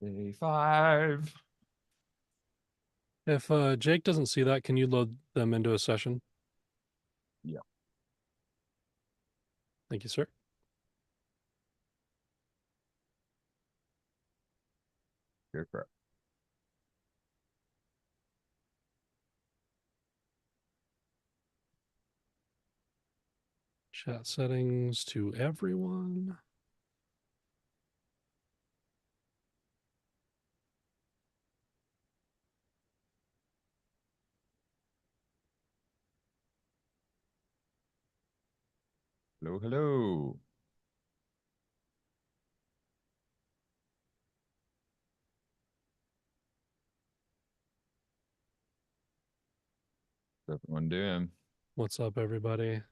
Day 5. If Jake doesn't see that, can you load them into a session? Yeah, Thank you, sir. go for it. Chat settings to everyone. Hello, hello. What's everyone doing? What's up, everybody?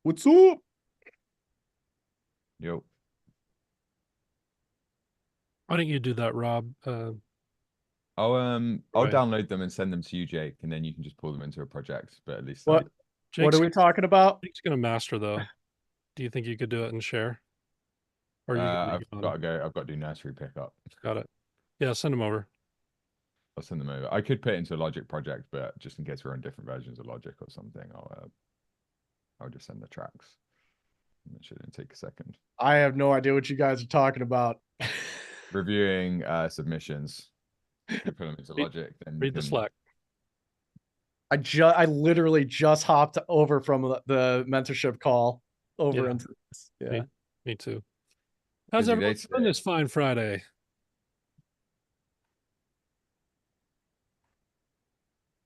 What's up? Yo. Why don't you do that, Rob? I'll Right. download them and send them to you, Jake, and then you can just pull them into a project. But at least What what are Jake's we talking about? gonna master though. Do you think you could do it and share? Or are you gonna I've be got on? to go. I've got to do nursery pickup. Got it. Yeah, send them over. I'll send them over. I could put it into a Logic project, but just in case we're on different versions of Logic or something, I'll just send the tracks. It shouldn't take a second. I have no idea what you guys are talking about. Reviewing submissions. If you put them into Read, Logic, then you read the can. Slack. I literally just hopped over from the mentorship call over Yeah, into this. Yeah. me too. How's Busy everyone day doing today. this fine Friday?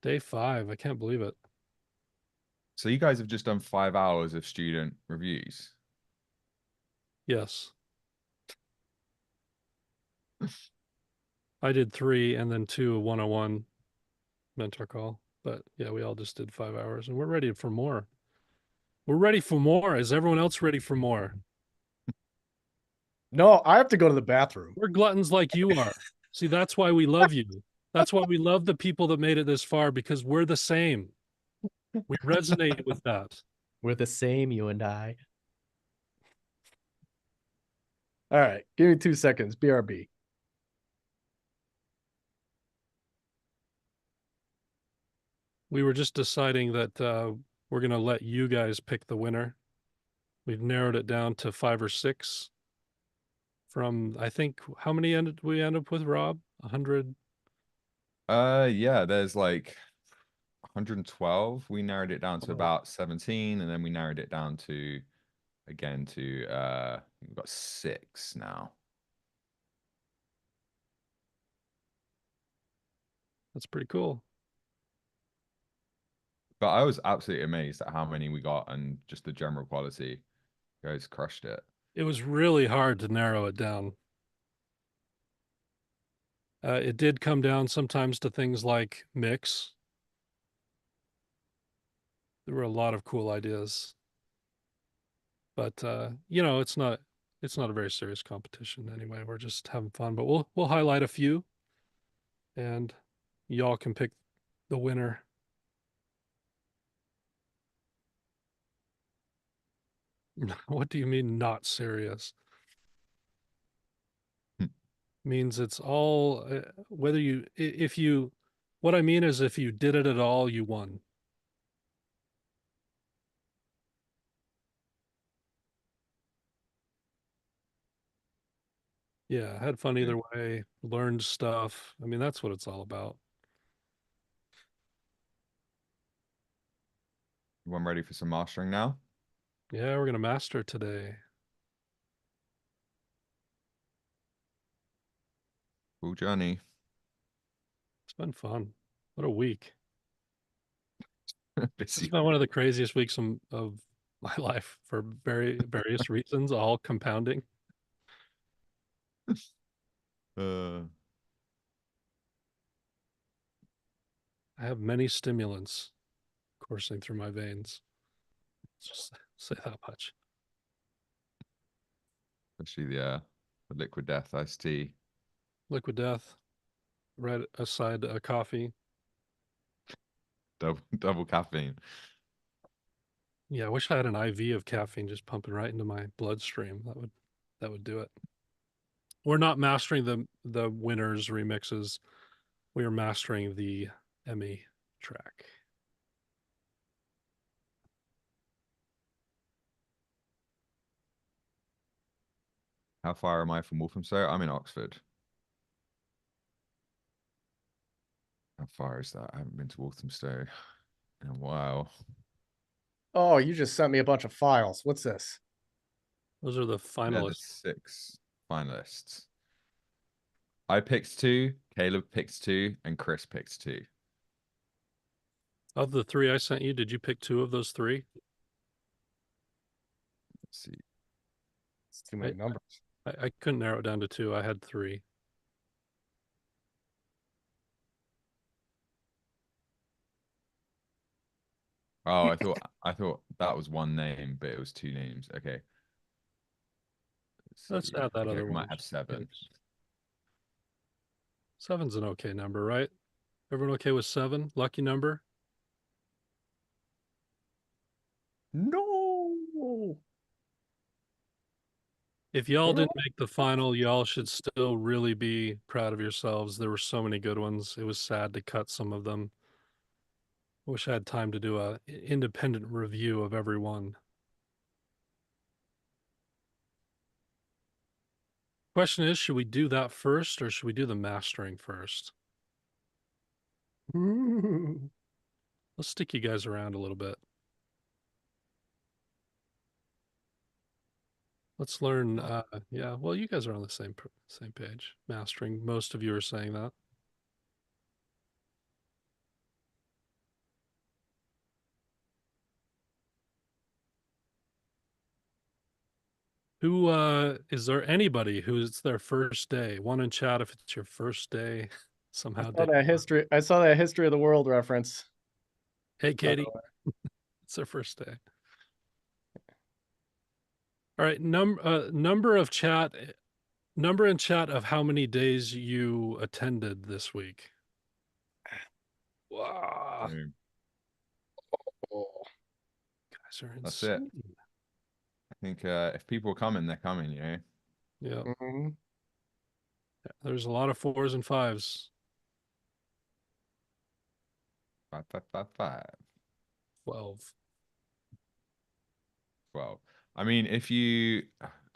Day 5. I can't believe it. So you guys have just done 5 hours of student reviews. Yes. I did 3 and then 2 101 mentor call. But yeah, we all just did 5 hours and we're ready for more. We're ready for more. Is everyone else ready for more? No, I have to go to the bathroom. We're gluttons like you are. See, that's why we love you. That's why we love the people that made it this far because we're the same. We resonate with that. We're the same, you and I. All right, give me 2 seconds. BRB. We were just deciding that we're going to let you guys pick the winner. We've narrowed it down to 5 or 6 from, I think, how many ended we end up with, Rob? 100? Yeah, there's like 112. We narrowed it down to Oh, about 17, and then we narrowed it down to again to we've got 6 now. that's pretty cool. But I was absolutely amazed at how many we got and just the general quality. You guys crushed it. It was really hard to narrow it down. It did come down sometimes to things like mix. There were a lot of cool ideas, but you know, it's not a very serious competition anyway. We're just having fun, but we'll highlight a few, and y'all can pick the winner. What do you mean not serious? Hmm. Means it's all whether you if you what I mean is if you did it at all, you won. Yeah, had fun either way, learned stuff. I mean, that's what it's all about. Everyone ready for some mastering now? Yeah, we're gonna master today. Cool journey. It's been fun. What a week. This has Busy. been one of the craziest weeks of my life for various reasons, all compounding. Uh, I have many stimulants coursing through my veins. Let's just say that much. especially the liquid death iced tea. Liquid death, right aside a coffee. Double caffeine. Yeah, I wish I had an IV of caffeine just pumping right into my bloodstream. That would do it. We're not mastering the winners remixes. We are mastering the Emmy track. How far am I from Walthamstow? I'm in Oxford. How far is that? I haven't been to Walthamstow in a while. Oh, you just sent me a bunch of files. What's this? Those are the They're the finalists. 6 finalists. I picked 2, Caleb picked 2, and Chris picked 2. Of the 3 I sent you, did you pick 2 of those 3? Let's see. It's too many numbers. I couldn't narrow it down to 2. I had 3. Oh, I thought that was one name, but it was 2 names. Okay. Let's See. add that Okay, other we one. might have 7. 7's an okay number, right? Everyone okay with 7? Lucky number? No. If y'all didn't make the final, y'all should still really be proud of yourselves. There were so many good ones. It was sad to cut some of them. I wish I had time to do a independent review of every one. Question is, should we do that first or should we do the mastering first? Ooh. Let's stick you guys around a little bit. Let's learn. Yeah, well, you guys are on the same page. Mastering. Most of you are saying that. Who is there anybody who's their first day? One in chat if it's your first day. Somehow. I saw that history of the world reference. Hey, Katie. It's their first day. All right. Number in chat of how many days you attended this week. Wow. Oh. Guys are That's insane. it. I think if people are coming, they're coming, Yeah. Mm-hmm. There's a lot of 4s and 5s. 5, 5, 5, 5. 12. 12. I mean, if you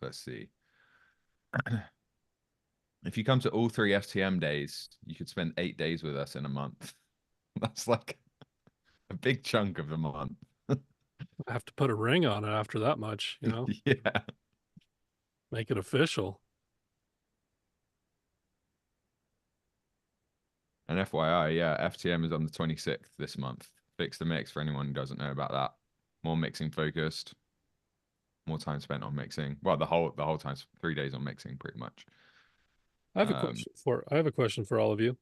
let's see. If you come to all 3 FTM days, you could spend 8 days with us in a month. That's like a big chunk of the month. I have to put a ring on it after that much, Yeah. make it official. And FYI, yeah, FTM is on the 26th this month. Fix the mix for anyone who doesn't know about that. More mixing focused, more time spent on mixing. Well, the whole time's 3 days on mixing, pretty much. I have a question for all of you.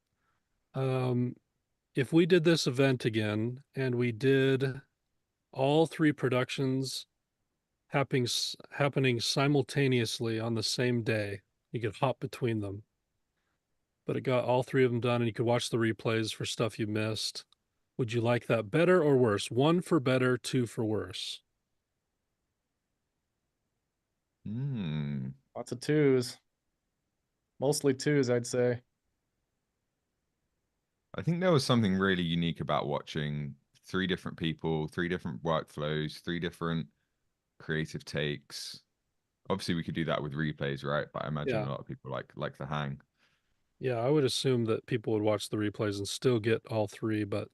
If we did this event again and we did all 3 productions happening simultaneously on the same day, you could hop between them, but it got all 3 of them done and you could watch the replays for stuff you missed. Would you like that better or worse? 1 for better, 2 for worse. Lots of 2s. Mostly 2s, I'd say. I think there was something really unique about watching 3 different people, 3 different workflows, 3 different creative takes. Obviously, we could do that with replays, right? But I imagine a lot of people like the hang. Yeah, I would assume that people would watch the replays and still get all 3, but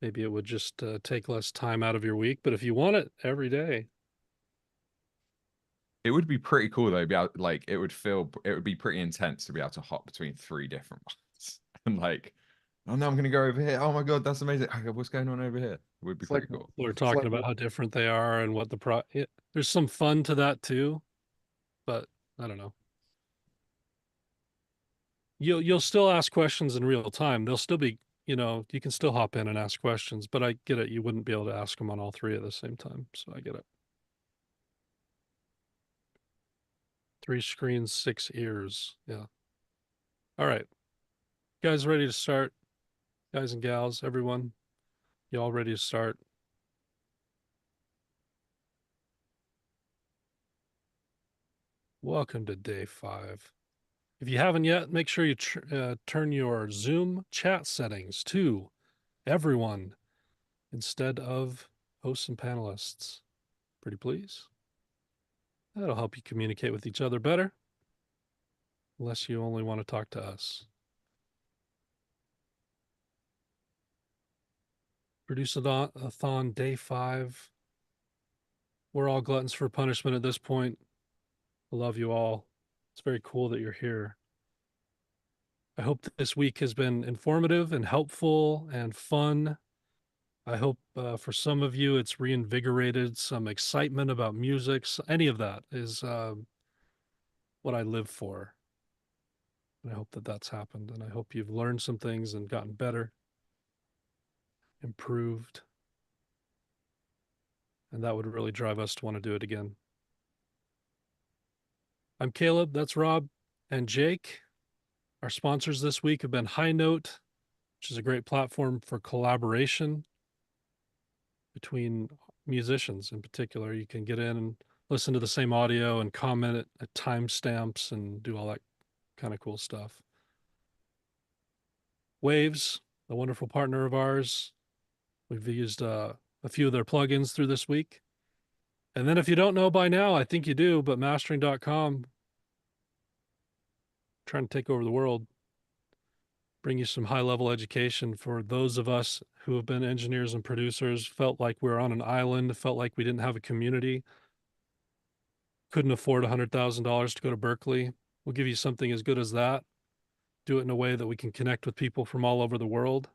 maybe it would just take less time out of your week. But if you want it every day, It would be pretty cool though. It would be pretty intense to be able to hop between 3 different ones and like, oh no, I'm gonna go over here. Oh my god, that's amazing. Okay, what's going on over here? It would be pretty cool. we're talking about how different they are and what there's some fun to that too, but I don't know. You'll still ask questions in real time. They'll still be, you can still hop in and ask questions, but I get it. You wouldn't be able to ask them on all 3 at the same time. So I get it. 3 screens, 6 ears. Yeah. All right. Guys ready to start? Guys and gals, everyone, you all ready to start? Welcome to day 5. If you haven't yet, make sure you turn your Zoom chat settings to everyone instead of hosts and panelists. Pretty please. That'll help you communicate with each other better, unless you only want to talk to us. Produce-A-Thon day 5. We're all gluttons for punishment at this point. I love you all. It's very cool that you're here. I hope that this week has been informative and helpful and fun. I hope for some of you it's reinvigorated some excitement about music. Any of that is what I live for. And I hope that that's happened. And I hope you've learned some things and gotten better, improved. And that would really drive us to want to do it again. I'm Caleb, that's Rob, and Jake. Our sponsors this week have been High Note, which is a great platform for collaboration between musicians in particular. You can get in and listen to the same audio and comment at timestamps and do all that kind of cool stuff. Waves, a wonderful partner of ours. We've used a few of their plugins through this week. And then if you don't know by now, I think you do, but mastering.com, trying to take over the world, bring you some high-level education for those of us who have been engineers and producers, felt like we were on an island, felt like we didn't have a community, couldn't afford $100,000 to go to Berkeley. We'll give you something as good as that. Do it in a way that we can connect with people from all over the world.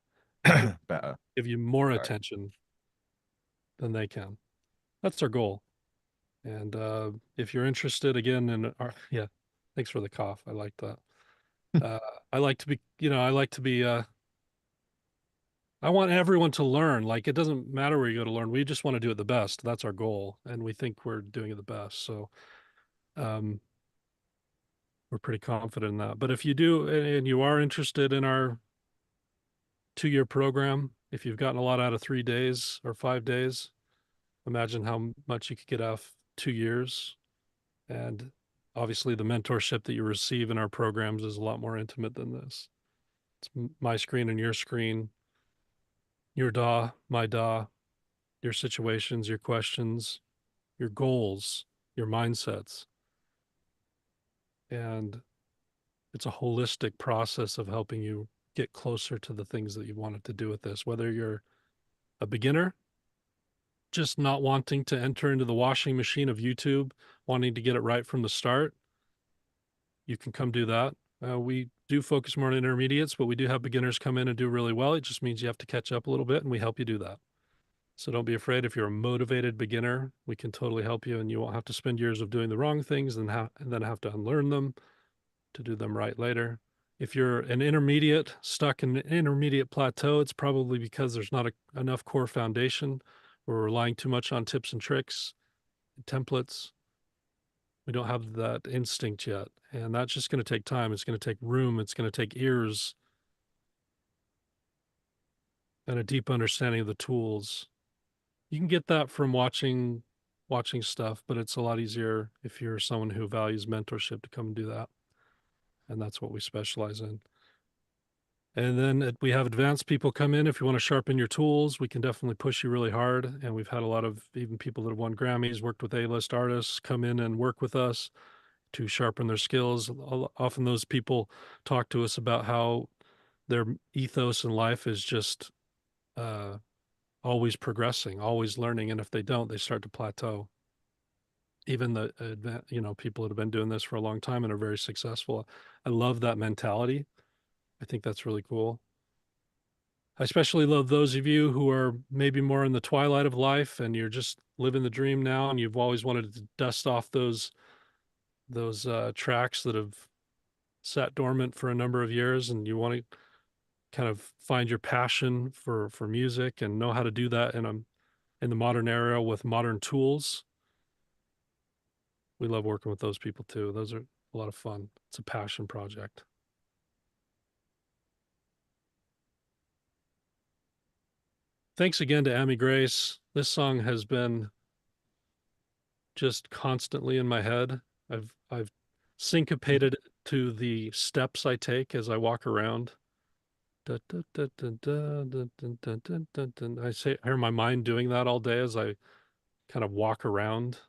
Better. Give you more Sorry. attention than they can. That's our goal. And if you're interested, again, in our, yeah, thanks for the cough. I like that. I like to be, I want everyone to learn. Like, it doesn't matter where you go to learn. We just want to do it the best. That's our goal. And we think we're doing it the best. So, we're pretty confident in that. But if you do, and you are interested in our 2-year program, if you've gotten a lot out of 3 days or 5 days, imagine how much you could get out of 2 years. And obviously the mentorship that you receive in our programs is a lot more intimate than this. It's my screen and your screen, your DAW, my DAW, your situations, your questions, your goals, your mindsets. And it's a holistic process of helping you get closer to the things that you wanted to do with this, whether you're a beginner, just not wanting to enter into the washing machine of YouTube, wanting to get it right from the start, you can come do that. We do focus more on intermediates, but we do have beginners come in and do really well. It just means you have to catch up a little bit, and we help you do that. So don't be afraid. If you're a motivated beginner, we can totally help you, and you won't have to spend years of doing the wrong things and then have to unlearn them to do them right later. If you're an intermediate, stuck in an intermediate plateau, it's probably because there's not enough core foundation. We're relying too much on tips and tricks, and templates. We don't have that instinct yet. And that's just going to take time. It's going to take room. It's going to take ears and a deep understanding of the tools. You can get that from watching stuff, but it's a lot easier if you're someone who values mentorship to come and do that. And that's what we specialize in. And then we have advanced people come in. If you want to sharpen your tools, we can definitely push you really hard. And we've had a lot of even people that have won Grammys, worked with A-list artists, come in and work with us to sharpen their skills. Often those people talk to us about how their ethos in life is just always progressing, always learning. And if they don't, they start to plateau. Even the, people that have been doing this for a long time and are very successful. I love that mentality. I think that's really cool. I especially love those of you who are maybe more in the twilight of life and you're just living the dream now, and you've always wanted to dust off those tracks that have sat dormant for a number of years, and you want to kind of find your passion for music and know how to do that in the modern era with modern tools. We love working with those people too. Those are a lot of fun. It's a passion project. Thanks again to Amy Grace. This song has been just constantly in my head. I've syncopated to the steps I take as I walk around. I hear my mind doing that all day as I kind of walk around.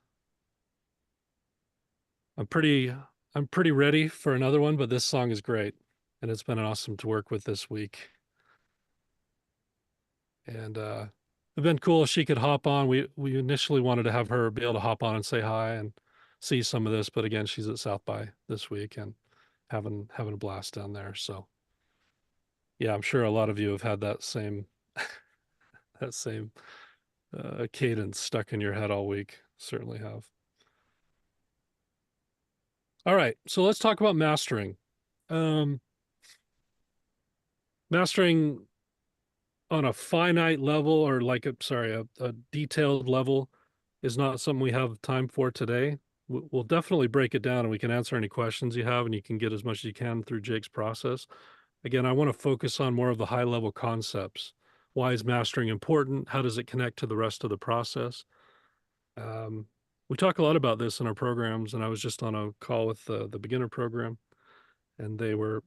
I'm pretty ready for another one, but this song is great, and it's been awesome to work with this week. And it'd been cool if she could hop on. We initially wanted to have her be able to hop on and say hi and see some of this, but again, she's at South by this week and having a blast down there. So yeah, I'm sure a lot of you have had that same that same cadence stuck in your head all week. Certainly have. All right, so let's talk about mastering. Mastering on a finite level, or like a detailed level, is not something we have time for today. We'll definitely break it down, and we can answer any questions you have, and you can get as much as you can through Jake's process. Again, I want to focus on more of the high level concepts. Why is mastering important? How does it connect to the rest of the process? We talk a lot about this in our programs, and I was just on a call with the beginner program, and they were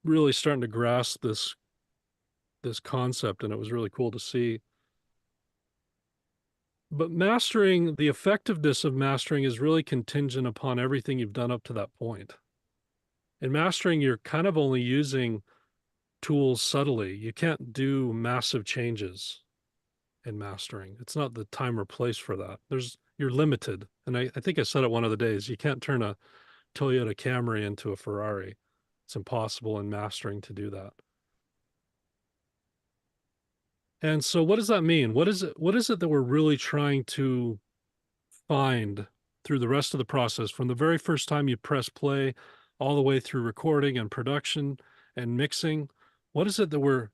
really starting to grasp this concept, and it was really cool to see. But mastering, the effectiveness of mastering is really contingent upon everything you've done up to that point. In mastering, you're kind of only using tools subtly. You can't do massive changes in mastering. It's not the time or place for that. You're limited. And I think I said it one of the days, you can't turn a Toyota Camry into a Ferrari. It's impossible in mastering to do that. And so what does that mean? What is it that we're really trying to find through the rest of the process, from the very first time you press play all the way through recording and production and mixing? What is it that we're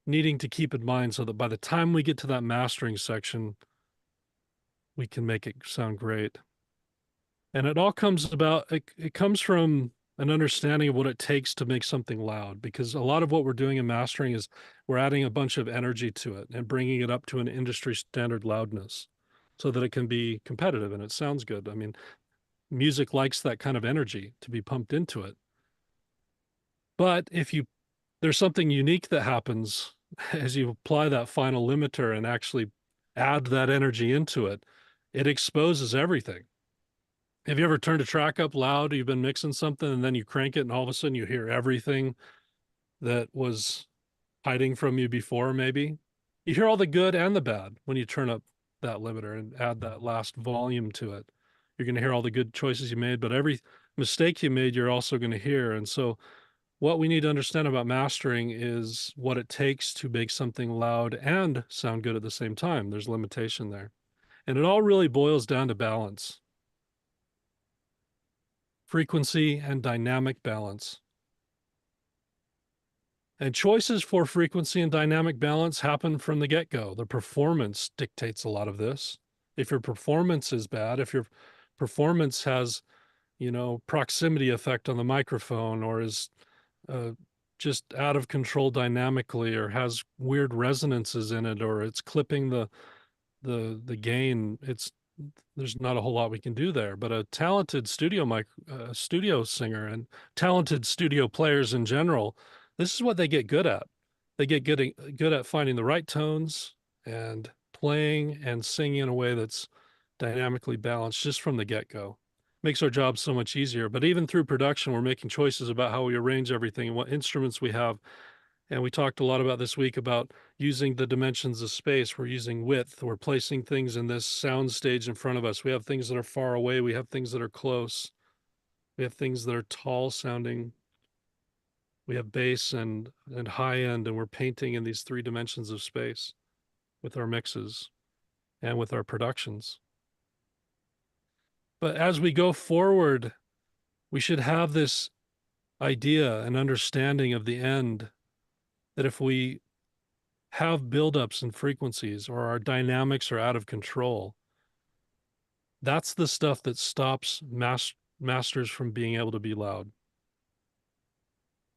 needing to keep in mind so that by the time we get to that mastering section, we can make it sound great? And it all comes about, it comes from an understanding of what it takes to make something loud, because a lot of what we're doing in mastering is we're adding a bunch of energy to it and bringing it up to an industry standard loudness so that it can be competitive and it sounds good. I mean, music likes that kind of energy to be pumped into it. But there's something unique that happens as you apply that final limiter and actually add that energy into it, it exposes everything. Have you ever turned a track up loud? You've been mixing something and then you crank it and all of a sudden you hear everything that was hiding from you before, maybe? You hear all the good and the bad when you turn up that limiter and add that last volume to it. You're going to hear all the good choices you made, but every mistake you made, you're also going to hear. And so what we need to understand about mastering is what it takes to make something loud and sound good at the same time. There's limitation there. And it all really boils down to balance. Frequency and dynamic balance. And choices for frequency and dynamic balance happen from the get-go. The performance dictates a lot of this. If your performance is bad, if your performance has, proximity effect on the microphone, or is just out of control dynamically, or has weird resonances in it, or it's clipping the gain, there's not a whole lot we can do there. But a talented studio singer and talented studio players in general, this is what they get good at. They get good at finding the right tones and playing and singing in a way that's dynamically balanced just from the get-go. Makes our job so much easier. But even through production, we're making choices about how we arrange everything and what instruments we have. And we talked a lot about this week about using the dimensions of space. We're using width. We're placing things in this sound stage in front of us. We have things that are far away. We have things that are close. We have things that are tall sounding. We have bass and high end, and we're painting in these 3 dimensions of space with our mixes and with our productions. But as we go forward, we should have this idea and understanding of the end, that if we have buildups in frequencies or our dynamics are out of control, that's the stuff that stops masters from being able to be loud.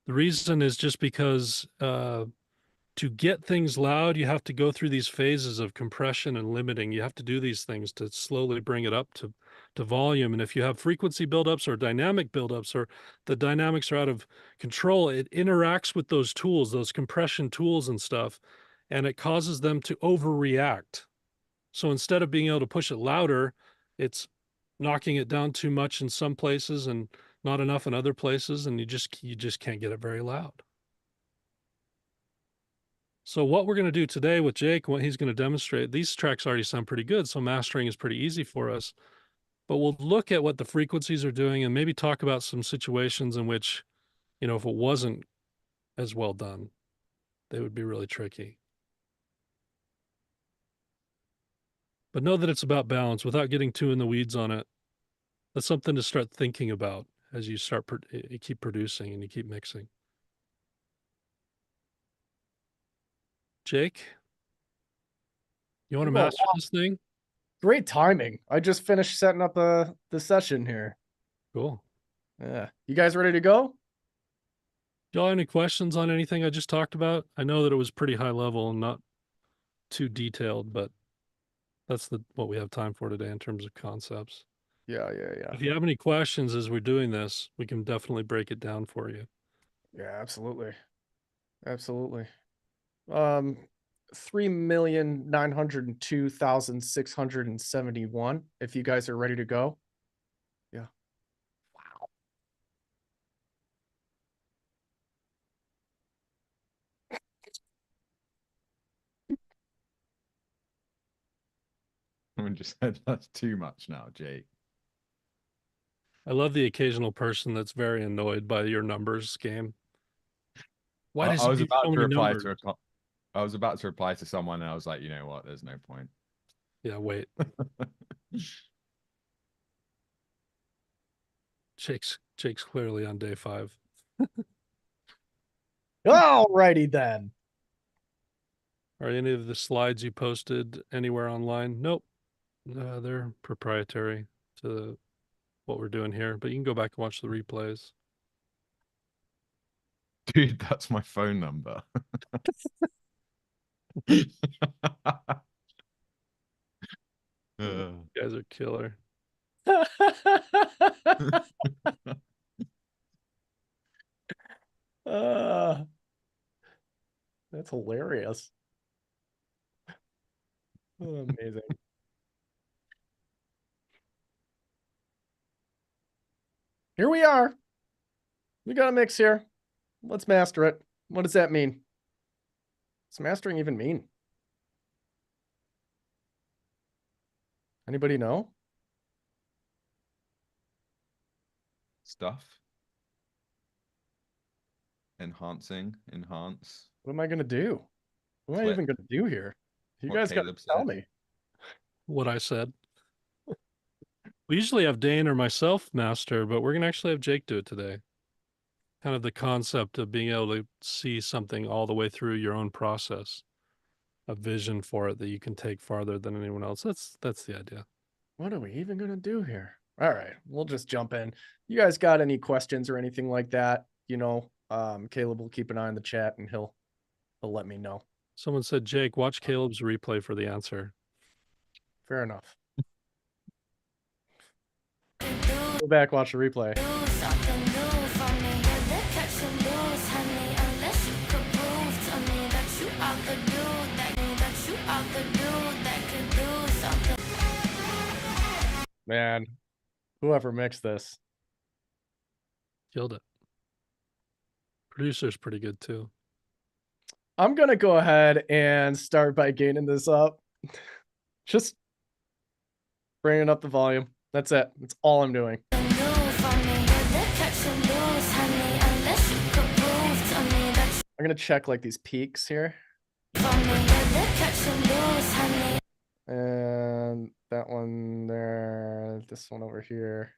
The reason is just because to get things loud, you have to go through these phases of compression and limiting. You have to do these things to slowly bring it up to volume. And if you have frequency buildups or dynamic buildups, or the dynamics are out of control, it interacts with those tools, those compression tools and stuff, and it causes them to overreact. So instead of being able to push it louder, it's knocking it down too much in some places and not enough in other places, and you just can't get it very loud. So what we're going to do today with Jake, what he's going to demonstrate, these tracks already sound pretty good, so mastering is pretty easy for us. But we'll look at what the frequencies are doing and maybe talk about some situations in which, you know, if it wasn't as well done, they would be really tricky. But know that it's about balance without getting too in the weeds on it. That's something to start thinking about as you start, you keep producing and you keep mixing. Jake, you want to master this thing? Great timing. I just finished setting up the session here. Cool. Yeah. You guys ready to go? Y'all have any questions on anything I just talked about? I know that it was pretty high level and not too detailed, but that's what we have time for today in terms of concepts. Yeah. If you have any questions as we're doing this, we can definitely break it down for you. Yeah, absolutely. 3,902,671. If you guys are ready to go. Yeah. Wow. Someone just said that's too much now, Jake. I love the occasional person that's very annoyed by your numbers game. Why does it so many numbers? I was about to reply to someone and I was like, you know what? There's no point. Yeah, wait. Jake's clearly on day 5. Alrighty then. Are any of the slides you posted anywhere online? Nope. They're proprietary to what we're doing here, but you can go back and watch the replays. Dude, that's my phone number. You guys are killer. That's hilarious. Amazing. Here we are. We got a mix here. Let's master it. What does that mean? What's mastering even mean? Anybody know? Stuff. Enhancing, enhance. What am I going to do? What am I even going to do here? You guys got to tell me. What I said. We usually have Dane or myself master, but we're going to actually have Jake do it today. Kind of the concept of being able to see something all the way through your own process. A vision for it that you can take farther than anyone else. That's the idea. What are we even going to do here? All right, we'll just jump in. You guys got any questions or anything like that? You know, Caleb will keep an eye on the chat and he'll let me know. Someone said, Jake, watch Caleb's replay for the answer. Fair enough. Go back, watch the replay. Man, whoever mixed this killed it. Producer's pretty good too. I'm gonna go ahead and start by gaining this up. Just bringing up the volume. That's it. That's all I'm doing. I'm gonna check like these peaks here. And that one there, this one over here.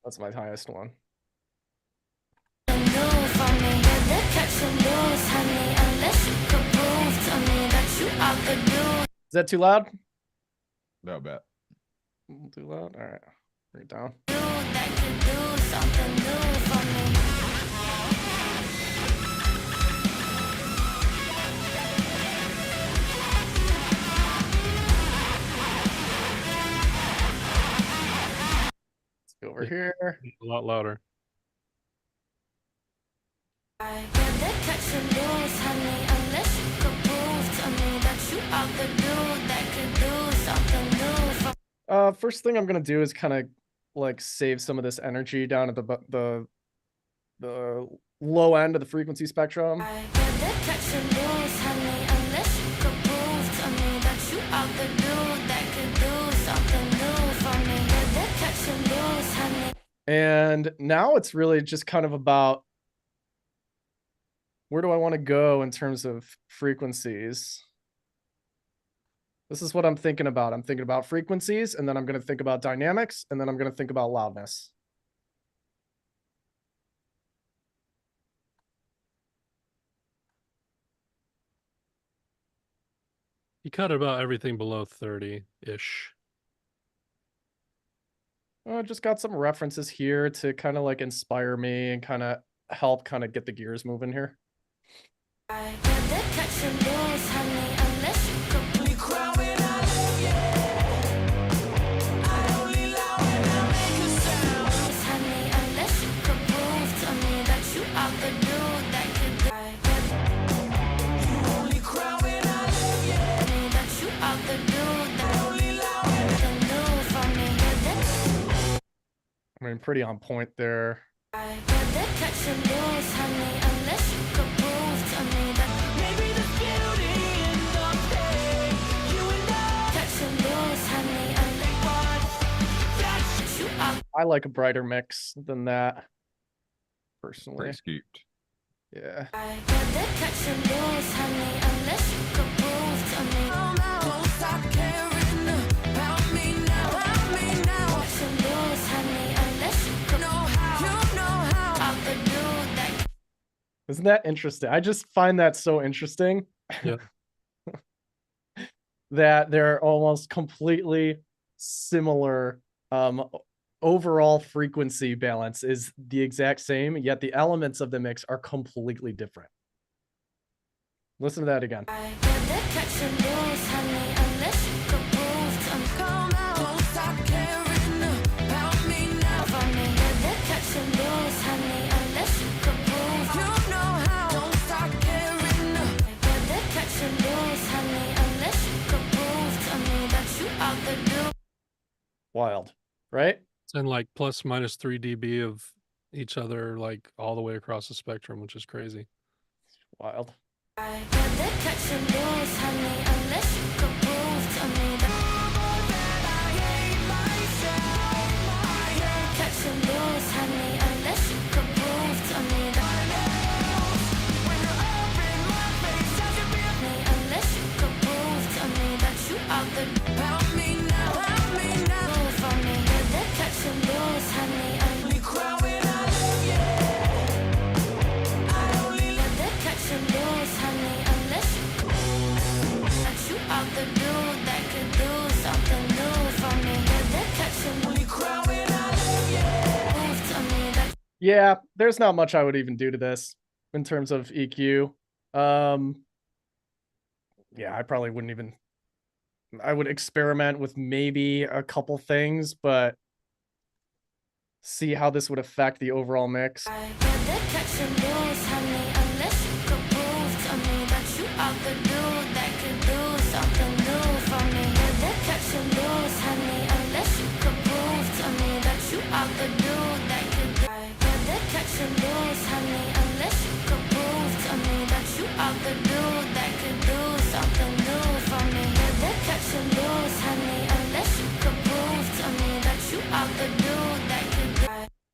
That's my highest one. Is that too loud? No bet. Too loud? All right. Bring it down. Over Yeah. here. A lot louder. First thing I'm gonna do is kind of like save some of this energy down at the low end of the frequency spectrum. And now it's really just kind of about where do I want to go in terms of frequencies? This is what I'm thinking about. I'm thinking about frequencies, and then I'm going to think about dynamics, and then I'm going to think about loudness. You cut about everything below 30-ish. Just got some references here to kind of like inspire me and kind of help kind of get the gears moving here. I mean, pretty on point there. I like a brighter mix than that, personally. Pretty scooped. Yeah. Isn't that interesting? I just find that so interesting. Yeah. That they're almost completely similar. Overall frequency balance is the exact same, yet the elements of the mix are completely different. Listen to that again. Wild, right? And like plus minus 3 dB of each other, like all the way across the spectrum, which is crazy. Wild. Yeah, there's not much I would even do to this in terms of EQ. Yeah, I probably wouldn't even. I would experiment with maybe a couple things, but see how this would affect the overall mix.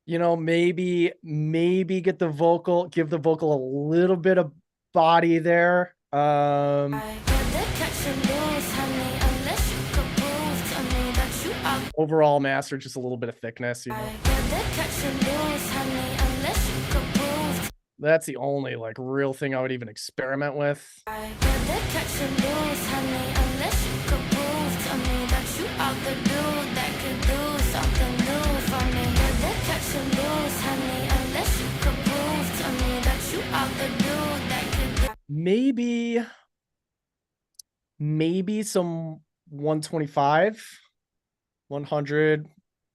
You know, maybe get the vocal, give the vocal a little bit of body there. Overall master, just a little bit of thickness, you know. That's the only like real thing I would even experiment with. Maybe some 125, 100,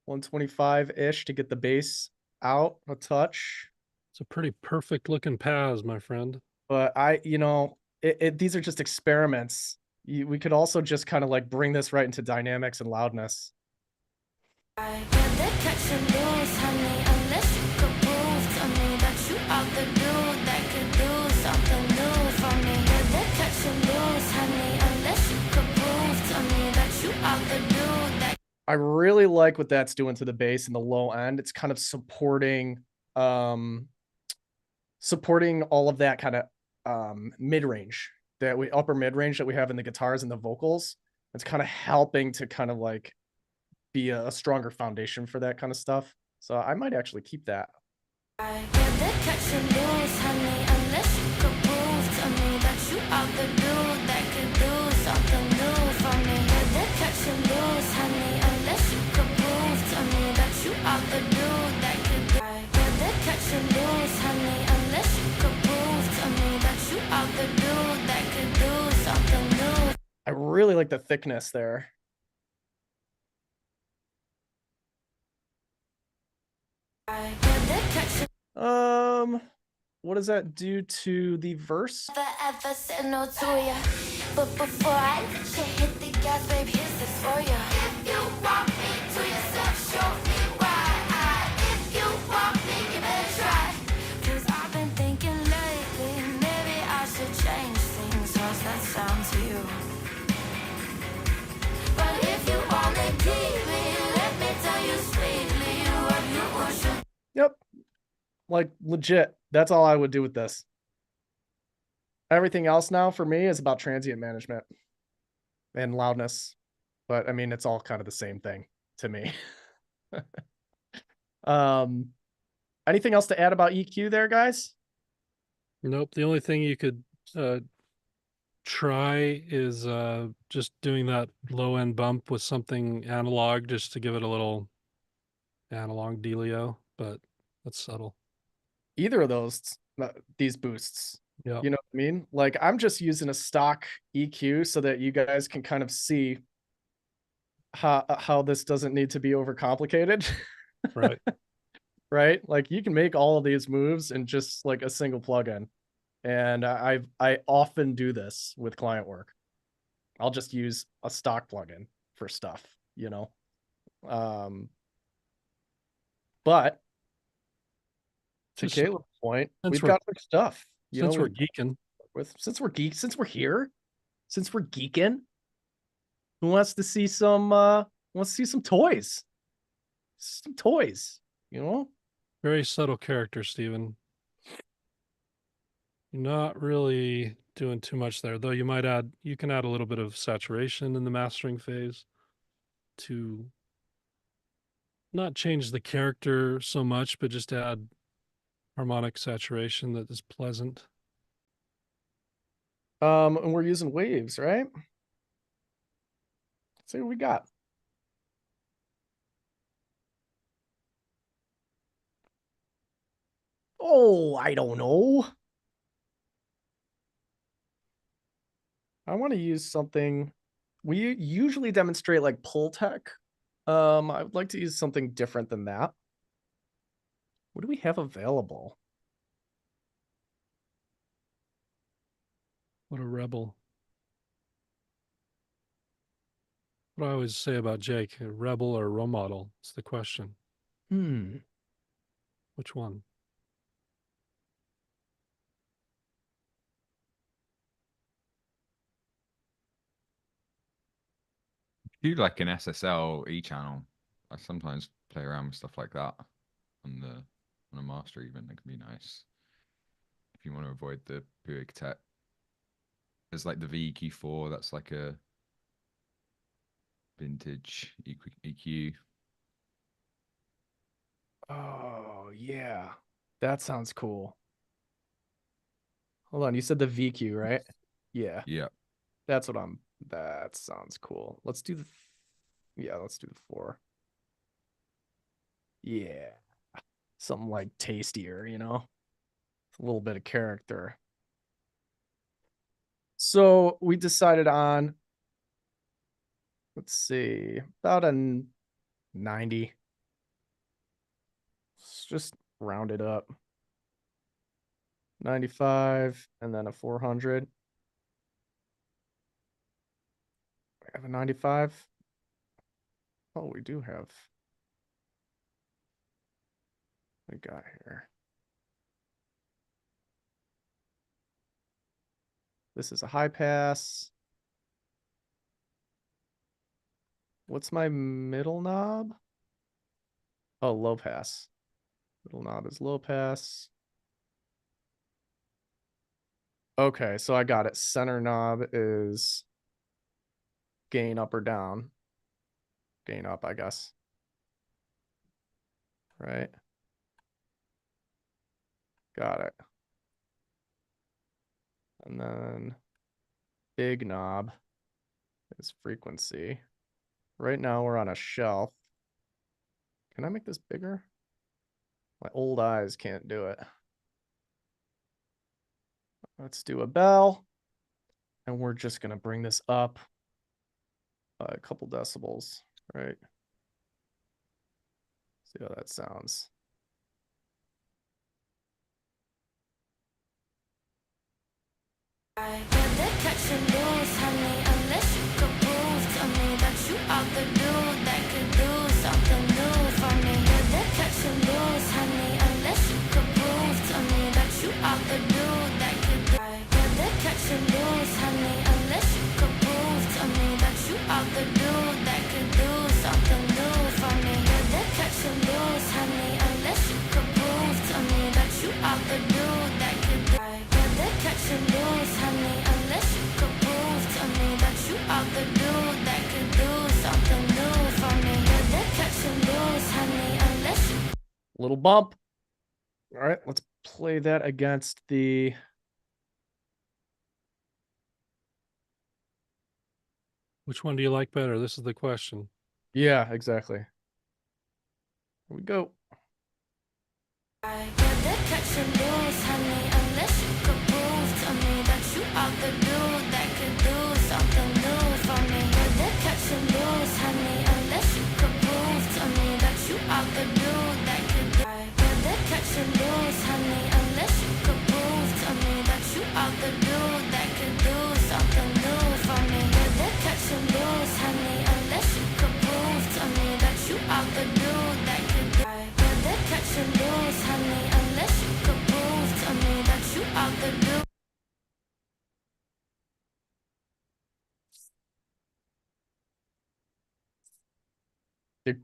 125-ish to get the bass out a touch. It's a pretty perfect looking Paz, my friend. But these are just experiments. We could also just kind of like bring this right into dynamics and loudness. I really like what that's doing to the bass in the low end. It's kind of supporting supporting all of that kind of mid-range upper mid-range that we have in the guitars and the vocals. It's kind of helping to kind of like be a stronger foundation for that kind of stuff. So I might actually keep that. I really like the thickness there. What does that do to the verse? Ever said no to ya, but before I let you hit the gas, babe, here's this for ya. If you want me to yourself, show me why. If you want me, you better try. 'Cause I've been thinking lately, maybe I should change things. How's that sound to you? But if you wanna keep me, let me tell you sweetly what you should. Yep. Like legit. That's all I would do with this. Everything else now for me is about transient management and loudness. But I mean, it's all kind of the same thing to me. Anything else to add about EQ there, guys? Nope. The only thing you could try is just doing that low end bump with something analog just to give it a little analog dealio, but that's subtle. Either of these boosts. Yeah. You know what I mean? Like I'm just using a stock EQ so that you guys can kind of see how this doesn't need to be overcomplicated. Right. Right? Like you can make all of these moves in just like a single plugin. And I often do this with client work. I'll just use a stock plugin for stuff, you know. But to Just Caleb's point, since we've we're- got other stuff. Since we're geeking. Since we're here, since we're geeking, who wants to see some toys? Some toys, you know? Very subtle character, Steven. You're not really doing too much there, though you can add a little bit of saturation in the mastering phase to not change the character so much, but just add harmonic saturation that is pleasant. And we're using waves, right? Let's see what we got. Oh, I don't know. I want to use something. We usually demonstrate like pull tech. I would like to use something different than that. What do we have available? What a rebel. What I always say about Jake, a rebel or a role model? It's the question. Which one? Do like an SSL E channel. I sometimes play around with stuff like that on a master even. That can be nice if you want to avoid the Buick tech. There's like the VEQ4. That's like a vintage EQ. Oh yeah, that sounds cool. Hold on, you said the VQ, right? Yeah. Yeah. That sounds cool. Let's do let's do the 4. Yeah. Something like tastier, you know? A little bit of character. So we decided on, let's see, about a 90. just round it up. 95 and then a 400. I have a 95. Oh, we do have. We got here. This is a high pass. What's my middle knob? Oh, low pass. Middle knob is low pass. Okay, so I got it. Center knob is gain up or down. Gain up, I guess. Right. Got it. And then big knob is frequency. Right now we're on a shelf. Can I make this bigger? My old eyes can't do it. Let's do a bell. And we're just going to bring this up a couple decibels, right? See how that sounds. I gotta catch and lose, honey, unless you could prove to me that you are the dude that could do something new for me. Gotta catch and lose, honey, unless you could prove to me that you are the dude that could do. I gotta catch and lose, honey, unless you could prove to me that you are the dude that could do something new for me. Gotta catch and lose, honey, unless you could prove to me that you are the dude that could do. I gotta catch and lose, honey, unless you could prove to me that you are the dude that could do something new for me. Gotta catch and lose, honey, unless you. Little bump. All right, let's play that against the. Which one do you like better? This is the question. Yeah, exactly. Here we go. I gotta catch and lose, honey, unless you could prove to me that you are the dude that could do something new for me. Gotta catch and lose, honey, unless you could prove to me that you are the dude that could do. I gotta catch and lose, honey, unless you could prove to me that you are the dude that could do something new for me. Gotta catch and lose, honey, unless you could prove to me that you are the dude that could do. I gotta catch and lose, honey, unless you could prove to me that you are the dude.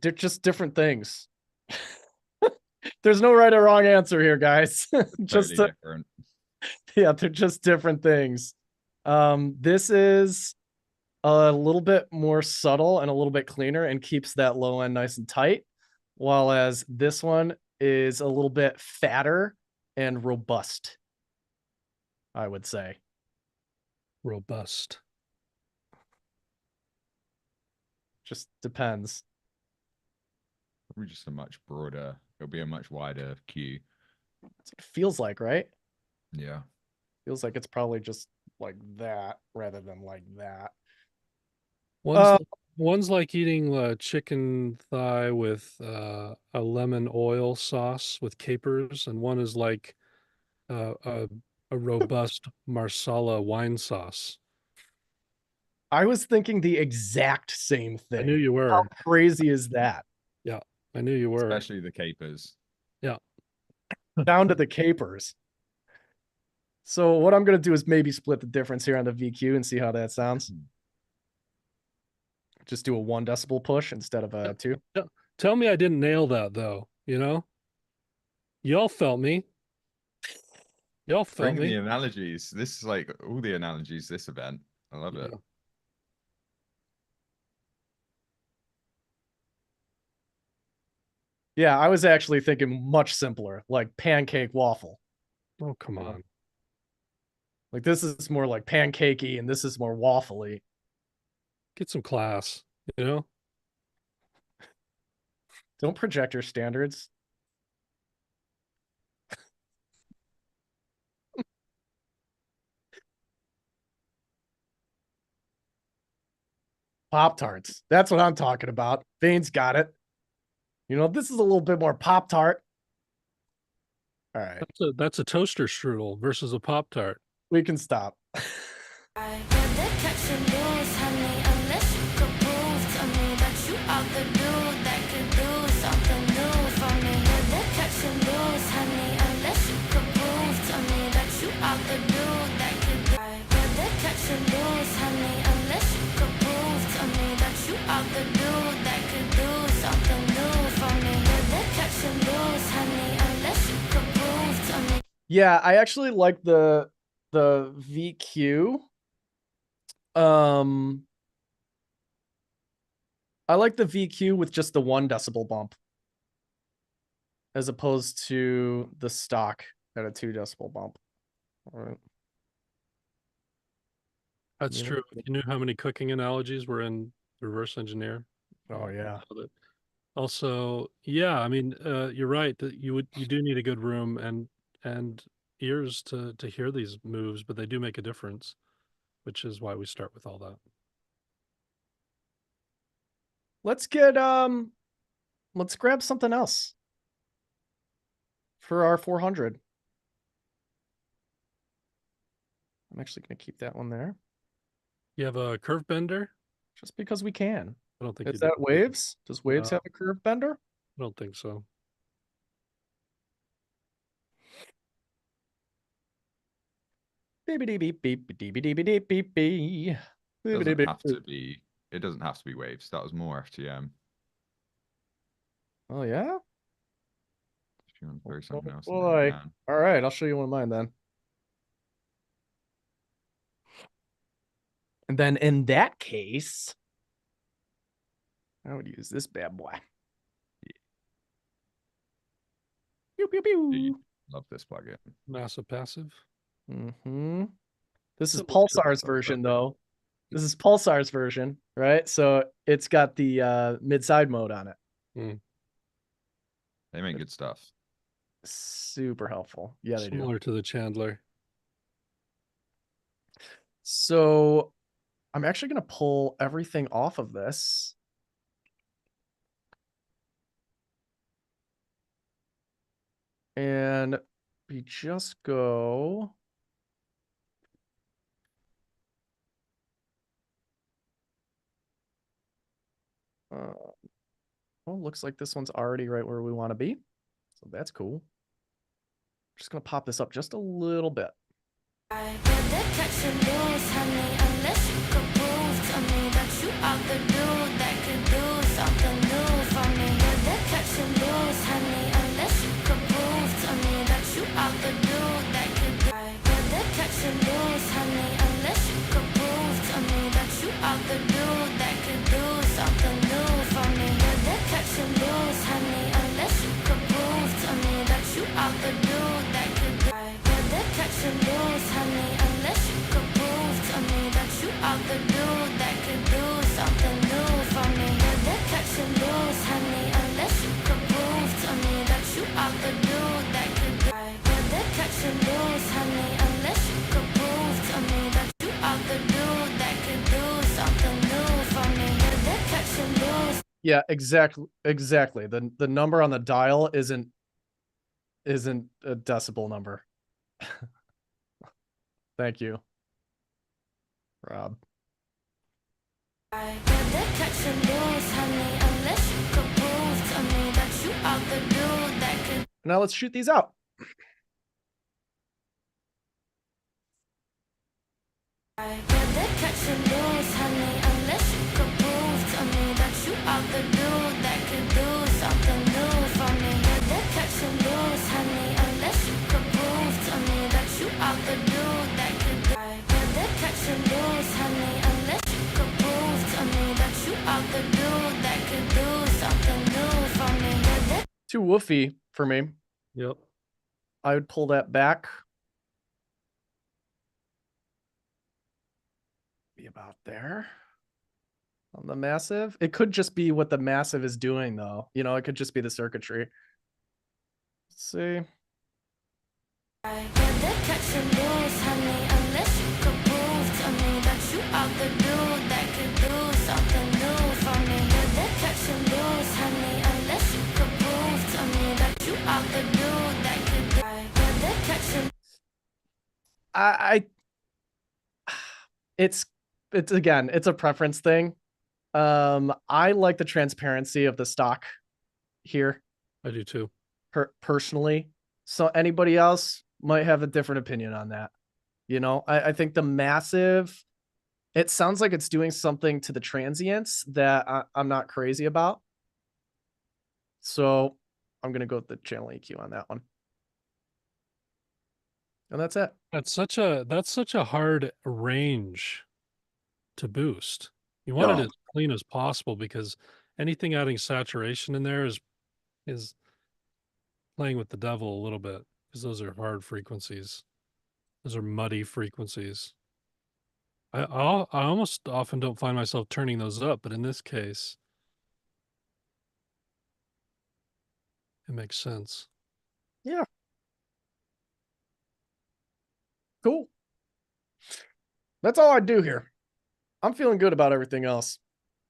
They're just different things. There's no right or wrong answer here, guys. Just Totally different. yeah, they're just different things. This is a little bit more subtle and a little bit cleaner and keeps that low end nice and tight, while as this one is a little bit fatter and robust, I would say. Robust. Just depends. Probably just a much broader. It'll be a much wider queue. That's what it feels like, right? Yeah. Feels like it's probably just like that rather than like that. One's like eating a chicken thigh with a lemon oil sauce with capers, and one is like a robust marsala wine sauce. I was thinking the exact same thing. I knew you were. How crazy is that? Yeah, I knew you were. Especially the capers. Yeah. Down to the capers. So what I'm going to do is maybe split the difference here on the VQ and see how that sounds. Just do a 1 decibel push instead of a 2. Tell me I didn't nail that though, you know? Y'all felt me. Y'all felt Bring me. the analogies. This is like all the analogies this event. I love it. Yeah, I was actually thinking much simpler, like pancake waffle. Oh, come on. Like this is more like pancakey and this is more waffly. Get some class, you know? Don't project your standards. Pop-Tarts. That's what I'm talking about. Vane's got it. You know, this is a little bit more Pop-Tart. All right, That's a toaster strudel versus a Pop-Tart. we can stop. I rather catch and lose, honey, unless you could prove to me that you are the dude that could do something new for me. Rather catch and lose, honey, unless you could prove to me that you are the dude that could do. I rather catch and lose, honey, unless you could prove to me that you are the dude that could do something new for me. Rather catch and lose, honey, unless you could prove to me. Yeah, I actually like the VQ. I like the VQ with just the 1 decibel bump, as opposed to the stock at a 2 decibel bump. All right. That's You know- true. If you knew how many cooking analogies were in reverse engineer. Oh yeah. nailed it. Also, yeah, I mean, you're right that you do need a good room and ears to hear these moves, but they do make a difference, which is why we start with all that. Let's get let's grab something else for our 400. I'm actually going to keep that one there You have a curve bender? just because we can. I don't think Is you do. that Waves? Does Waves No. have a curve bender? I don't think so. Beep beep beep beep beep beep beep beep beep. Doesn't have to be. It doesn't have to be Waves. That was more FGM. Oh yeah. If you want to throw something else, boy. in there, All right, I'll show you one of mine then. And then in that case, I would use this bad boy. Pew pew pew. love this plugin. Massive passive. Mm-hmm. This is Simple to Pulsar's stuff, version, but- though. This is Pulsar's version, right? So it's got the mid-side mode on it. They make good stuff. Super helpful. Yeah, they do. Similar to the Chandler. So I'm actually going to pull everything off of this. And we just go. Well, looks like this one's already right where we want to be. So that's cool. Just going to pop this up just a little bit. I rather catch and lose, honey, unless you could prove to me that you are the dude that could do something new for me. Rather catch and lose, honey, unless you could prove to me that you are the dude that could do. I rather catch and lose, honey, unless you could prove to me that you are the dude that could do something new for me. Rather catch and lose, honey, unless you could prove to me that you are the dude that could do. I rather catch and lose, honey, unless you could prove to me that you are the dude that could do something new for me. Rather catch and lose, honey, unless you could prove to me that you are the dude that could do. I rather catch and lose, honey, unless you could prove to me that you are the dude that could do something new for me. Rather catch and lose. Yeah, exactly. The number on the dial isn't a decibel number. Thank you, Rob. I rather catch and lose, honey, unless you could prove to me that you are the dude that could. Now let's shoot these out. I rather catch and lose, honey, unless you could prove to me that you are the dude that could do something new for me. Rather catch and lose, honey, unless you could prove to me that you are the dude that could do. I rather catch and lose, honey, unless you could prove to me that you are the dude that could do something new for me. Rather. Too woofy for me. Yep. I would pull that back. Be about there on the massive. It could just be what the massive is doing, though. You know, it could just be the circuitry. Let's see. I rather catch and lose, honey, unless you could prove to me that you are the dude that could do something new for me. Rather catch and lose, honey, unless you could prove to me that you are the dude that could do. I I it's again, it's a preference thing. I like the transparency of the stock here I do too. personally. So anybody else might have a different opinion on that. You know, I think the massive, it sounds like it's doing something to the transients that I'm not crazy about. So I'm gonna go with the channel EQ on that one. And that's it. That's such a hard range to boost. You want it No. as clean as possible because anything adding saturation in there is playing with the devil a little bit because those are hard frequencies. Those are muddy frequencies. I almost often don't find myself turning those up, but in this case, it makes sense. Yeah. Cool. That's all I do here. I'm feeling good about everything else.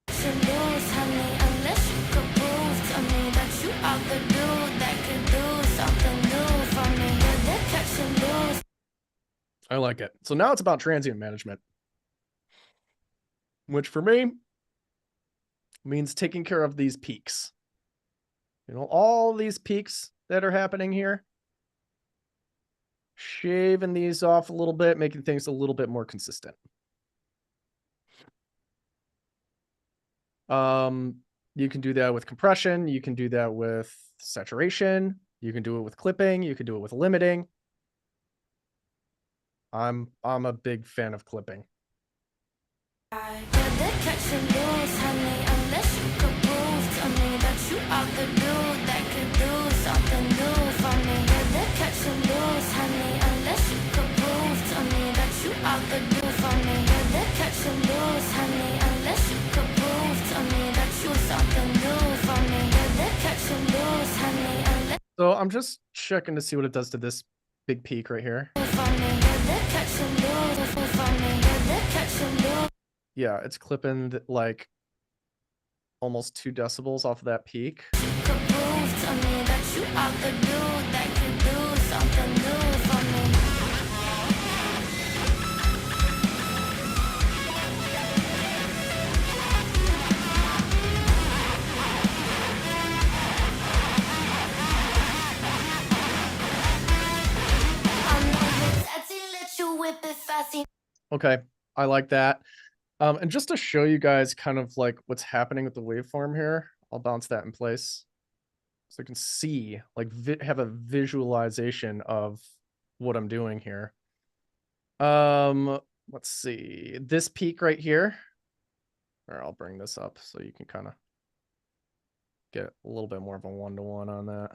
To lose, honey, unless you could prove to me that you are the dude that could do something new for me. You're the catch and lose. I like it. So now it's about transient management, which for me means taking care of these peaks. You know, all these peaks that are happening here, shaving these off a little bit, making things a little bit more consistent. You can do that with compression. You can do that with saturation. You can do it with clipping. You can do it with limiting. I'm a big fan of clipping. You're the catch and lose, honey, unless you could prove to me that you are the dude that could do something new for me. You're the catch and lose, honey, unless you could prove to me that you are the dude for me. You're the catch and lose, honey, unless you could prove to me that you're something new for me. You're the catch and lose, honey, unless So I'm just checking to see what it does to this big peak right here. for me. You're the catch and lose for me. You're the catch and lose. Yeah, it's clipping like almost 2 decibels off of that peak. Could prove to me that you are the dude that could do something new for me. I'm not the tattoo, let you whip it fast. Okay, I like that. And just to show you guys kind of like what's happening with the waveform here, I'll bounce that in place so you can see, like, have a visualization of what I'm doing here. Let's see, this peak right here, or I'll bring this up so you can kind of get a little bit more of a one-to-one on that.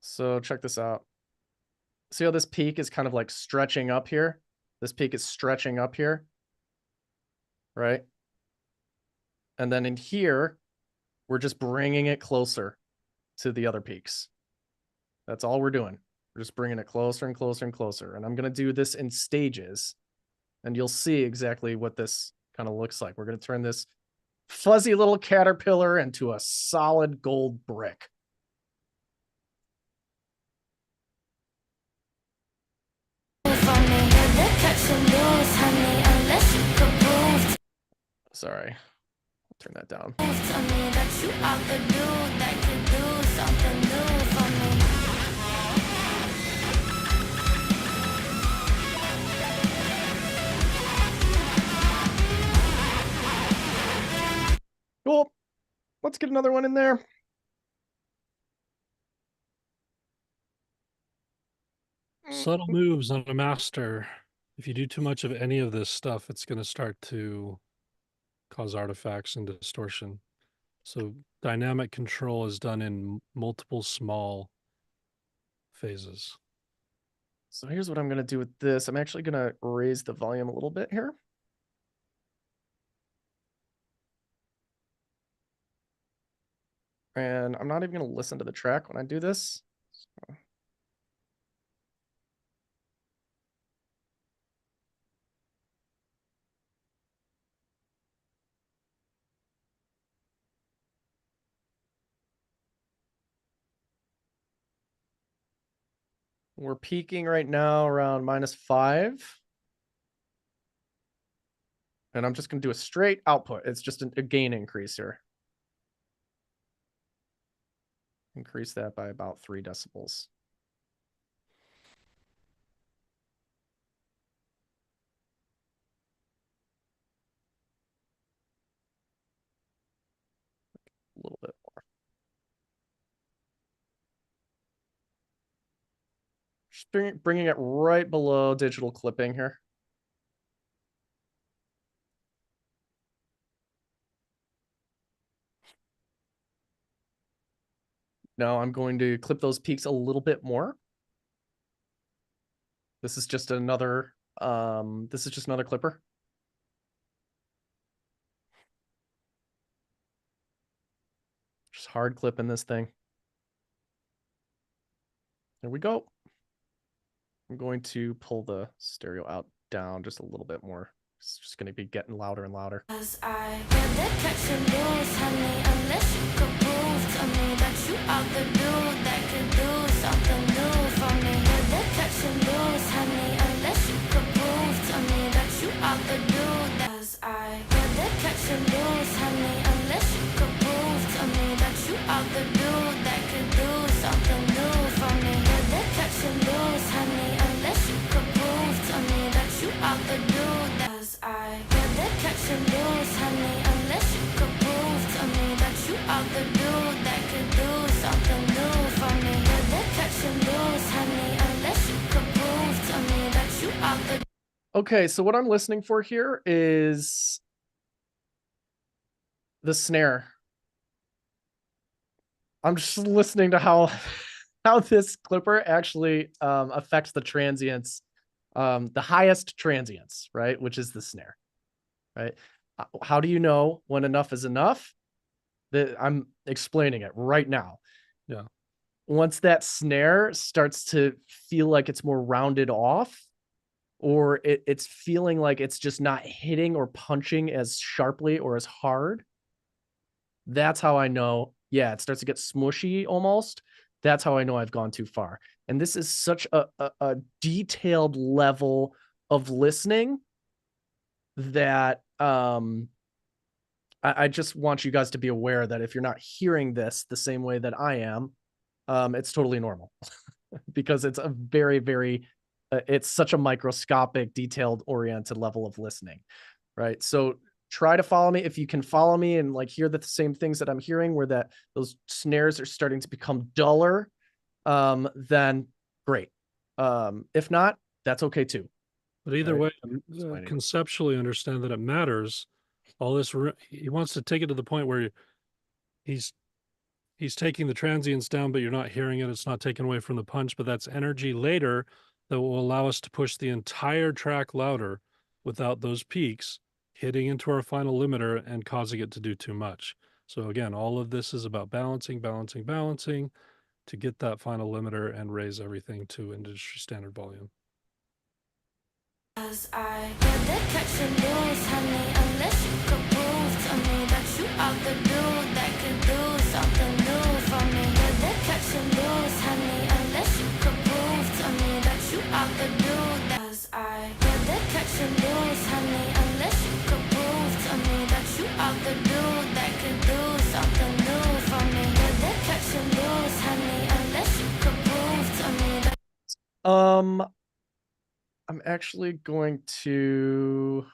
So check this out. See how this peak is kind of like stretching up here? This peak is stretching up here, right? And then in here, we're just bringing it closer to the other peaks. That's all we're doing. We're just bringing it closer and closer and closer. And I'm going to do this in stages. And you'll see exactly what this kind of looks like. We're going to turn this fuzzy little caterpillar into a solid gold brick. Sorry, I'll turn that down. Cool. Let's get another one in there. Subtle moves on a master. If you do too much of any of this stuff, it's going to start to cause artifacts and distortion. So dynamic control is done in multiple small phases. So here's what I'm going to do with this. I'm actually going to raise the volume a little bit here. And I'm not even going to listen to the track when I do this. So. We're peaking right now around -5. And I'm just going to do a straight output. It's just a gain increase here. Increase that by about 3 decibels. A little bit more. Just bringing it right below digital clipping here. Now I'm going to clip those peaks a little bit more. This is just another clipper. Just hard clipping this thing. There we go. I'm going to pull the stereo out down just a little bit more. It's just going to be getting louder and louder. As I rather catch and lose, honey, unless you could prove to me that you are the dude that could do something new for me. Rather catch and lose, honey, unless you could prove to me that you are the dude. As I rather catch and lose, honey, unless you could prove to me that you are the dude that could do something new for me. Rather catch and lose, honey, unless you could prove to me that you are the dude. As I rather catch and lose, honey, unless you could prove to me that you are the dude that could do something new for me. Rather catch and lose, honey, unless you could prove to me that you are the. Okay, so what I'm listening for here is the snare. I'm just listening to how this clipper actually affects the transients, the highest transients, right? Which is the snare, right? How do you know when enough is enough? I'm explaining it right now. Yeah. Once that snare starts to feel like it's more rounded off, or it's feeling like it's just not hitting or punching as sharply or as hard, that's how I know, yeah, it starts to get smushy almost. That's how I know I've gone too far. And this is such a detailed level of listening that I just want you guys to be aware that if you're not hearing this the same way that I am, it's totally normal because it's a very, very, it's such a microscopic, detailed oriented level of listening, right? So try to follow me. If you can follow me and like hear the same things that I'm hearing, where those snares are starting to become duller, then great. If not, that's okay too. But either Right. way, conceptually understand that it matters. All this, he wants to take it to the point where he's taking the transients down, but you're not hearing it. It's not taken away from the punch, but that's energy later that will allow us to push the entire track louder without those peaks hitting into our final limiter and causing it to do too much. So again, all of this is about balancing to get that final limiter and raise everything to industry standard volume. As I rather catch and lose, honey, unless you could prove to me that you are the dude that could do something new for me. Rather catch and lose, honey, unless you could prove to me that you are the dude. As I rather catch and lose, honey, unless you could prove to me that you are the dude that could do something new for me. Rather catch and lose, honey, unless you could prove to me that. I'm actually going to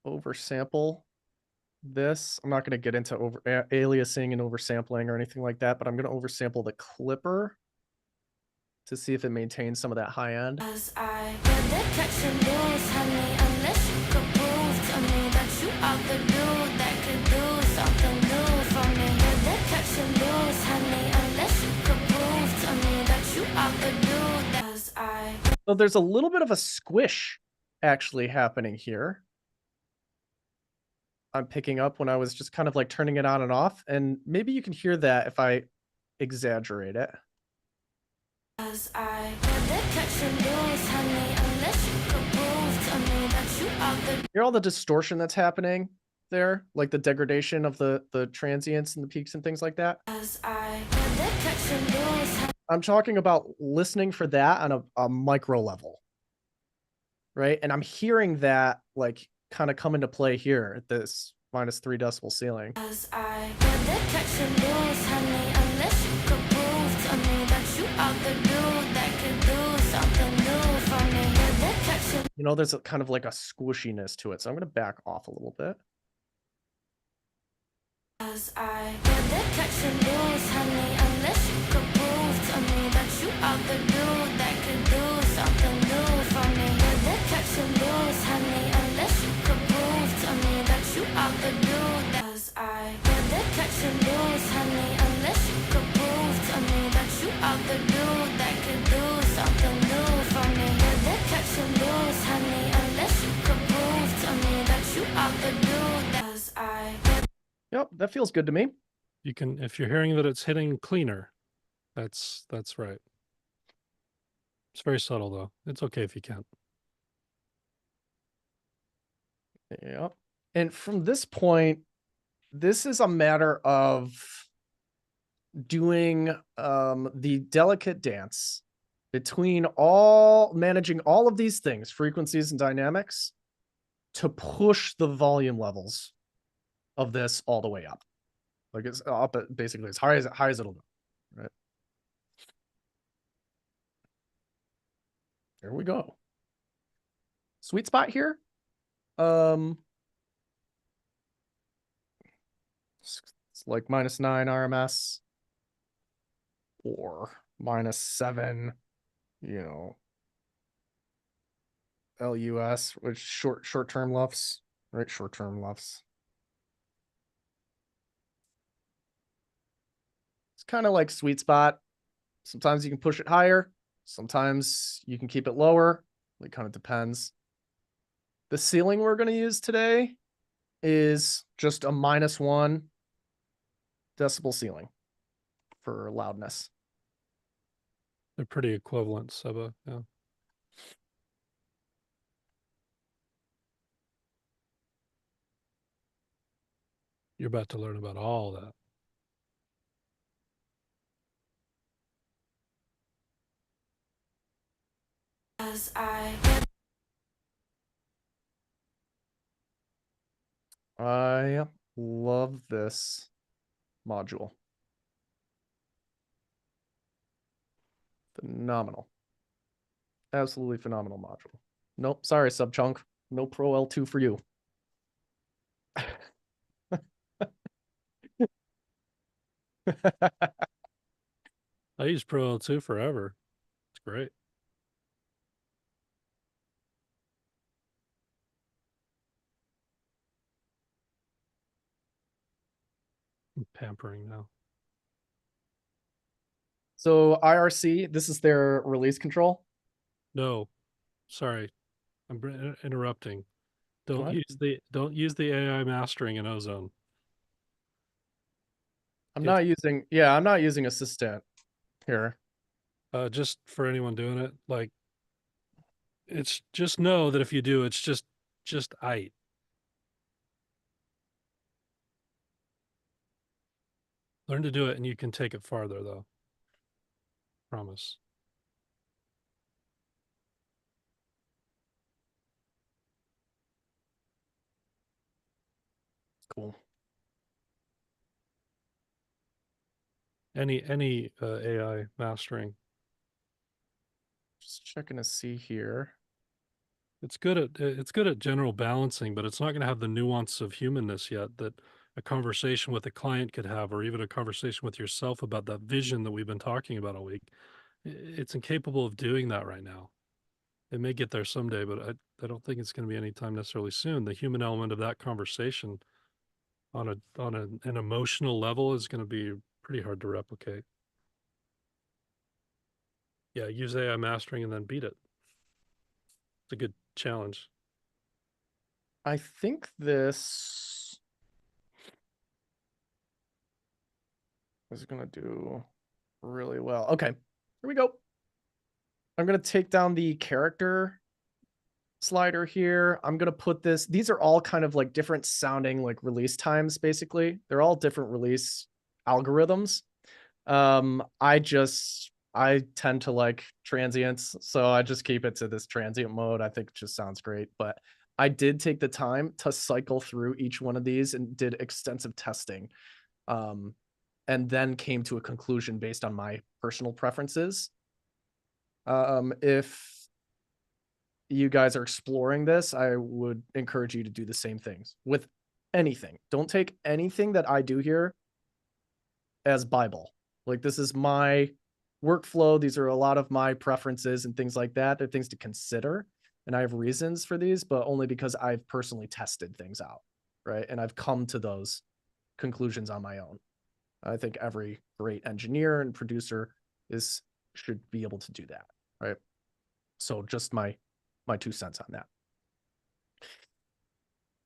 oversample this. I'm not going to get into aliasing and oversampling or anything like that, but I'm going to oversample the clipper to see if it maintains some of that high end. As I rather catch and lose, honey, unless you could prove to me that you are the dude that could do something new for me. Rather catch and lose, honey, unless you could prove to me that you are the dude. As I. So there's a little bit of a squish actually happening here. I'm picking up when I was just kind of like turning it on and off, and maybe you can hear that if I exaggerate it. As I rather catch and lose, honey, unless you could prove to me that you are the. Hear all the distortion that's happening there, like the degradation of the transients and the peaks and things like that. As I rather catch and lose. I'm talking about listening for that on a micro level. Right. And I'm hearing that like kind of come into play here at this -3 decibel ceiling. As I never catch and lose, honey, unless you could prove to me that you are the dude that could do something new for me. Never catch and You know, there's a kind of like a squishiness to it. So I'm going to back off a little bit. as I never catch and lose, honey, unless you could prove to me that you are the dude that could do something new for me. Never catch and lose, honey, unless you could prove to me that you are the dude. As I never catch and lose, honey, unless you could prove to me that you are the dude that could do something new for me. Never catch and lose, honey, unless you could prove to me that you are the dude. As I Yep, that feels good to me. You can, if you're hearing that it's hitting cleaner, that's right. It's very subtle though. It's okay if you can't. Yep. And from this point, this is a matter of doing the delicate dance between managing all of these things, frequencies and dynamics, to push the volume levels of this all the way up. Like it's up at basically as high as it'll go. Right. There we go. Sweet spot here. It's like -9 RMS or -7, you know, LUS, which short-term LUFs, right? Short-term LUFs. It's kind of like sweet spot. Sometimes you can push it higher. Sometimes you can keep it lower. It kind of depends. The ceiling we're going to use today is just a -1 decibel ceiling for loudness. They're pretty equivalent, Seba. Yeah. You're about to learn about all that. as I love this module. Phenomenal. Absolutely phenomenal module. Nope, sorry, Subchunk. No Pro L2 for you. I use Pro L2 forever. It's great. I'm pampering now. So IRC, this is their release control. No, sorry, I'm interrupting. Don't What? use the AI mastering in Ozone. I'm not using Assistant here. Just for anyone doing it, like, it's just know that if you do, it's just aight. Learn to do it and you can take it farther though. Promise. Cool. Any AI mastering. Just checking to see here. It's good at general balancing, but it's not going to have the nuance of humanness yet that a conversation with a client could have, or even a conversation with yourself about that vision that we've been talking about all week. It's incapable of doing that right now. It may get there someday, but I don't think it's going to be anytime necessarily soon. The human element of that conversation on an emotional level is going to be pretty hard to replicate. Yeah, use AI mastering and then beat it. It's a good challenge. I think this is going to do really well. Okay, here we go. I'm going to take down the character slider here. I'm going to put this. These are all kind of like different sounding like release times, basically. They're all different release algorithms. I just I tend to like transients, so I just keep it to this transient mode. I think it just sounds great, but I did take the time to cycle through each one of these and did extensive testing. And then came to a conclusion based on my personal preferences. If you guys are exploring this, I would encourage you to do the same things with anything. Don't take anything that I do here as Bible. Like, this is my workflow. These are a lot of my preferences and things like that. They're things to consider. And I have reasons for these, but only because I've personally tested things out, right? And I've come to those conclusions on my own. I think every great engineer and producer should be able to do that, right? So just my 2 cents on that.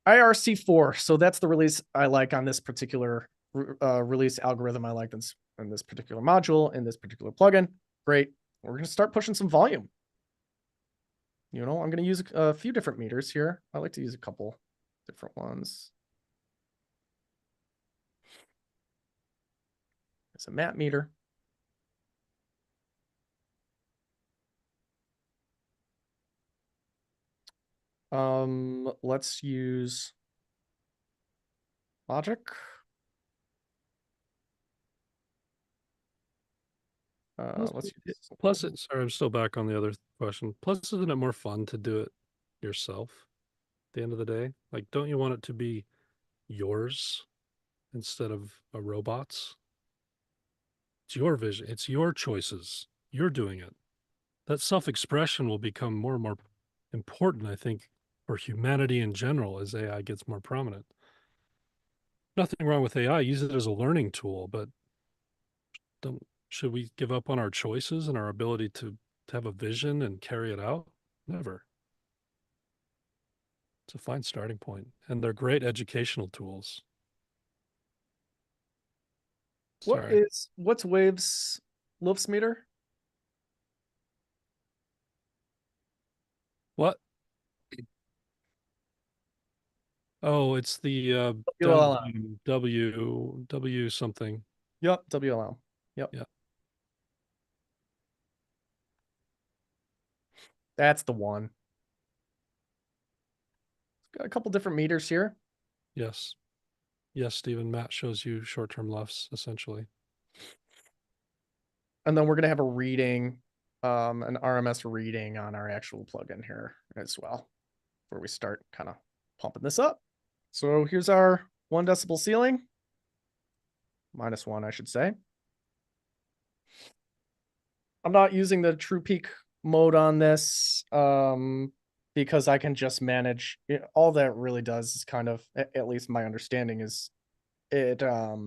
IRC4. So that's the release I like on this particular release algorithm. I like this in this particular module, in this particular plugin. Great. We're going to start pushing some volume. You know, I'm going to use a few different meters here. I like to use a couple different ones. It's a matte meter. Let's use Logic. Plus, sorry, I'm still back on the other question. Plus, isn't it more fun to do it yourself at the end of the day? Like, don't you want it to be yours instead of a robot's? It's your vision. It's your choices. You're doing it. That self-expression will become more and more important, I think, for humanity in general as AI gets more prominent. Nothing wrong with AI. Use it as a learning tool, but should we give up on our choices and our ability to have a vision and carry it out? Never. It's a fine starting point, and they're great educational tools. What's Wave's Lufs meter? What? Oh, it's the W something. Yep, WLM. Yep. Yeah. That's the one. Got a couple different meters here. Yes. Yes, Stephen. Matt shows you short-term lefts, essentially. And then we're going to have a reading, an RMS reading on our actual plugin here as well, where we start kind of pumping this up. So here's our 1 decibel ceiling. -1, I should say. I'm not using the true peak mode on this because I can just manage it. All that really does is kind of, at least my understanding is it, I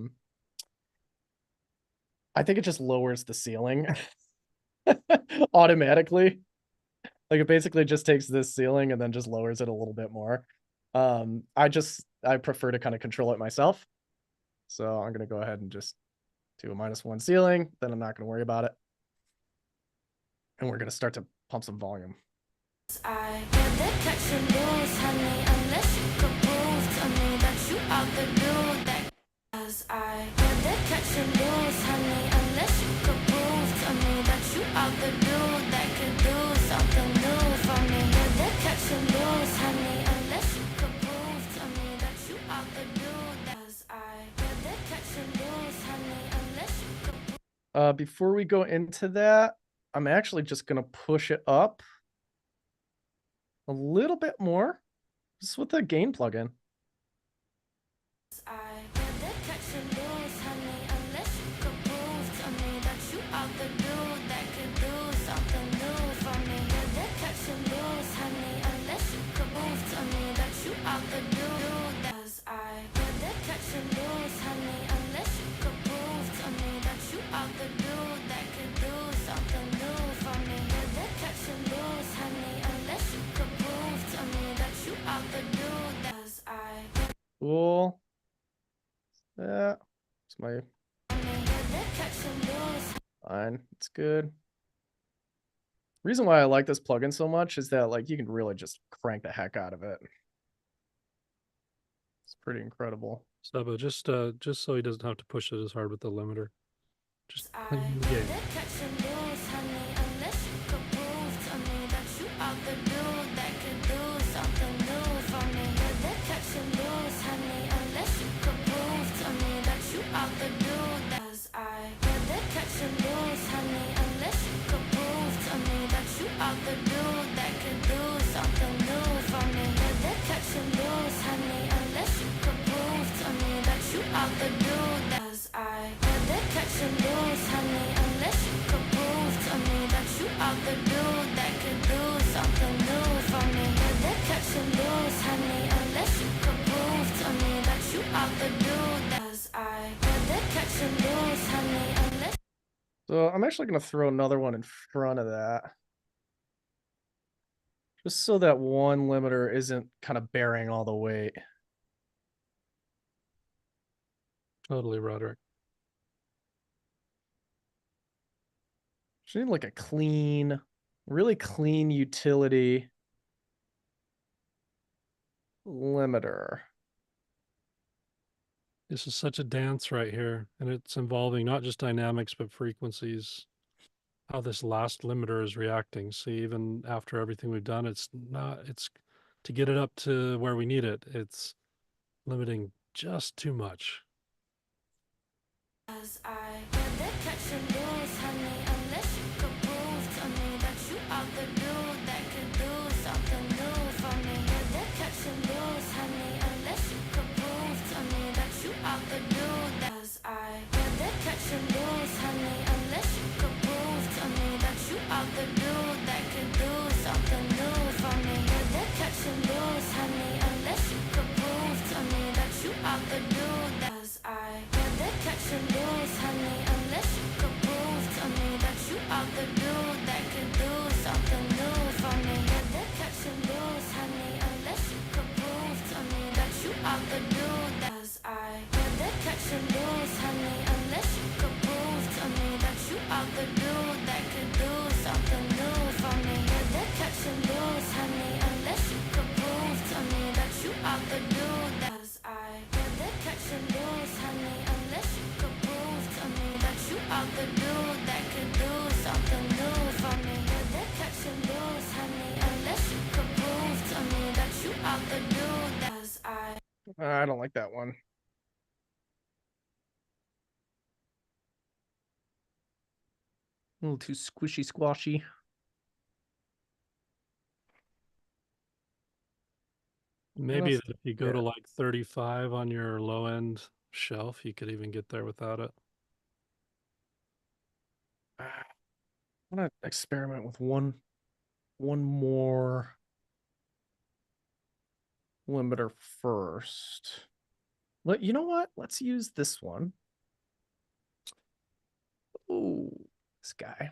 think it just lowers the ceiling automatically. Like, it basically just takes this ceiling and then just lowers it a little bit more. I prefer to kind of control it myself. So I'm going to go ahead and just do a -1 ceiling. Then I'm not going to worry about it. And we're going to start to pump some volume. I never catch and lose, honey, unless you could prove to me that you are the dude that. As I never catch and lose, honey, unless you could prove to me that you are the dude that could do something new for me. Never catch and lose, honey, unless you could prove to me that you are the dude. As I never catch and lose, honey, unless you could. Before we go into that, I'm actually just going to push it up a little bit more, just with the gain plugin. I never catch and lose, honey, unless you could prove to me that you are the dude that could do something new for me. Never catch and lose, honey, unless you could prove to me that you are the dude. As I never catch and lose, honey, unless you could prove to me that you are the dude that could do something new for me. Never catch and lose, honey, unless you could prove to me that you are the dude. As I. Cool. It's my fine. It's good. Reason why I like this plugin so much is that, like, you can really just crank the heck out of it. It's pretty incredible. Seba, just so he doesn't have to push it as hard with the limiter. Just play the game. So I'm actually going to throw another one in front of that. Just so that one limiter isn't kind of bearing all the weight. Totally, Roderick. Just need like a clean, really clean utility limiter. This is such a dance right here, and it's involving not just dynamics, but frequencies. How this last limiter is reacting. See, even after everything we've done, it's to get it up to where we need it. It's limiting just too much. As I never catch and lose, honey, unless you could prove to me that you are the dude that can do something new for me. Never catch and lose, honey, unless you could prove to me that you are the dude. As I never catch and lose, honey, unless you could prove to me that you are the dude that can do something new for me. Never catch and lose, honey, unless you could prove to me that you are the dude. As I never catch and lose, honey, unless you could prove to me that you are the dude that can do something new for me. Never catch and lose, honey, unless you could prove to me that you are the dude. As I never catch and lose, honey, unless you could prove to me that you are the dude that can do something new for me. Never catch and lose, honey, unless you could prove to me that you are the dude. As I never catch and lose, honey, unless you could prove to me that you are the dude that can do something new for me. Never catch and lose, honey, unless you could prove to me that you are the dude. As I don't like that one. A little too squishy squashy. Maybe else? that if you go to like 35 on your low end shelf, you could even get there without it. I'm gonna experiment with one more limiter first. But you know what? Let's use this one. Ooh, this guy.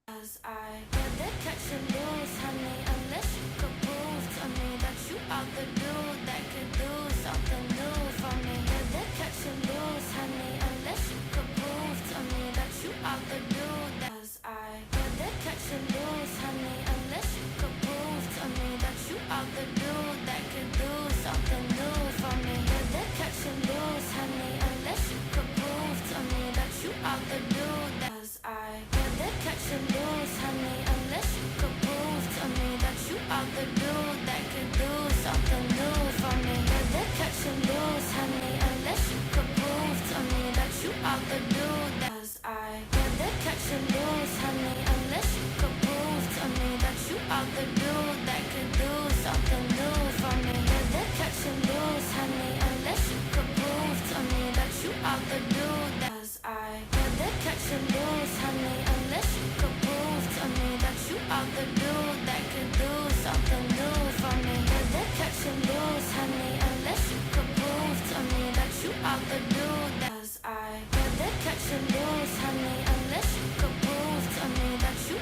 As I never catch and lose, honey, unless you could prove to me that you are the dude that can do something new for me. Never catch and lose, honey, unless you could prove to me that you are the dude. As I never catch and lose, honey, unless you could prove to me that you are the dude that can do something new for me. Never catch and lose, honey, unless you could prove to me that you are the dude. As I never catch and lose, honey, unless you could prove to me that you are the dude that can do something new for me. Never catch and lose, honey, unless you could prove to me that you are the dude. As I never catch and lose, honey, unless you could prove to me that you are the dude that can do something new for me. Never catch and lose, honey, unless you could prove to me that you are the dude. As I never catch and lose, honey, unless you could prove to me that you are the dude that can do something new for me. Never catch and lose, honey, unless you could prove to me that you are the dude. As I never catch and lose, honey, unless you could prove to me that you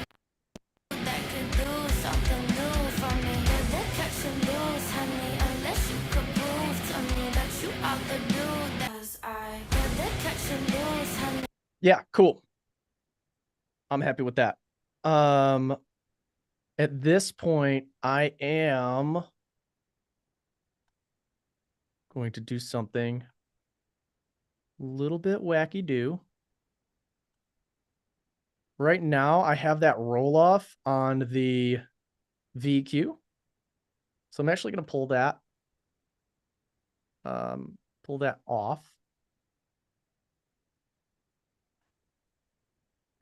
that can do something new for me. Never catch and lose, honey, unless you could prove to me that you are the dude. As I never catch and lose, honey. Yeah, cool. I'm happy with that. At this point, I am going to do something a little bit wacky-do. Right now, I have that roll-off on the VQ. So I'm actually going to pull that off.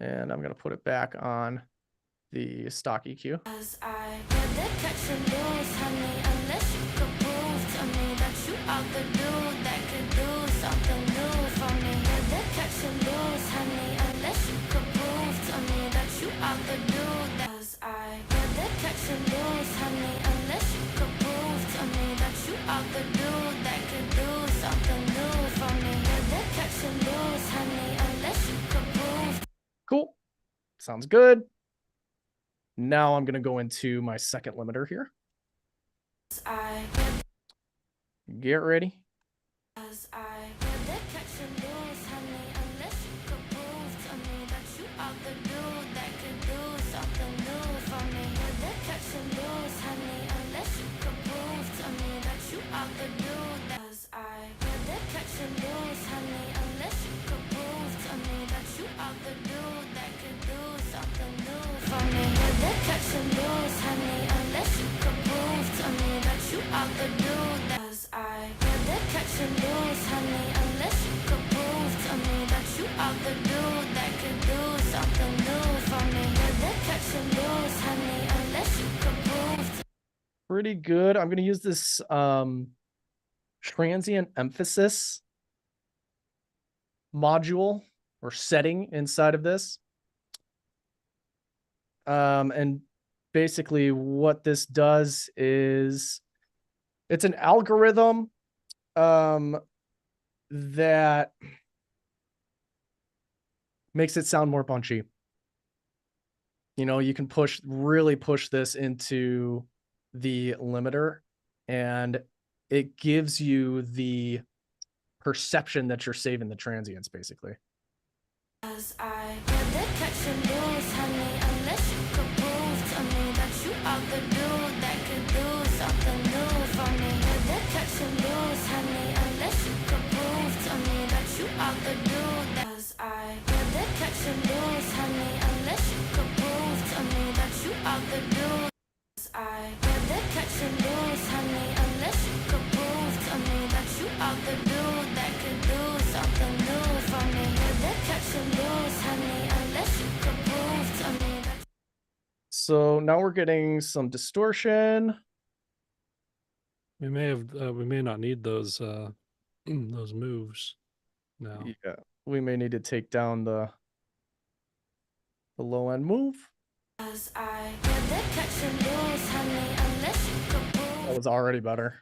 And I'm going to put it back on the stock EQ. As I never catch and lose, honey, unless you could prove to me that you are the dude that can do something new for me. Never catch and lose, honey, unless you could prove to me that you are the dude. As I never catch and lose, honey, unless you could prove to me that you are the dude that can do something new for me. Never catch and lose, honey, unless you could prove. Cool. Sounds good. Now I'm going to go into my second limiter here. Get ready. Pretty good. I'm going to use this transient emphasis module or setting inside of this. And basically what this does is it's an algorithm that makes it sound more punchy. You know, you can really push this into the limiter, and it gives you the perception that you're saving the transients, basically. So now we're getting some distortion. We may not need those those moves now. Yeah, we may need to take down the low end move. That was already better.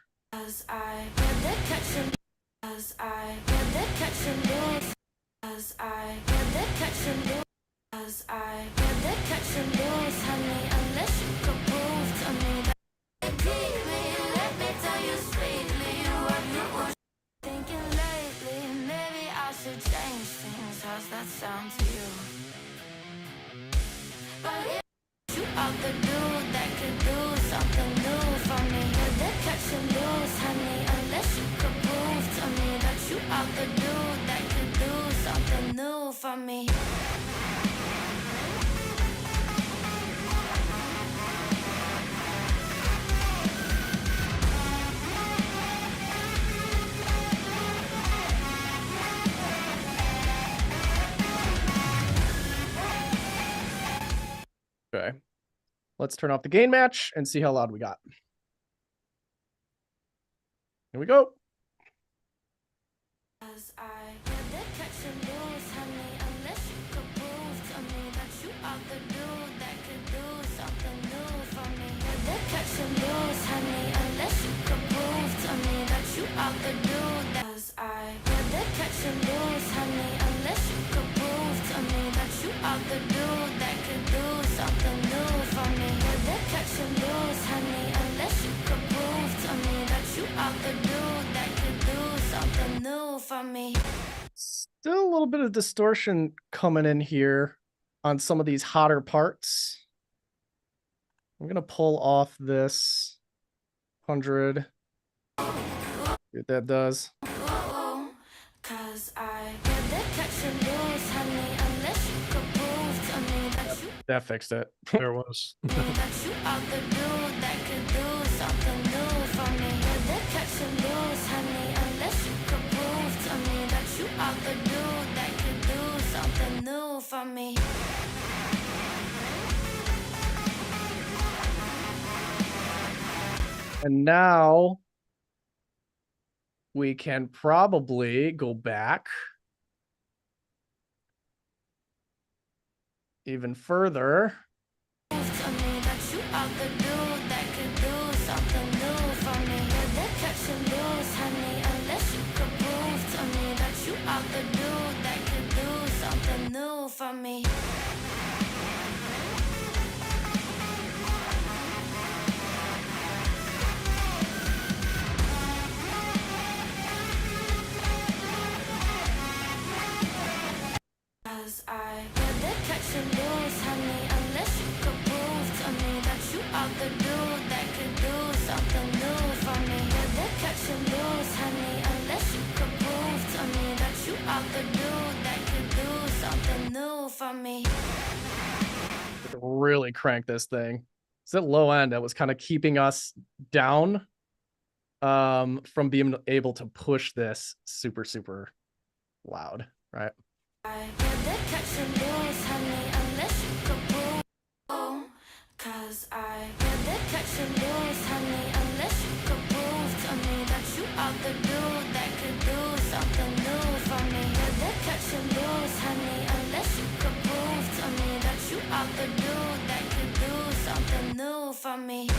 Okay, let's turn off the gain match and see how loud we got. Here we go. Still a little bit of distortion coming in here on some of these hotter parts. I'm going to pull off this 100. See what that does. That fixed it. There was. And now we can probably go back even further. new for me. Really crank this thing. It's at low end that was kind of keeping us down from being able to push this super, super loud, right? I rather catch and lose, honey, unless you could prove. Cause I rather catch and lose, honey, unless you could prove to me that you are the dude that could do something new for me. Rather catch and lose, honey, unless you could prove to me that you are the dude that could do something new for me.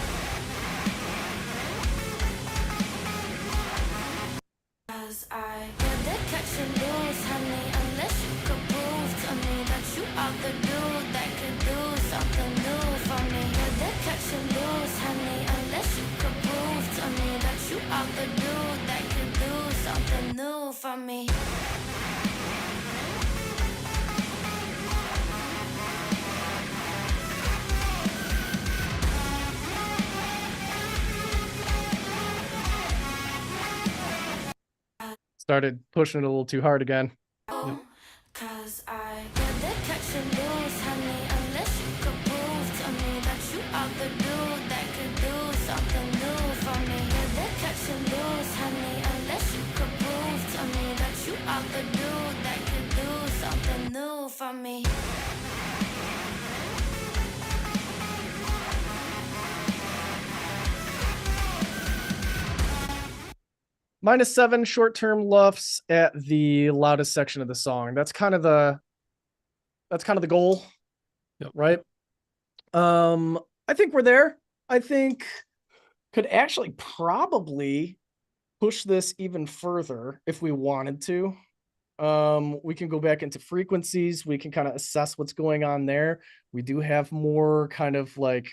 Cause I rather catch and lose, honey, unless you could prove to me that you are the dude that could do something new for me. Rather catch and lose, honey, unless you could prove to me that you are the dude that could do something new for me. Started pushing it a little too hard again. Cause I rather catch and lose, honey, unless you could prove to me that you are the dude that could do something new for me. Rather catch and lose, honey, unless you could prove to me that you are the dude that could do something new for me. -7 short-term luffs at the loudest section of the song. That's kind of the goal. Yep. Right? I think we're there. I think could actually probably push this even further if we wanted to. We can go back into frequencies. We can kind of assess what's going on there. We do have more kind of like,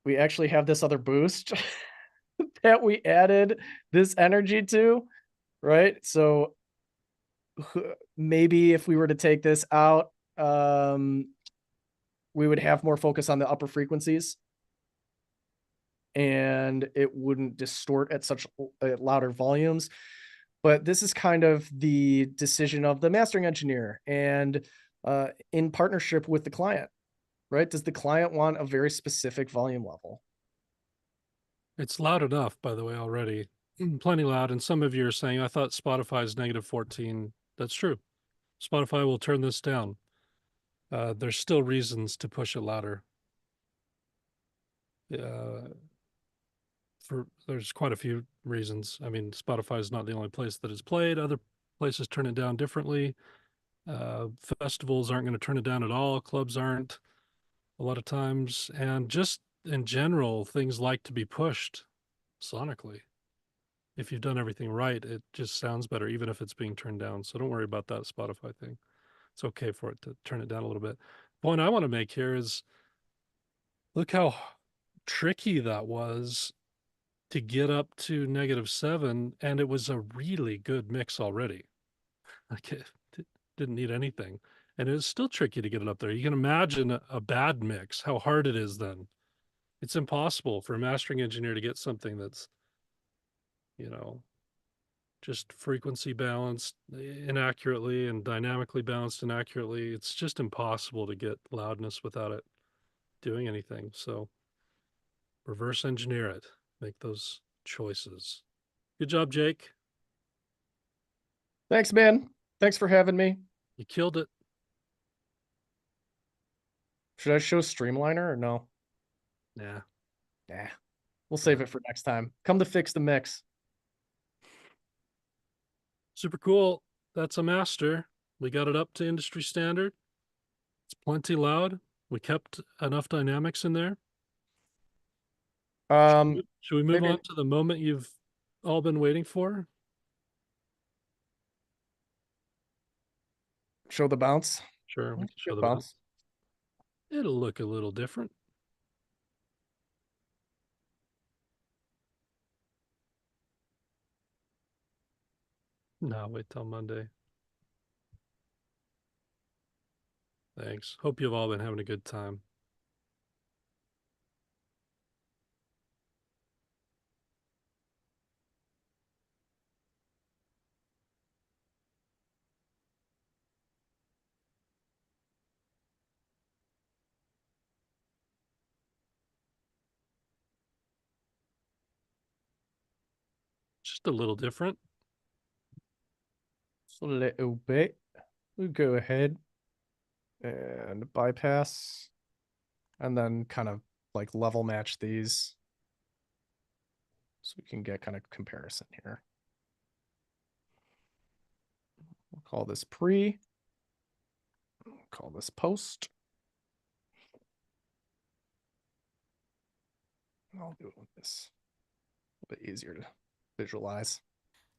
we actually have this other boost that we added this energy to, right? So maybe if we were to take this out, we would have more focus on the upper frequencies and it wouldn't distort at such louder volumes. But this is kind of the decision of the mastering engineer and in partnership with the client, right? Does the client want a very specific volume level? It's loud enough, by the way, already. Plenty loud. And some of you are saying, I thought Spotify's -14. That's true. Spotify will turn this down. There's still reasons to push it louder. There's quite a few reasons. I mean, Spotify is not the only place that is played. Other places turn it down differently. Festivals aren't going to turn it down at all. Clubs aren't a lot of times. And just in general, things like to be pushed sonically. If you've done everything right, it just sounds better, even if it's being turned down. So don't worry about that Spotify thing. It's okay for it to turn it down a little bit. The point I want to make here is look how tricky that was to get up to -7, and it was a really good mix already. Like it didn't need anything. And it was still tricky to get it up there. You can imagine a bad mix, how hard it is then. It's impossible for a mastering engineer to get something that's, just frequency balanced inaccurately and dynamically balanced inaccurately. It's just impossible to get loudness without it doing anything. So reverse engineer it, make those choices. Good job, Jake. Thanks, man. Thanks for having me. You killed it. Should I show Streamliner or no? Nah. Nah. We'll save it for next time. Come to fix the mix. Super cool. That's a master. We got it up to industry standard. It's plenty loud. We kept enough dynamics in there. Should we move maybe- on to the moment you've all been waiting for? Show the bounce. Sure, we can show Good the bounce. It'll look a little different. No, wait till Monday. Thanks. Hope you've all been having a good time. Just a little different. Just a little bit. We'll go ahead and bypass, and then kind of like level match these, so we can get kind of comparison here. We'll call this pre. We'll call this post. I'll do it with this. A little bit easier to visualize.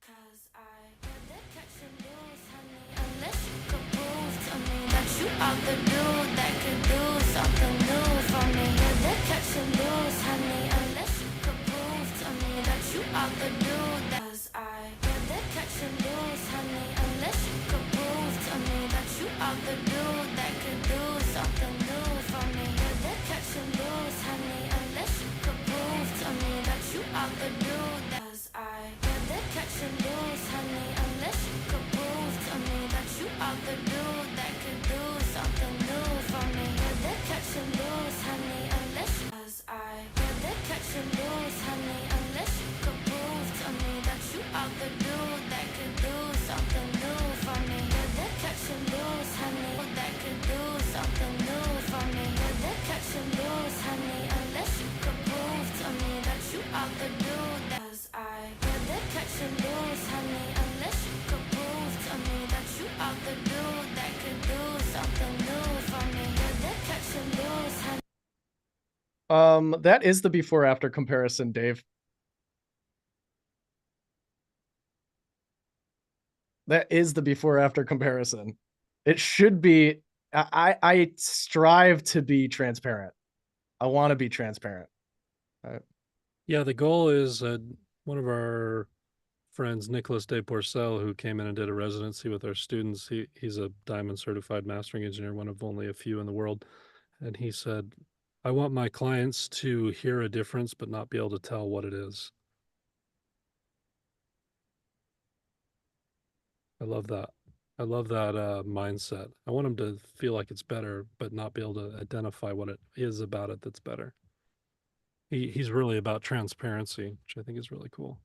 Cause I rather catch and lose, honey, unless you could prove to me that you are the dude that could do something new for me. Rather catch and lose, honey, unless you could prove to me that you are the dude. Cause I rather catch and lose, honey, unless you could prove to me that you are the dude that could do something new for me. Rather catch and lose, honey, unless you could prove to me that you are the dude. Cause I rather catch and lose, honey, unless you could prove to me that you are the dude that could do something new for me. Rather catch and lose, honey, unless you. Cause I rather catch and lose, honey, unless you could prove to me that you are the dude that could do something new for me. Rather catch and lose, honey, that could do something new for me. Rather catch and lose, honey, unless you could prove to me that you are the dude. Cause I rather catch and lose, honey, unless you could prove to me that you are the dude that could do something new for me. Rather catch and lose, honey. That is the before after comparison, Dave. That is the before after comparison. It should be. I strive to be transparent. I want to be transparent. Yeah, the goal is one of our friends, Nicholas De Porcel, who came in and did a residency with our students. He's a diamond certified mastering engineer, one of only a few in the world. And he said, I want my clients to hear a difference, but not be able to tell what it is. I love that. I love that mindset. I want them to feel like it's better, but not be able to identify what it is about it that's better. He's really about transparency, which I think is really cool.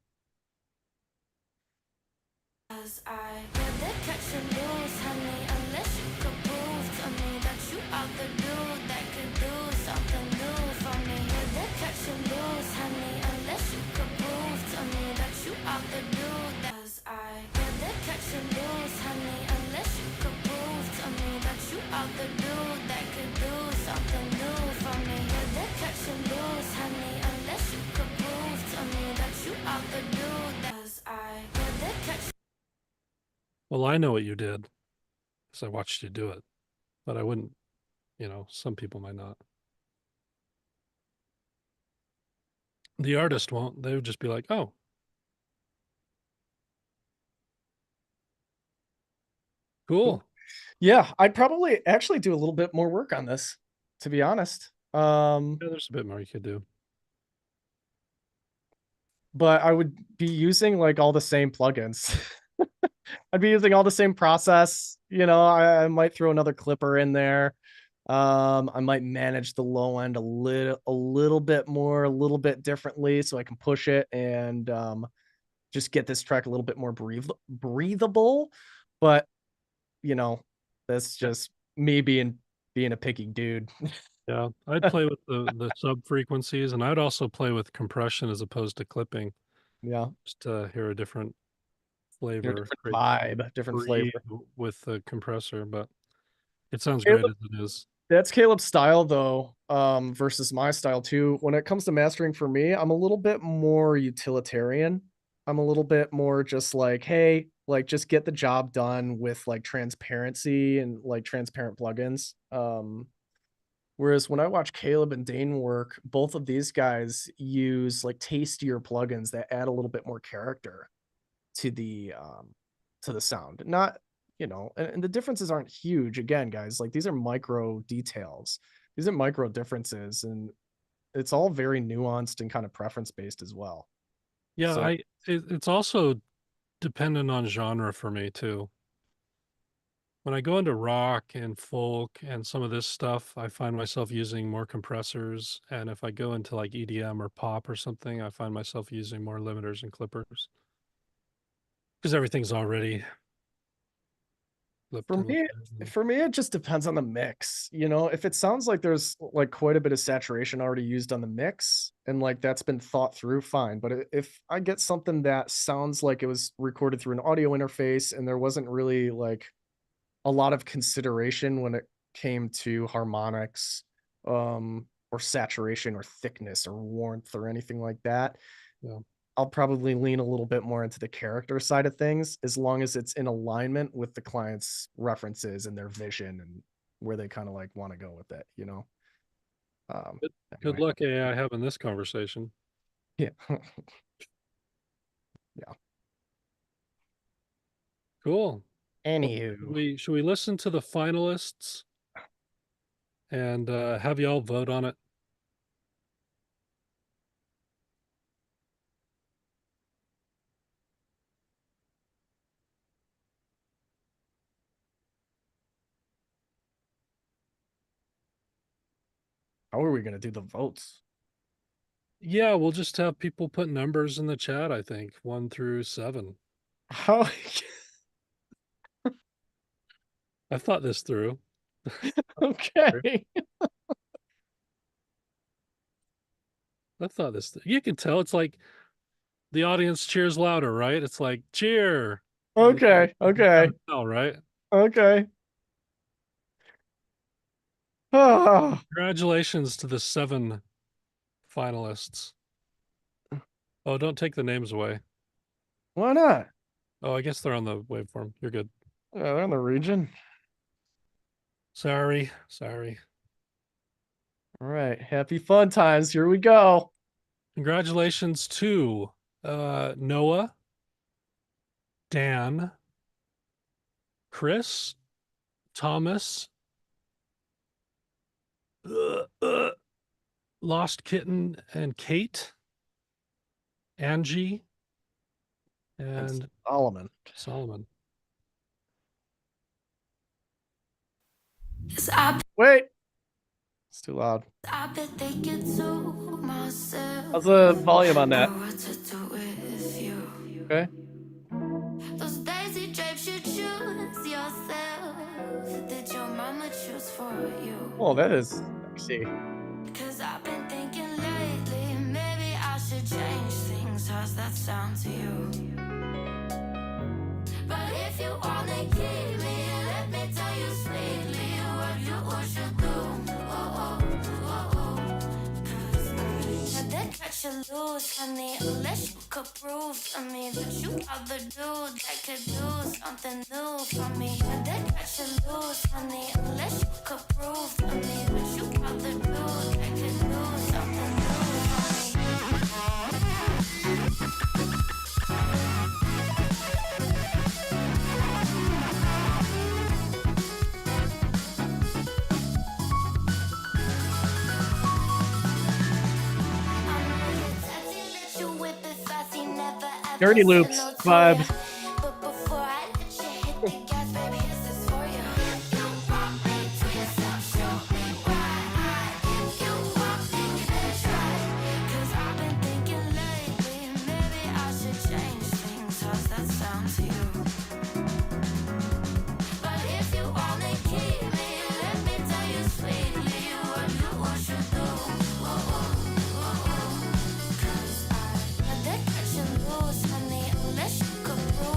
Cause I rather catch and lose, honey, unless you could prove to me that you are the dude that could do something new for me. Rather catch and lose, honey, unless you could prove to me that you are the dude. Cause I rather catch and lose, honey, unless you could prove to me that you are the dude that could do something new for me. Rather catch and lose, honey, unless you could prove to me that you are the dude. Cause I rather catch. Well, I know what you did because I watched you do it, but I wouldn't, some people might not. The artist won't. They would just be like, oh. Cool. Yeah, I'd probably actually do a little bit more work on this, to be honest. Yeah, there's a bit more you could do. But I would be using like all the same plugins. I'd be using all the same process. I might throw another clipper in there. I might manage the low end a little bit more, a little bit differently, so I can push it and just get this track a little bit more breathable. But that's just me being a picky dude. Yeah, I'd play with the sub frequencies, and I'd also play with compression as opposed to clipping. Yeah, just to hear a different flavor, different vibe, different flavor with the compressor. But it sounds great as it is. That's Caleb's style though, versus my style too. When it comes to mastering for me, I'm a little bit more utilitarian. I'm a little bit more just like, hey, like just get the job done with like transparency and like transparent plugins. Whereas when I watch Caleb and Dane work, both of these guys use like tastier plugins that add a little bit more character to the sound. Not, and the differences aren't huge. Again, guys, like these are micro details. These are micro differences, and it's all very nuanced and kind of preference based as well. Yeah, So, it's also dependent on genre for me too. When I go into rock and folk and some of this stuff, I find myself using more compressors. And if I go into like EDM or pop or something, I find myself using more limiters and clippers. because everything's already flipped For and me, looked at. for me, it just depends on the mix. You know, if it sounds like there's like quite a bit of saturation already used on the mix and like that's been thought through, fine. But if I get something that sounds like it was recorded through an audio interface and there wasn't really like a lot of consideration when it came to harmonics, or saturation or thickness or warmth or anything like that, Yeah. I'll probably lean a little bit more into the character side of things as long as it's in alignment with the client's references and their vision and where they kind of like want to go with it, you know. Good Anyway. luck AI having this conversation. Yeah. Cool. Anywho, Should we listen to the finalists and have y'all vote on it? how are we gonna do the votes? Yeah, we'll just have people put numbers in the chat, I think, 1 through 7. How I thought this through. okay. I thought this you can tell it's like the audience cheers louder, right? It's like cheer. Okay, You can okay, tell, right? okay. Ah, Congratulations to the 7 finalists. Oh, don't take the names away. why not? Oh, I guess they're on the waveform. You're good. Yeah, they're in the region. Sorry. All right, happy fun times. Here we go. Congratulations to Noah, Dan, Chris, Thomas, Lost Kitten and Kate, Angie, and Solomon. Wait. It's too loud. I've been thinking to myself. How's the volume on that? What to do with you. Okay. Those daisy drapes you choose yourself. Did your mama choose for you? Oh, that is sexy. Cause I've been thinking lately, maybe I should change things. How's that sound to you? But if you wanna keep me, let me tell you sweetly what you should do. Cut you loose, honey, unless you could prove to me that you are the dude that could do something new for me. Cut you loose, honey, unless you could prove to me that you are the dude that could do something new for me. Dirty Loops vibes. But before I let you hit the gas, baby, this is for you. If you want me to yourself, show me why. If you want me, you better try. Cause I've been thinking lately, maybe I should change things. How's that sound to you? But if you wanna keep me, let me tell you sweetly what you should do. Cause I cut you loose, honey, unless you could prove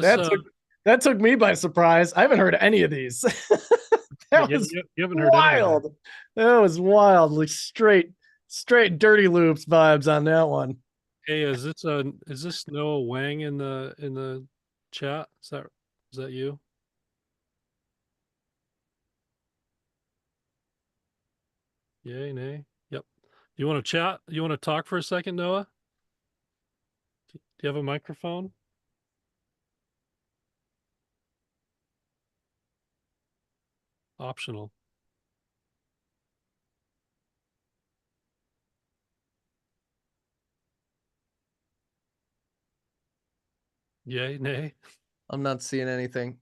this that took me by surprise. I haven't heard any of these. That was you haven't heard any of them. wild. That was wild. Like straight Dirty Loops vibes on that one. Hey, is this Noah Wang in the chat? Is that you? Yay, nay. Yep. You want to chat? You want to talk for a second, Noah? Do you have a microphone? Optional. Yay, nay. I'm not seeing anything.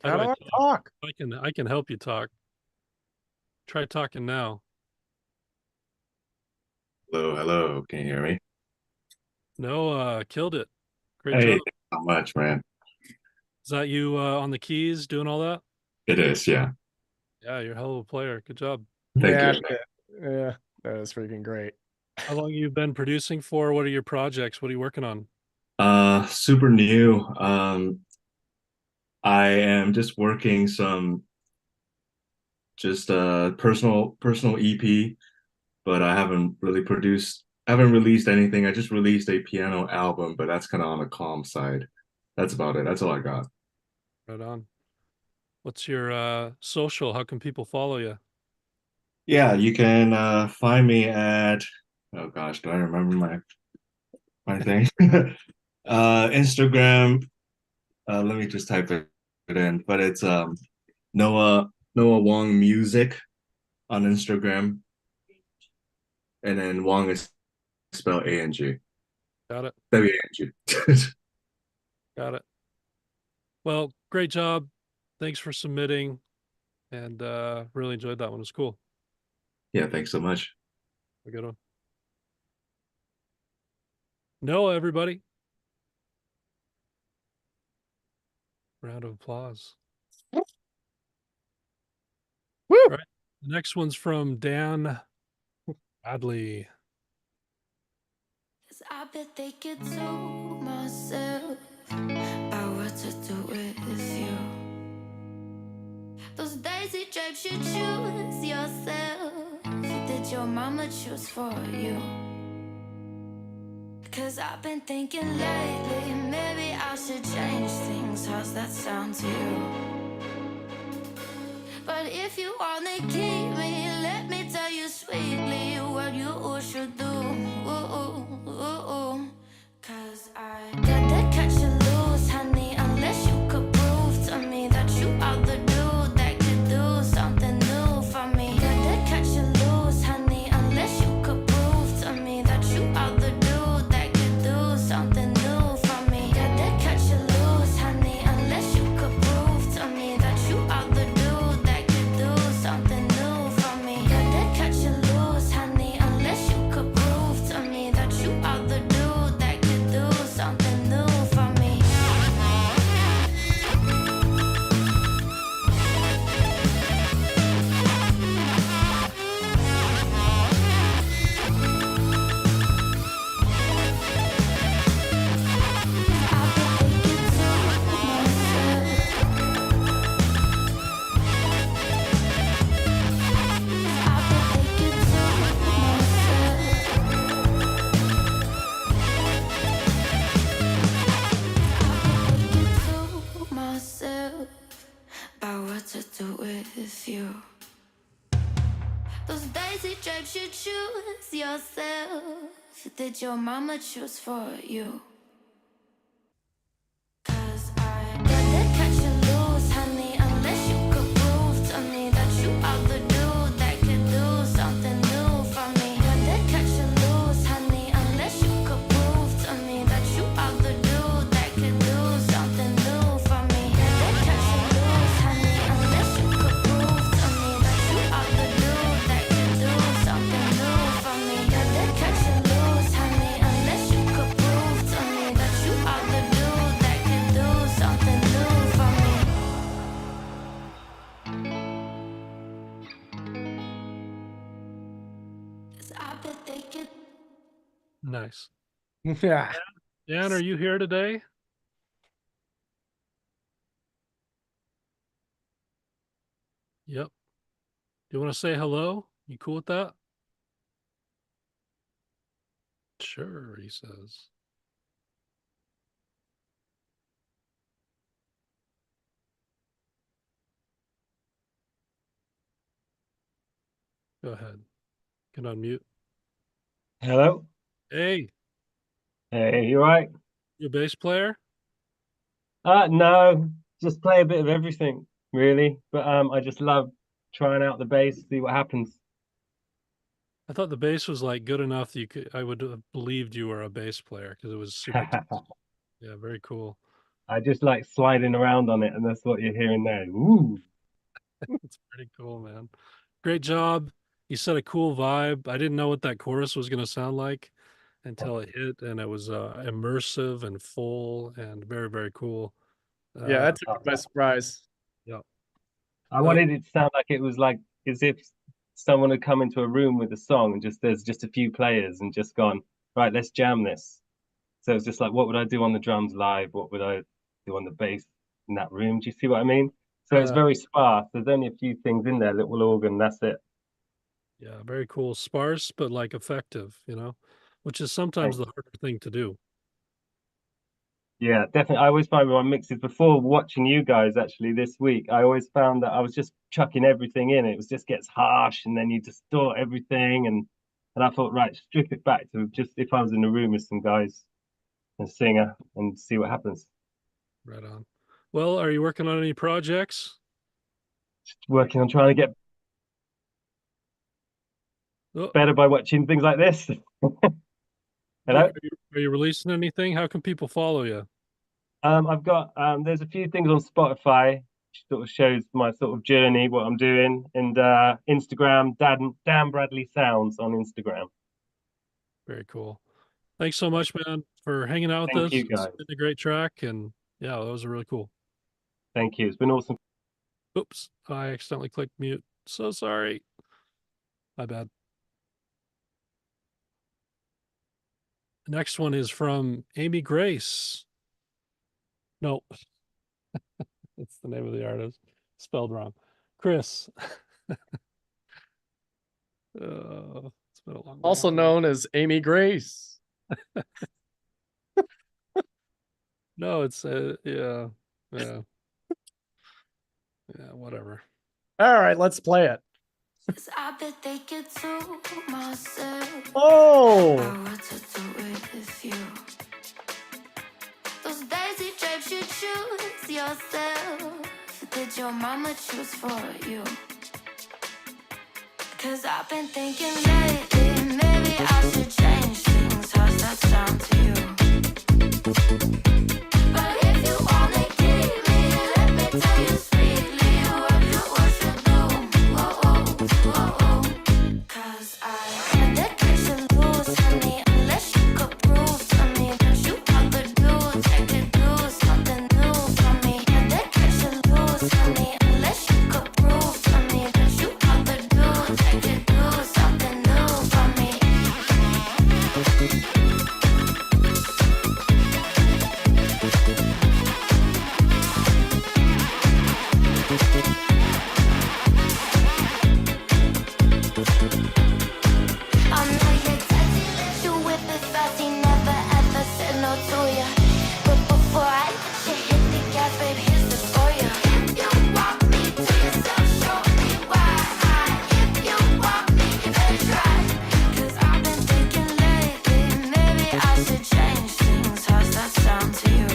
How How do do I I talk? I can help you talk. Try talking now. Hello. Can you hear me? No, killed it. Great Hey, job. how much, man? Is that you on the keys doing all that? It is, yeah. Yeah, you're a hell of a player. Good job. Thank yeah, you. Yeah, that was freaking great. How long you been producing for? What are your projects? What are you working on? Super new. I am just working some just personal EP, but I haven't released anything. I just released a piano album, but that's kind of on the calm side. That's about it. That's all I got. Right on. What's your social? How can people follow you? Yeah, you can find me at, oh gosh, do I remember my thing? Instagram. Let me just type it in, but it's Noah Wong Music on Instagram, and then Wong is spelled A-N-G. Got it. W-A-N-G. Got it. Well, great job. Thanks for submitting, and really enjoyed that one. It was cool. Yeah, thanks so much. A good one. Noah, everybody. Round of applause. Woo! Right. The next one's from Dan Adley. I bet they could tell myself about what to do with you. Those daisy drapes you choose yourself. Did your mama choose for you? Cause I've been thinking lately, maybe I should change things. How's that sound to you? But if you wanna keep me, let me tell you sweetly what you should do. Cause I gotta cut you loose, honey, unless you could prove to me that you are the dude that could do something new for me. Gotta cut you loose, honey, unless you could prove to me that you are the dude that could do something new for me. Gotta cut you loose, honey, unless you could prove to me that you are the dude that could do something new for me. Gotta cut you loose, honey, unless you could prove to me that you are the dude that could do something new for me. Myself about what to do with you. Those daisy drapes you choose yourself. Did your mama choose for you? Cause I gotta cut you loose, honey, unless you could prove to me that you are the dude that could do something new for me. Gotta cut you loose, honey, unless you could prove to me that you are the dude that could do something new for me. Gotta cut you loose, honey, unless you could prove to me that you are the dude that could do something new for me. Gotta cut you loose, honey, unless you could prove to me that you are the dude that could do something new for me. 'Cause I bet they could. Nice. Yeah. Dan, are you here today? Yep. Do you want to say hello? You cool with that? Sure, he says. Go ahead. Can unmute. Hello. Hey, Hey, you right? you a bass player? No, just play a bit of everything, really. But I just love trying out the bass, see what happens. I thought the bass was like good enough that you could. I would have believed you were a bass player because it was super. Yeah, very cool. I just like sliding around on it, and that's what you're hearing there. Ooh. It's pretty cool, man. Great job. You set a cool vibe. I didn't know what that chorus was going to sound like until it hit, and it was immersive and full and very, very cool. Yeah, that took me by surprise. Yeah. I wanted it to sound like it was like as if someone had come into a room with a song and just there's just a few players and just gone, right, let's jam this. So it's just like, what would I do on the drums live? What would I do on the bass in that room? Do you see what I mean? So it's very sparse. There's only a few things in there, little organ, that's it. Yeah, very cool. Sparse, but like effective, which is sometimes the harder thing to do. Yeah, definitely. I always find with my mixes before watching you guys actually this week, I always found that I was just chucking everything in. It was just gets harsh and then you distort everything and I thought, right, strip it back to just if I was in a room with some guys and singer and see what happens. Right on. Well, are you working on any projects? Just working on trying to get better by watching things like this. Hello? Are you releasing anything? How can people follow you? I've got there's a few things on Spotify, which sort of shows my sort of journey, what I'm doing, and Instagram, Dan Bradley Sounds on Instagram. Very cool. Thanks so much, man, for hanging out with Thank us. you, guys. It's been a great track, and yeah, that was really cool. Thank you. It's been awesome. Oops, I accidentally clicked mute. So sorry. My bad. The next one is from Amy Grace. No, that's the name of the artist. Spelled wrong. Chris. It's been a long Also known as Amy Grace. No, it's yeah. Yeah, whatever. All right, let's play it. I've been thinking to myself, Oh, what to do with you. Those daisy drapes you choose yourself. Did your mama choose for you? 'Cause I've been thinking lately, maybe I should change things. How's that sound to you? But if you only keep me, let me tell you sweetly what you should do. Oh. 'Cause I can't get you loose, honey, unless you could prove to me that you are the dude that could do something new for me. Can't get you loose, honey, unless you could prove to me that you are the dude that could do something new for me. I know you're touchy, that you whip it fast, he never ever said no to ya. But before I let you hit the gas, babe, here's this for ya. If you want me to yourself, show me why. If you want me, you better try. 'Cause I've been thinking lately, maybe I should change things. How's that sound to you?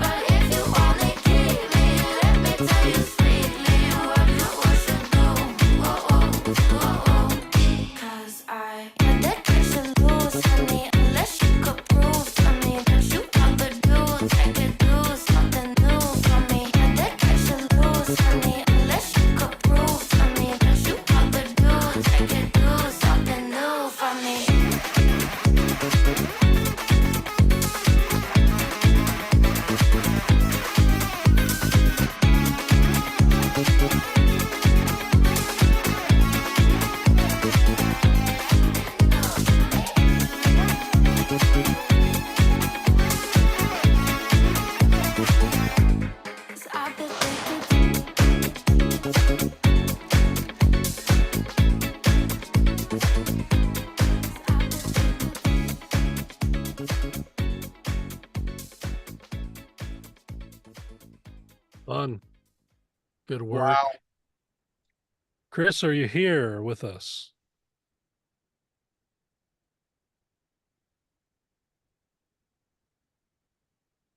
But if you only keep me, let me tell you sweetly what you should do. Oh. 'Cause I can't let you lose, honey, unless you could prove to me that you are the dude that could do something new for me. Can't let you lose, honey, unless you could prove to me that you are the dude that could do something new for me. Cause I've been thinking on. Good work. Wow. Chris, are you here with us?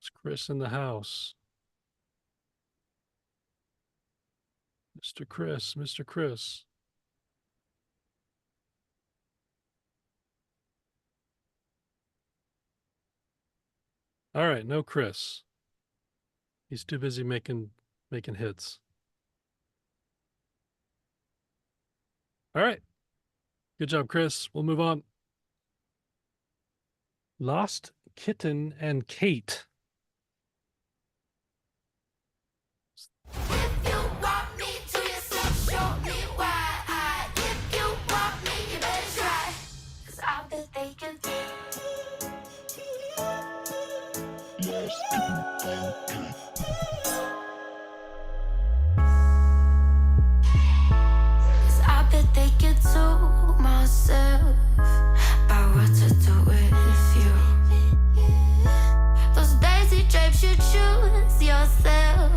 Is Chris in the house? Mr. Chris, Mr. Chris. All right, no Chris. He's too busy making hits. All right. Good job, Chris. We'll move on. Lost Kitten and Kate. If you want me to yourself, show me why. If you want me, you better try. 'Cause I bet they can do. Cause I bet they could do myself about what to do with you. Those daisy drapes, you choose yourself.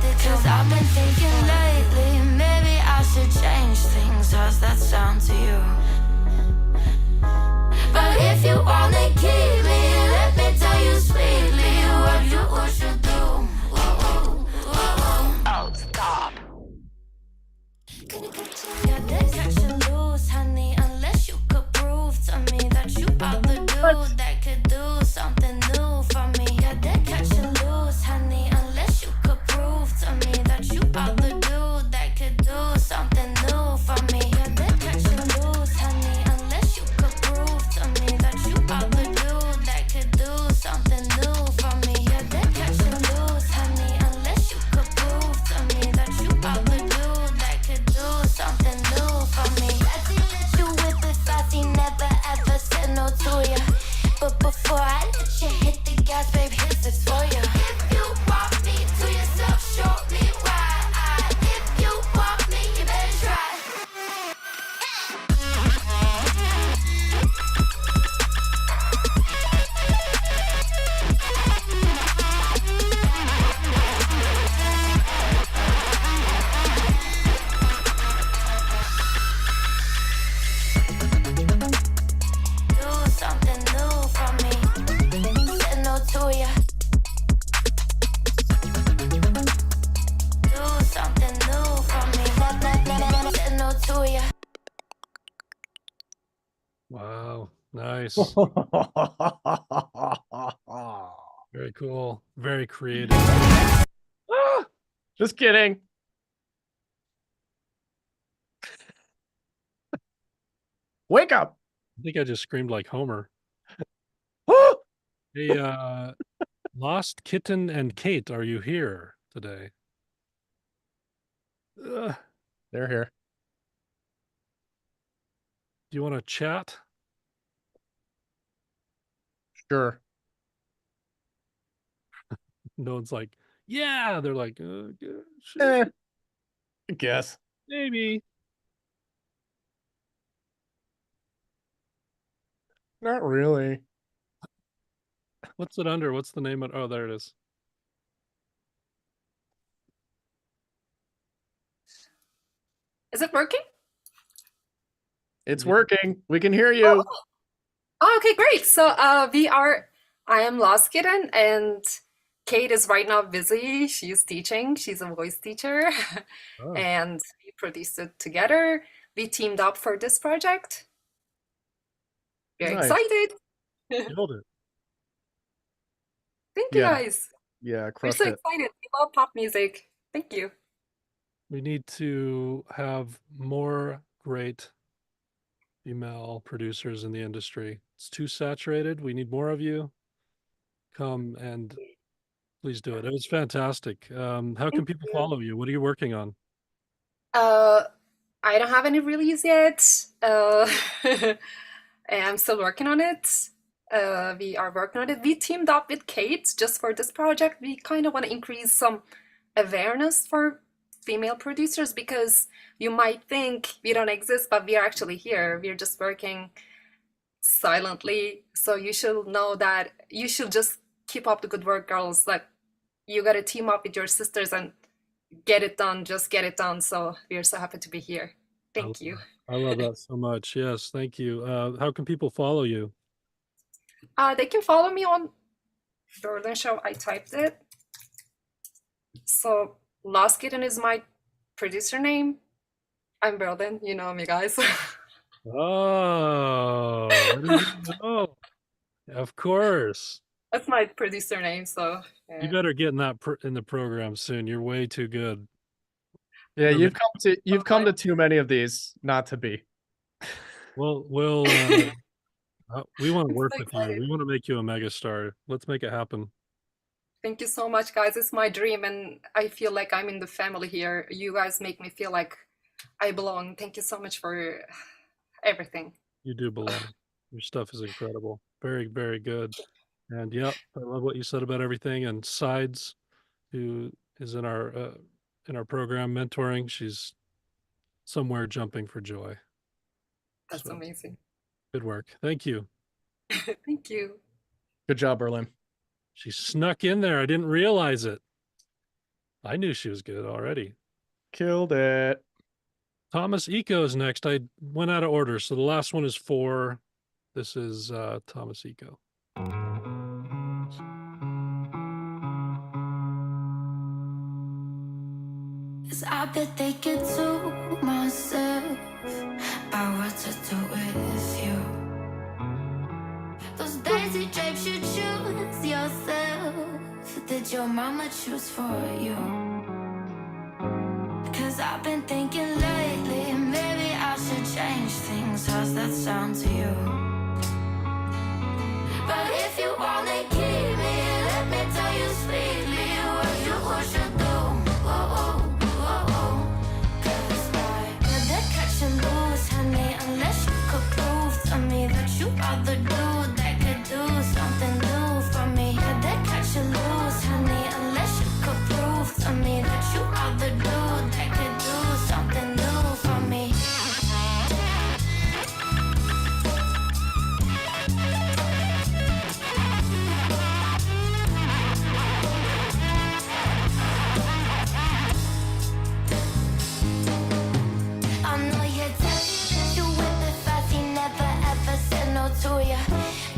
Because I've been thinking lately, maybe I should change things. How's that sound to you? But if you wanna keep me, let me tell you sweetly what you should do. Oh, stop. Got that catch and lose, honey, unless you could prove to me that you are the dude that could do something new for me. Got that catch and lose, honey, unless you could prove to me that you are the dude that could do something new for me. Got that catch and lose, honey, unless you could prove to me that you are the dude that could do something new for me. Got that catch and lose, honey, unless you could prove to me that you are the dude that could do something new for me. Let's let you whip it fast, he never ever said no to ya. But before I let you hit the gas, babe, here's this for ya. If you want me to yourself, show me why. If you want me, you better try. Do something new for me. Said no to ya. Do something new for me. Said no to ya. Wow. Nice. Very cool. Very creative. Just kidding. Wake up. I think I just screamed like Homer. Hey, Lost Kitten and Kate, are you here today? Do They're here. you want to chat? Sure. No one's like, yeah. They're like, yeah, sure, Eh, I guess. maybe. Not really. What's it under? What's the name of? Oh, there it is. Is it working? It's Yeah. working. We can hear you. Oh, okay, great. So I am Lost Kitten and Kate is right now busy. She's teaching. She's a voice teacher. Oh, And we produced it together. We teamed up for this project. Very Nice. excited. killed it. Thank you Yeah. guys. Yeah, We're crushed so it. excited. We love pop music. Thank you. We need to have more great female producers in the industry. It's too saturated. We need more of you. Come and please do it. It was fantastic. How can Thank people you. follow you? What are you working on? I don't have any release yet. I'm still working on it. We are working on it. We teamed up with Kate just for this project. We kind of want to increase some awareness for female producers because you might think we don't exist, but we are actually here. We're just working silently. So you should know that you should just keep up the good work, girls. Like, you got to team up with your sisters and get it done, just get it done. So we're so happy to be here. Thank you. I love that so much. Yes, thank you. How can people follow you? They can follow me on Berlin Show. I typed it. So Lost Kitten is my producer name. I'm Berlin, you know me, guys. Oh, I didn't know. Of course. That's my producer name. So You yeah. better get in that in the program soon. You're way too good. Yeah, You're you've come to too many of these not to be. We'll we want to I'm work so with you. excited. We want to make you a megastar. Let's make it happen. Thank you so much, guys. It's my dream, and I feel like I'm in the family here. You guys make me feel like I belong. Thank you so much for everything. You do belong. Your stuff is incredible. Very, very good. And yep, I love what you said about everything. And Sides, who is in our program mentoring, she's somewhere jumping for joy. That's So, amazing. good work. Thank you. Thank you. Good job, Berlin. She snuck in there. I didn't realize it. I knew she was good already. Killed it. Thomas Eco is next. I went out of order. So the last one is 4. This is Thomas Eco. Cause I've been thinking to myself about what to do with you. Those daisy drapes you choose yourself, did your mama choose for you? Cause I've been thinking lately, maybe I should change things. How's that sound to you? But if you wanna keep me, let me tell you sweetly what you should do. Cause I couldn't catch and lose, honey, unless you could prove to me that you are the dude that could do something new for me. Couldn't catch and lose, honey, unless you could prove to me that you are the dude that could do something new for me. I know you're tough, you whip it fast, he never ever said no to ya.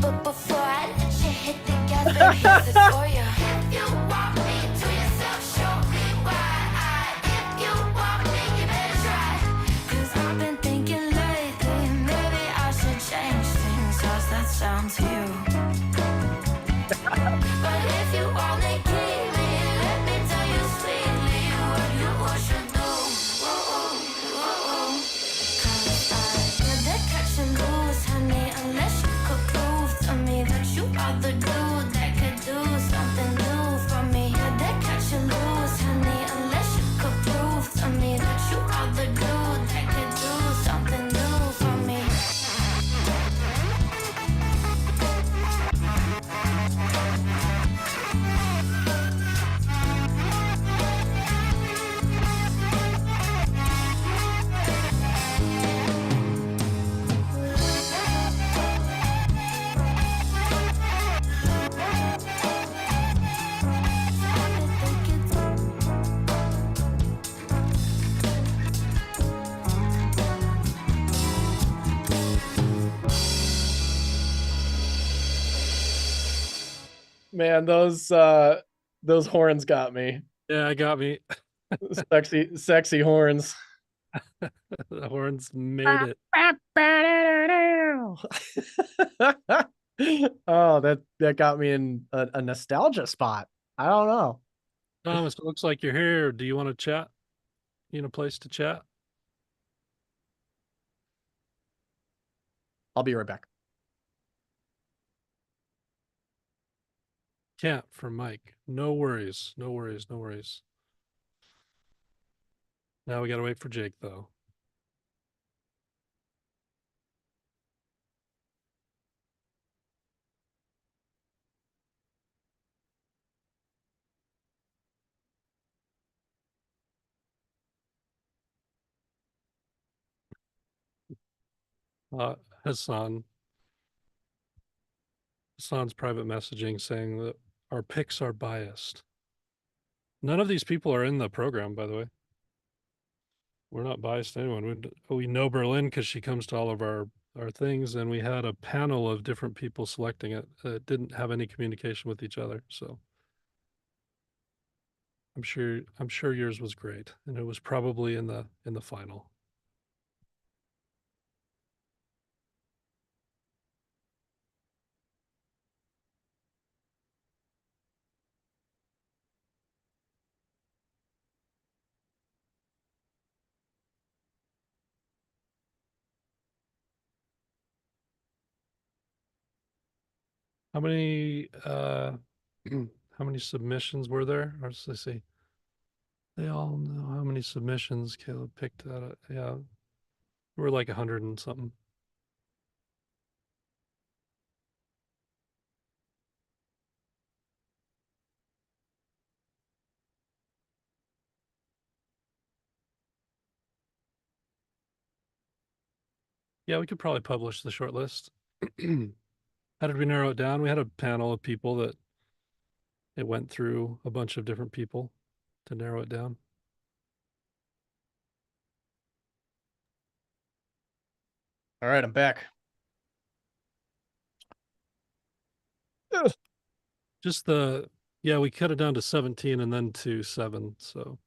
But before I let you hit the gas, baby, here's this for ya. If you want me to yourself, show me why. If you want me, you better try. Cause I've been thinking lately, maybe I should change things. How's that sound to you? But if you wanna keep me, let me tell you sweetly what you should do. Cause I couldn't catch and lose, honey, unless you could prove to me that you are the dude that could do something new for me. Couldn't catch and lose, honey, unless you could prove to me that you are the dude that could do something new for me. Man, those horns got me. Yeah, I got me. Sexy horns. The horns made it. Oh, that got me in a nostalgia spot. I don't know. Thomas, it looks like you're here. Do you want to chat? You in a place to chat? I'll be right back. Can't for Mike. No worries. No worries. No worries. Now we got to wait for Jake, though. Hassan's private messaging saying that our picks are biased. None of these people are in the program, by the way. We're not biased to anyone. We know Berlin because she comes to all of our things, and we had a panel of different people selecting it that didn't have any communication with each other. So I'm sure yours was great, and it was probably in the final. How many how many submissions were there? Or let's see. They all know how many submissions Caleb picked out. Yeah. We're like 100 and something. Yeah, we could probably publish the short list. How did we narrow it down? We had a panel of people that it went through a bunch of different people to narrow it down. All right, I'm back. Just we cut it down to 17 and then to 7. So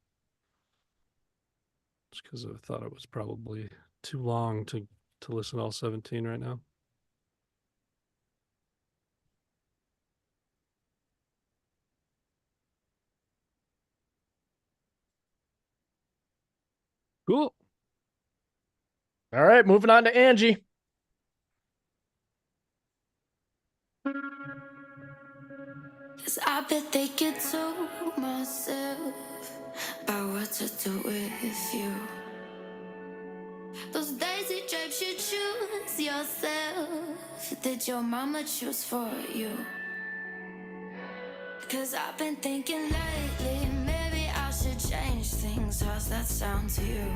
just because I thought it was probably too long to listen to all 17 right now. Cool. All right, moving on to Angie. Cause I've been thinking to myself about what to do with you. Those daisy drapes you choose yourself. Did your mama choose for you? Cause I've been thinking lately, maybe I should change things. How's that sound to you?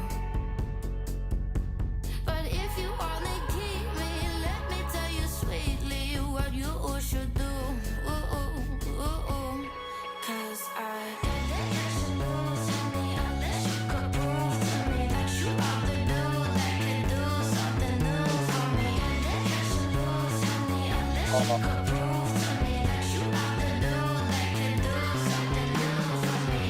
But if you wanna keep me, let me tell you sweetly what you should do. Cause I can't lose me unless you could prove to me that you are the new that can do something new for me. Can't lose me unless you could prove to me that you are the new that can do something new for me.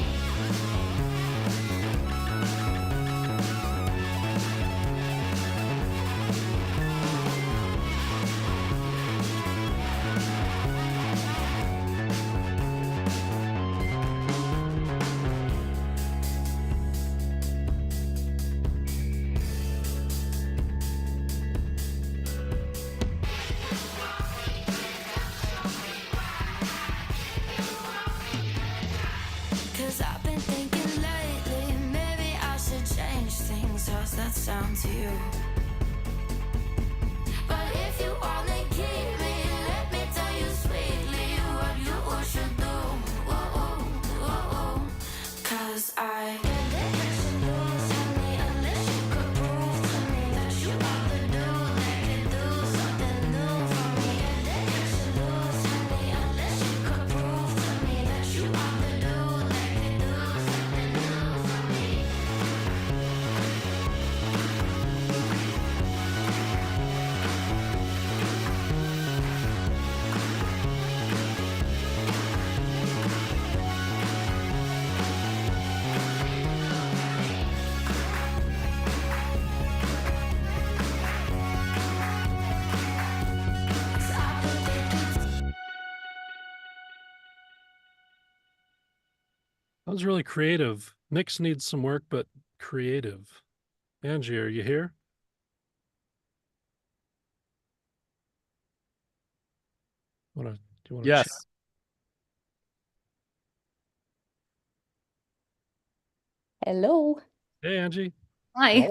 Cause I've been thinking lately, maybe I should change things. How's that sound to you? But if you wanna keep me, let me tell you sweetly what you should do. Cause I can't lose me unless you could prove to me that you are the new that can do something new for me. Can't lose me unless you could prove to me that you are the new that can do something new for me. That was really creative. Mix needs some work, but creative. Angie, are you here? Do you want to Yes. chat? Hello. Hey, Angie. Hi.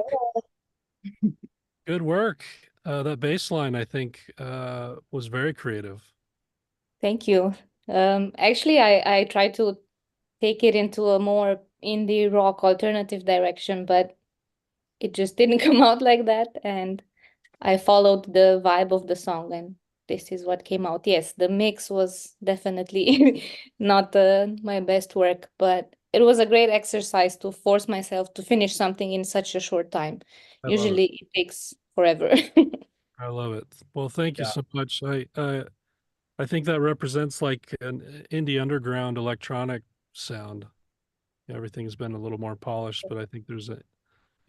Good work. That bass line, I think, was very creative. Thank you. Actually, I tried to take it into a more indie rock alternative direction, but it just didn't come out like that. And I followed the vibe of the song, and this is what came out. Yes, the mix was definitely not my best work, but it was a great exercise to force myself to finish something in such a short time. I love it. Usually it takes forever. I love it. Well, thank you Yeah. so much. I think that represents like an indie underground electronic sound. Everything's been a little more polished, but I think there's a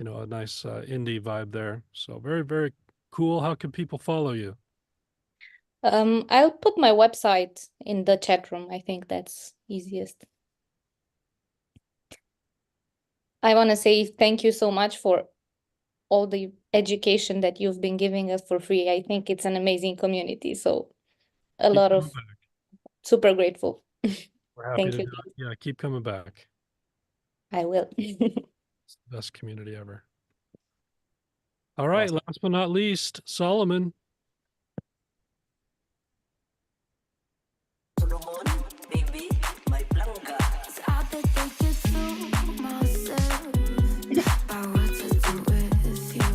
nice indie vibe there. So very, very cool. How can people follow you? I'll put my website in the chat room. I think that's easiest. I want to say thank you so much for all the education that you've been giving us for free. I think it's an amazing community. So a lot of super grateful. We're happy Thank to you. do it. Yeah, keep coming back. I will. It's the best community ever. All right, last but not least, Solomon. I've been thinking to myself about what to do with you.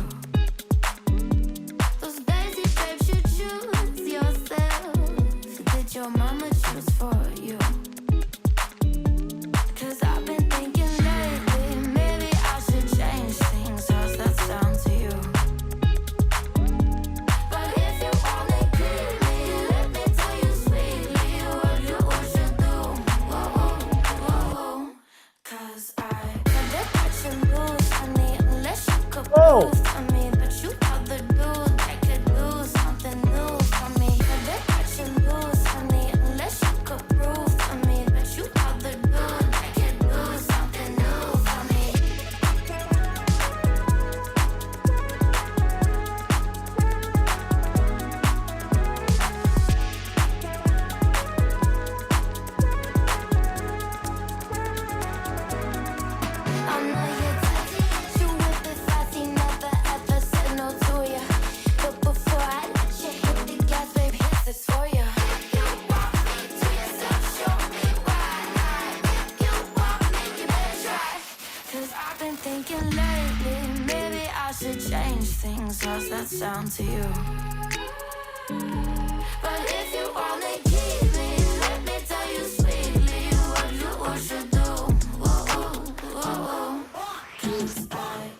Those daisy babes, you choose yourself. Did your mama choose for you? 'Cause I've been thinking lately, maybe I should change things. How's that sound to you? But if you only give me, let me tell you sweetly what you should do. Whoa. 'Cause I heard that you lose, honey, unless you could Whoa. prove to me that you are the dude that could do something new for me. Heard that you lose, honey, unless you could prove to me that you are the dude that could do something new for me. I know you're touchy, you whip it fast, he never ever said no to ya. But before I let you hit the gas, babe, here's this for ya. If you want me to yourself, show me why. If you want me, you better try. 'Cause I've been thinking lately, maybe I should change things. How's that sound to you? But if you only keep me, let me tell you sweetly what you should do. Whoa. 'Cause I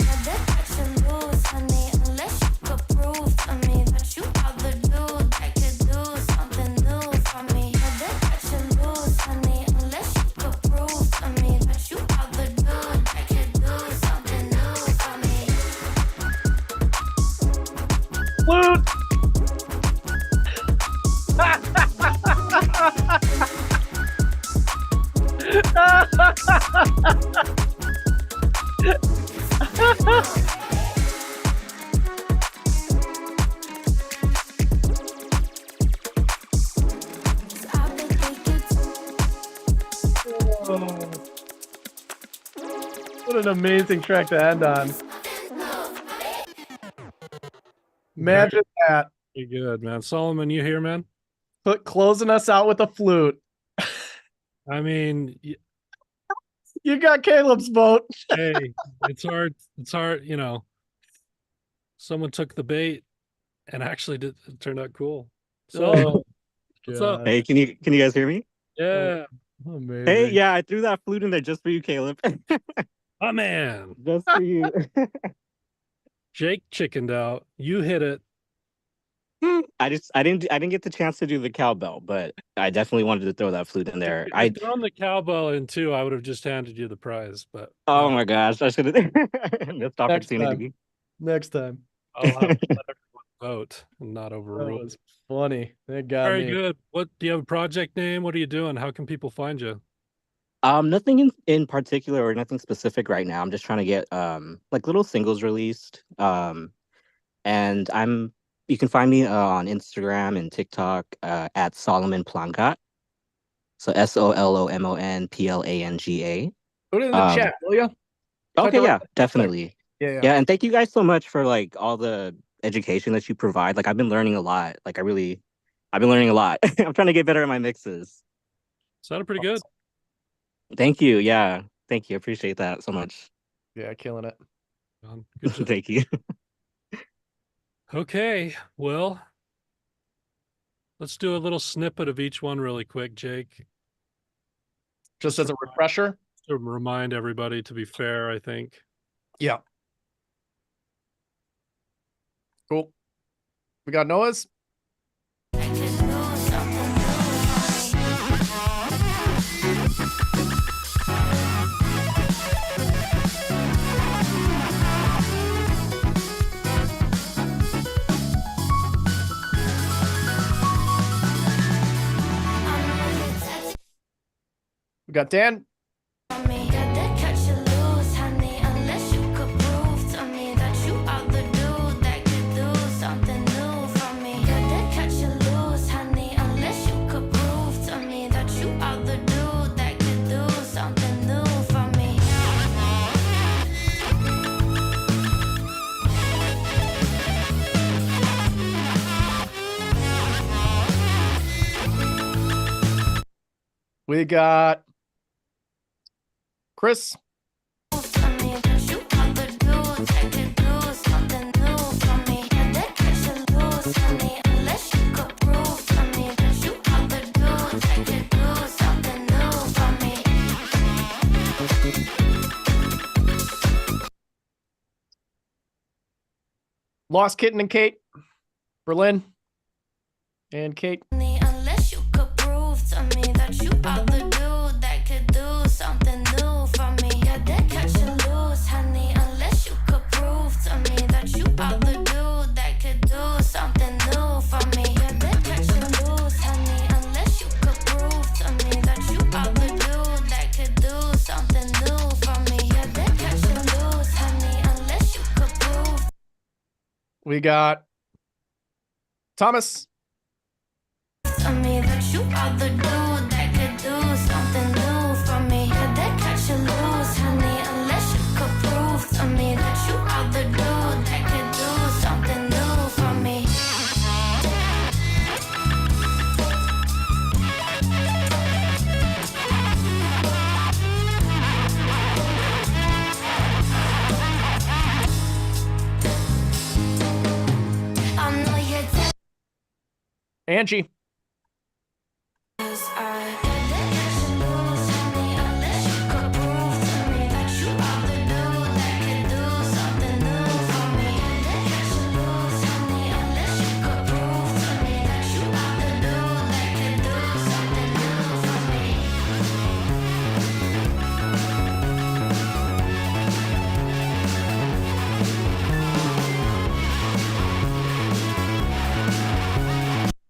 heard that you lose, honey, unless you could prove to me that you are the dude that could do something new for me. Heard that you lose, honey, unless you could prove to me that you are the dude that could do something new for me. Flute. I've been thinking What an amazing track to end on. Imagine that. Pretty good, man. Solomon, you here, man? Closing us out with a flute. I mean, You got Caleb's vote. hey, it's hard. It's hard, Someone took the bait and actually did it turned out cool. So what's up? God. Hey, can you guys hear me? Yeah. Amazing. Hey, yeah, I threw that flute in there just for you, Caleb. My man. Just for you. Jake chickened out. You hit it. I didn't get the chance to do the cowbell, but I definitely wanted to throw that flute in there. If you'd thrown the cowbell in too, I would have just handed you the prize. But Oh my gosh, I should have missed opportunity. Next time. I'll have to let everyone vote and not That overrule. was funny. That got Very me. good. What do you have a project name? What are you doing? How can people find you? Nothing in particular or nothing specific right now. I'm just trying to get like little singles released. And you can find me on Instagram and TikTok at Solomon Plangat. So SOLOMONPLANGA. Put it in the chat, will you? Okay, yeah, definitely. Yeah. Yeah, and thank you guys so much for like all the education that you provide. Like I've been learning a lot. I've been learning a lot. I'm trying to get better at my mixes. Sounded pretty good. Thank you. Yeah. Thank you. I appreciate that so much. Yeah, killing it. Good job. Thank you. Okay, well, let's do a little snippet of each one really quick, Jake. Just as a refresher. to remind everybody to be fair, I think. Yeah. Cool. We got Noah's. We got Dan. We got Chris. Lost Kitten and Kate. Berlin. And Kate. Unless you could prove to me that you are the dude that could do something new for me. Yeah, they catch and lose, honey. Unless you could prove to me that you are the dude that could do something new for me. Yeah, they catch and lose, honey. Unless you could prove to me that you are the dude that could do something new for me. Yeah, they catch and lose, honey. Unless you could prove. We got Thomas. To me that you are the dude that could do something new for me. Yeah, they catch and lose, honey. Unless you could prove to me that you are the dude that could do something new for me. I know you're dead. Angie.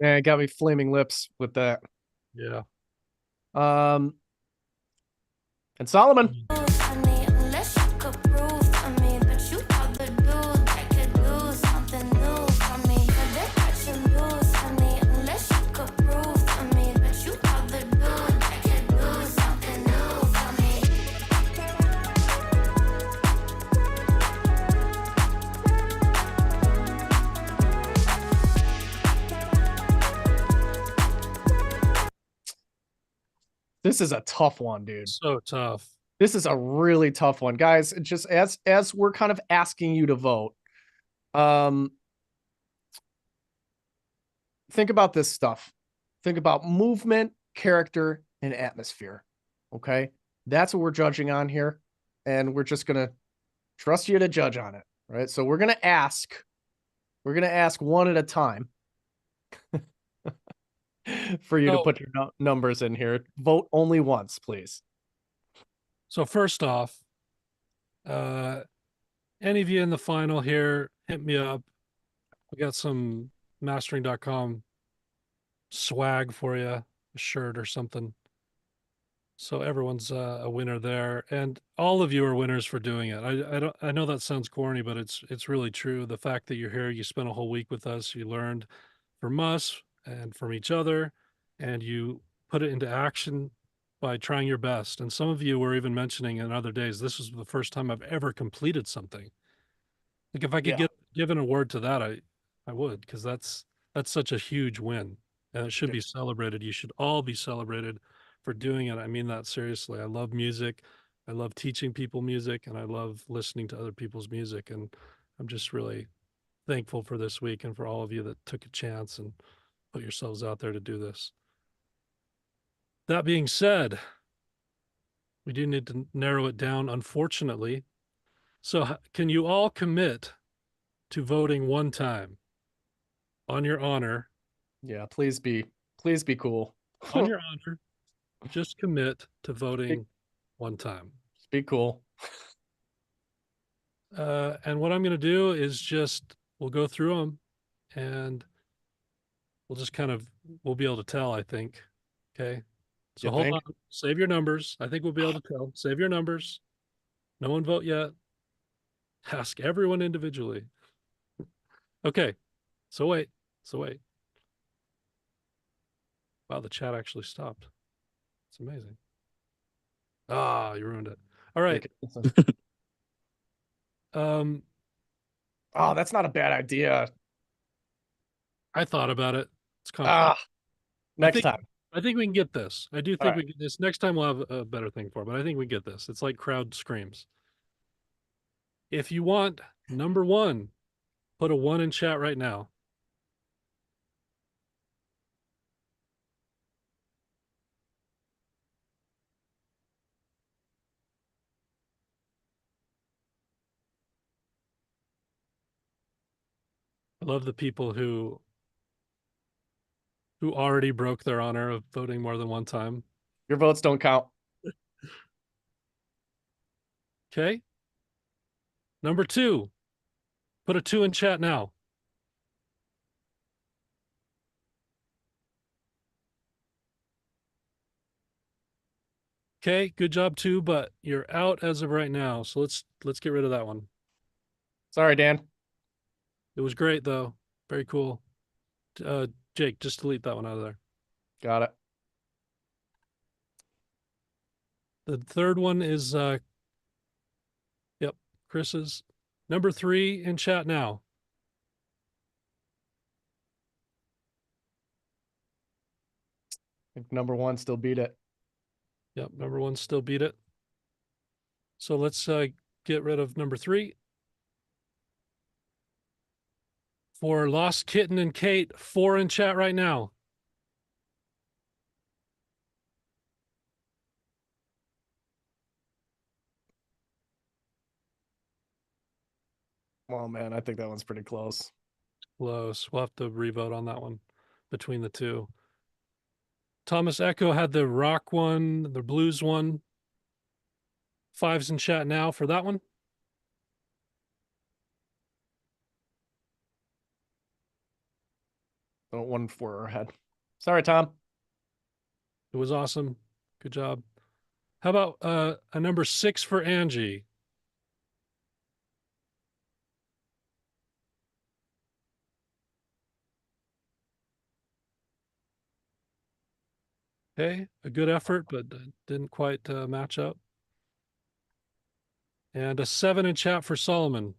Yeah, it got me flaming lips with that. Yeah. And Solomon. Unless you could prove to me that you are the dude that could do something new for me. They catch and lose, honey. Unless you could prove to me that you are the dude that could do something new for me. This is a tough one, dude. So tough. This is a really tough one, guys. Just as we're kind of asking you to vote, think about this stuff. Think about movement, character, and atmosphere. Okay, that's what we're judging on here, and we're just gonna trust you to judge on it, right? So we're gonna ask one at a time for you to put your numbers in here. Vote only once, please. So first off, any of you in the final here, hit me up. We got some mastering.com swag for you, a shirt or something. So everyone's a winner there, and all of you are winners for doing it. I know that sounds corny, but it's really true. The fact that you're here, you spent a whole week with us, you learned from us and from each other, and you put it into action by trying your best. And some of you were even mentioning in other days, this was the first time I've ever completed something. Like if I could give an award to that, I would, because that's such a huge win, and it should be celebrated. You should all be celebrated for doing it. I mean that seriously. I love music. I love teaching people music, and I love listening to other people's music. And I'm just really thankful for this week and for all of you that took a chance and put yourselves out there to do this. That being said, We do need to narrow it down, unfortunately. So can you all commit to voting one time on your honor? Yeah, please be cool. On your honor, just commit to voting one time. Just be cool. And what I'm going to do is we'll go through them and we'll just we'll be able to tell, I think. Okay. So hold on, save your numbers. I think we'll be able to tell. Save your numbers. No one vote yet. Ask everyone individually. Okay. So wait. Wow, the chat actually stopped. It's amazing. Ah, you ruined it. All right. Oh, that's not a bad idea. I thought about it. It's complicated. Next time. I think we can get this. I do think right. we get this. Next time we'll have a better thing for it, but I think we get this. It's like crowd screams. If you want number 1, put a 1 in chat right now. I love the people who already broke their honor of voting more than one time. Your votes don't count. Okay. Number 2, put a 2 in chat now. Okay, good job 2, but you're out as of right now. So let's get rid of that one. Sorry, Dan. It was great though. Very cool. Jake, just delete that one out of there. Got it. The third one is Chris's. Number 3 in chat now. I think number 1 still beat it. Yep, number 1 still beat it. So let's get rid of number 3. For Lost Kitten and Kate, 4 in chat right now. Oh man, I think that one's pretty close. Close. We'll have to revote on that one between the 2. Thomas Echo had the rock one, the blues one. 5's in chat now for that one. Oh, 1 for our head. Sorry, Tom. It was awesome. Good job. How about a number 6 for Angie? Okay, a good effort, but didn't quite match up. And a 7 in chat for Solomon.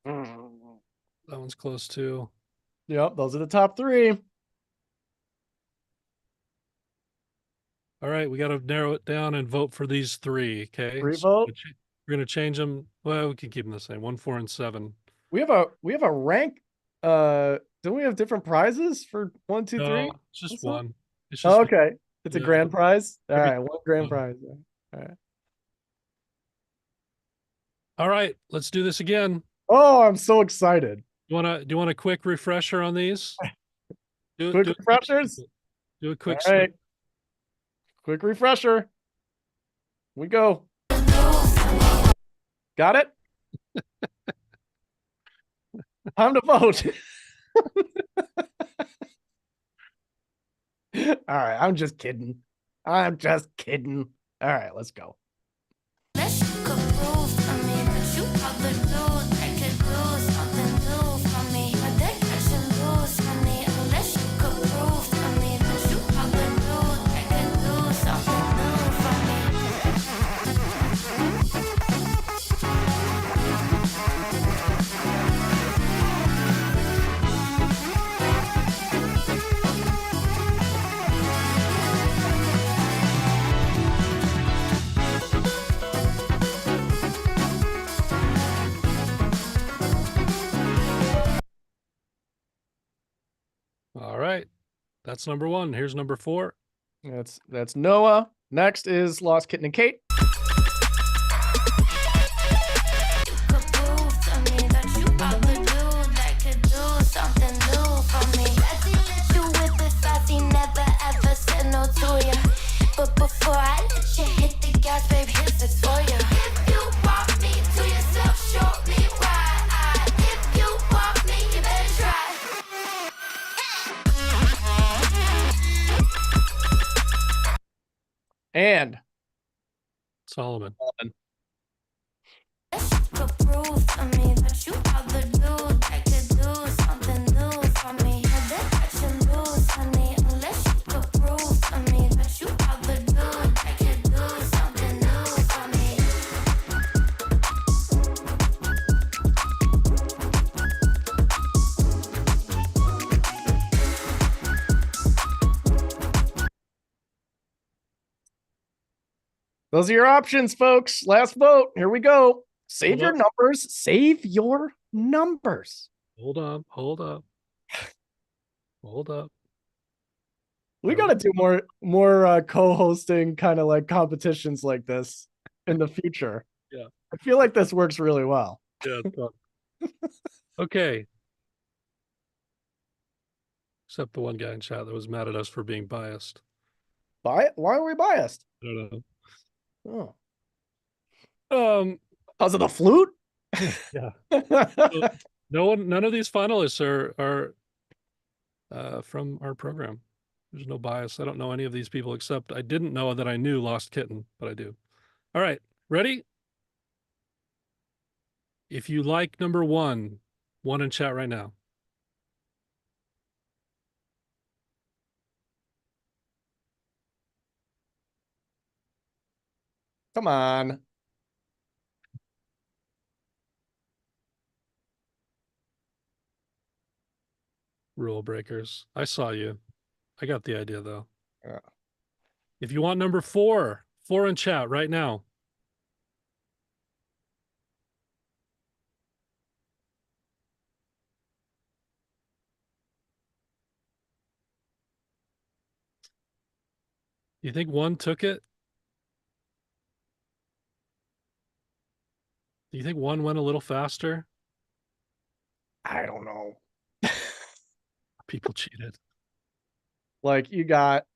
That one's close too. Yep, those are the top 3. All right, we got to narrow it down and vote for these 3. Okay, Revote. We're gonna change them. Well, we can keep them the same. 1, 4, and 7. We have a rank. Don't we have different prizes for 1, 2, 3? No, it's just one. It's just okay. It's a grand prize. All right, 1 grand one. prize. All right. All right, let's do this again. Oh, I'm so excited. Do you want a quick refresher on these? Quick refreshers? Do a quick. All right. Quick refresher. We go. Got it? Time to vote. All right, I'm just kidding. All right, let's go. Let's go proof for me that you probably lose. I could lose something new for me, but they can lose for me. Unless you could prove for me that you probably lose. I could lose something new for me. That's number 1. Here's number 4. That's Noah. Next is Lost Kitten and Kate. But before I let you hit the gas, babe, here's this for you. If you want me to yourself, show me why. If you want me, you better try. And Solomon. Could prove to me that you are the dude that could do something new for me. That you lose, honey, unless you could prove to me that you are the dude that could do something new for me. those are your options, folks. Last vote. Here we go. Save Hold your up. numbers. Save your numbers. Hold up. Hold up. Hold up. We There got to do more co-hosting kind of like competitions like this in the future. Yeah. I feel like this works really well. Yeah, it's fun. Okay. Except the one guy in chat that was mad at us for being biased. Why are we biased? I don't Oh, know. because of the flute? Yeah. None of these finalists are from our program. There's no bias. I don't know any of these people except I didn't know that I knew Lost Kitten, but I do. All right, ready? If you like number 1 in chat right now. Come on. Rule breakers. I saw you. I got the idea though. Yeah. If you want number 4 in chat right now. You think 1 took it? Do you think 1 went a little faster? I don't know. People cheated. Like you got.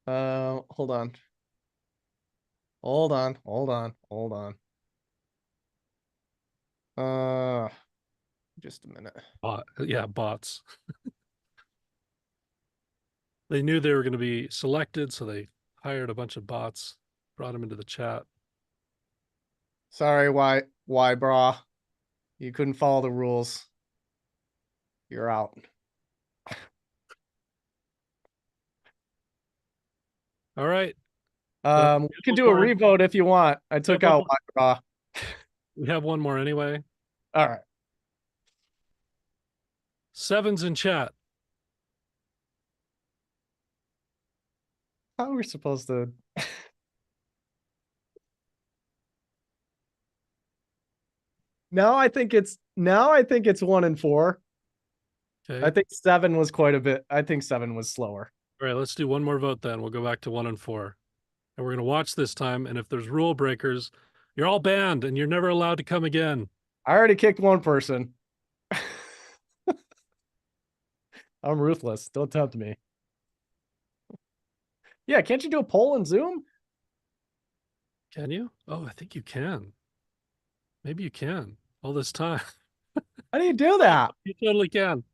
Hold on. Just a minute. Yeah, bots. They knew they were going to be selected, so they hired a bunch of bots, brought them into the chat. Sorry, why, brah? You couldn't follow the rules. You're out. All right. We can do a revote if you want. I took out why, brah. We have one more anyway. All right. 7's in chat. How are we supposed to? Now I think it's 1 and 4. Okay. I think 7 was quite a bit. I think 7 was slower. All right, let's do one more vote then. We'll go back to 1 and 4. And we're going to watch this time. And if there's rule breakers, you're all banned and you're never allowed to come again. I already kicked one person. I'm ruthless. Don't tempt me. Yeah, can't you do a poll in Zoom? Can you? Oh, I think you can. Maybe you can. All this time. How do you do that? You totally can.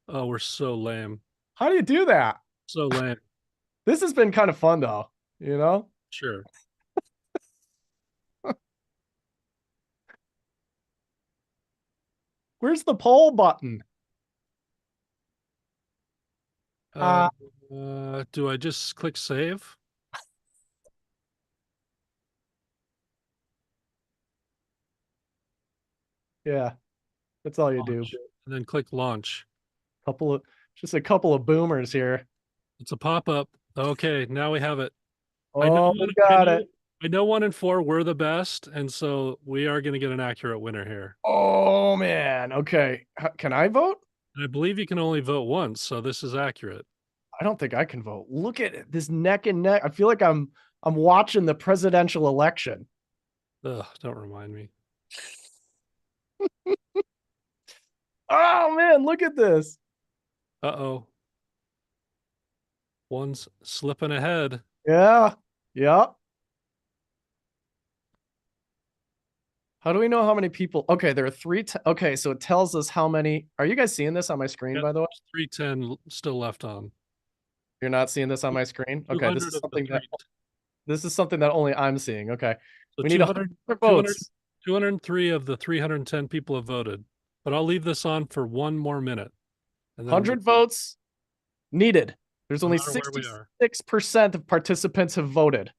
Oh, we're so lame. How do you do that? So lame. This has been kind of fun though, you know? Sure. Where's the poll button? Do I just click save? Yeah. That's all you do. And then click launch. Just a couple of boomers here. It's a pop-up. Okay, now we have it. Oh, we got it. I know 1 and 4 were the best, and so we are going to get an accurate winner here. Oh man. Okay. Can I vote? And I believe you can only vote once, so this is accurate. I don't think I can vote. Look at it, this neck and neck. I feel like I'm watching the presidential election. Ugh, don't remind me. Oh man, look at this. Uh-oh. One's slipping ahead. Yeah. Yep. How do we know how many people? Okay, there are three. Okay, so it tells us how many. Are you guys seeing this on my screen, by the way? 310 still left on. You're not seeing this on my screen? Okay, this is something that only I'm seeing. Okay. So We need 100 votes. 203 of the 310 people have voted, but I'll leave this on for 1 more minute. And 100 votes needed. There's only no matter where we are. 66% of participants have voted.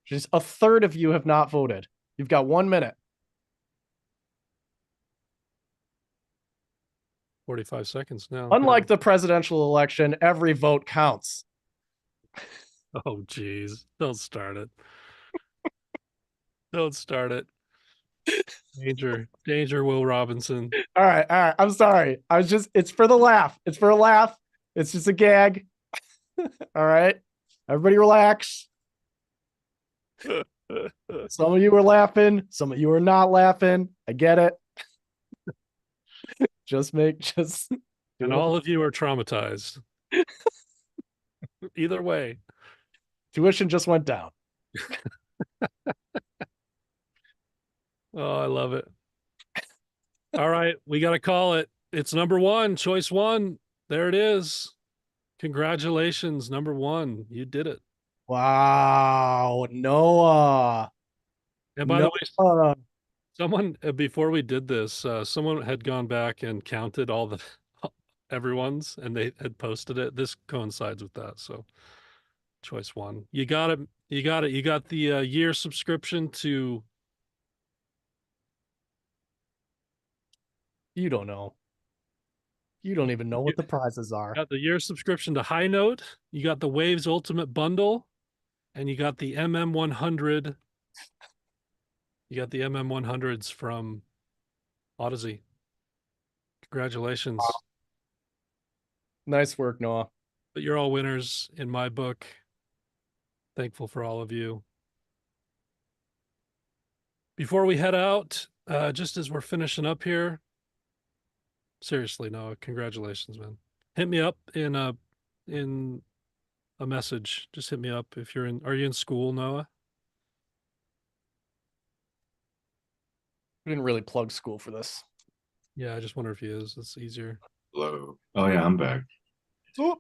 Just a third of you have not voted. You've got 1 minute. 45 seconds now. Unlike the presidential election, every vote counts. Oh, geez. Don't start it. Don't start it. Danger, Will Robinson. All right. I'm sorry. It's for the laugh. It's for a laugh. It's just a gag. All right. Everybody relax. Some of you are laughing. Some of you are not laughing. I get it. And all of you are traumatized. Either way. Tuition just went down. Oh, I love it. All right, we got to call it. It's number 1, choice 1. There it is. Congratulations, number 1. You did it. Wow, Noah. And by the way, someone before we did this, someone had gone back and counted all the everyone's, and they had posted it. This coincides with that. So, choice 1. You got it. You got it. You got the year subscription to. You don't know. You don't even know what the prizes are. You got the year subscription to High Note. You got the Waves Ultimate Bundle, and you got the MM100. You got the MM100s from Odyssey. Congratulations. Wow. Nice work, Noah. But you're all winners in my book. Thankful for all of you. Before we head out, just as we're finishing up here, seriously, Noah, congratulations, man. Hit me up in a message. Just hit me up if you're in. Are you in school, Noah? We didn't really plug school for this. Yeah, I just wonder if he is. It's easier. Hello. Oh yeah, I'm back. Oh.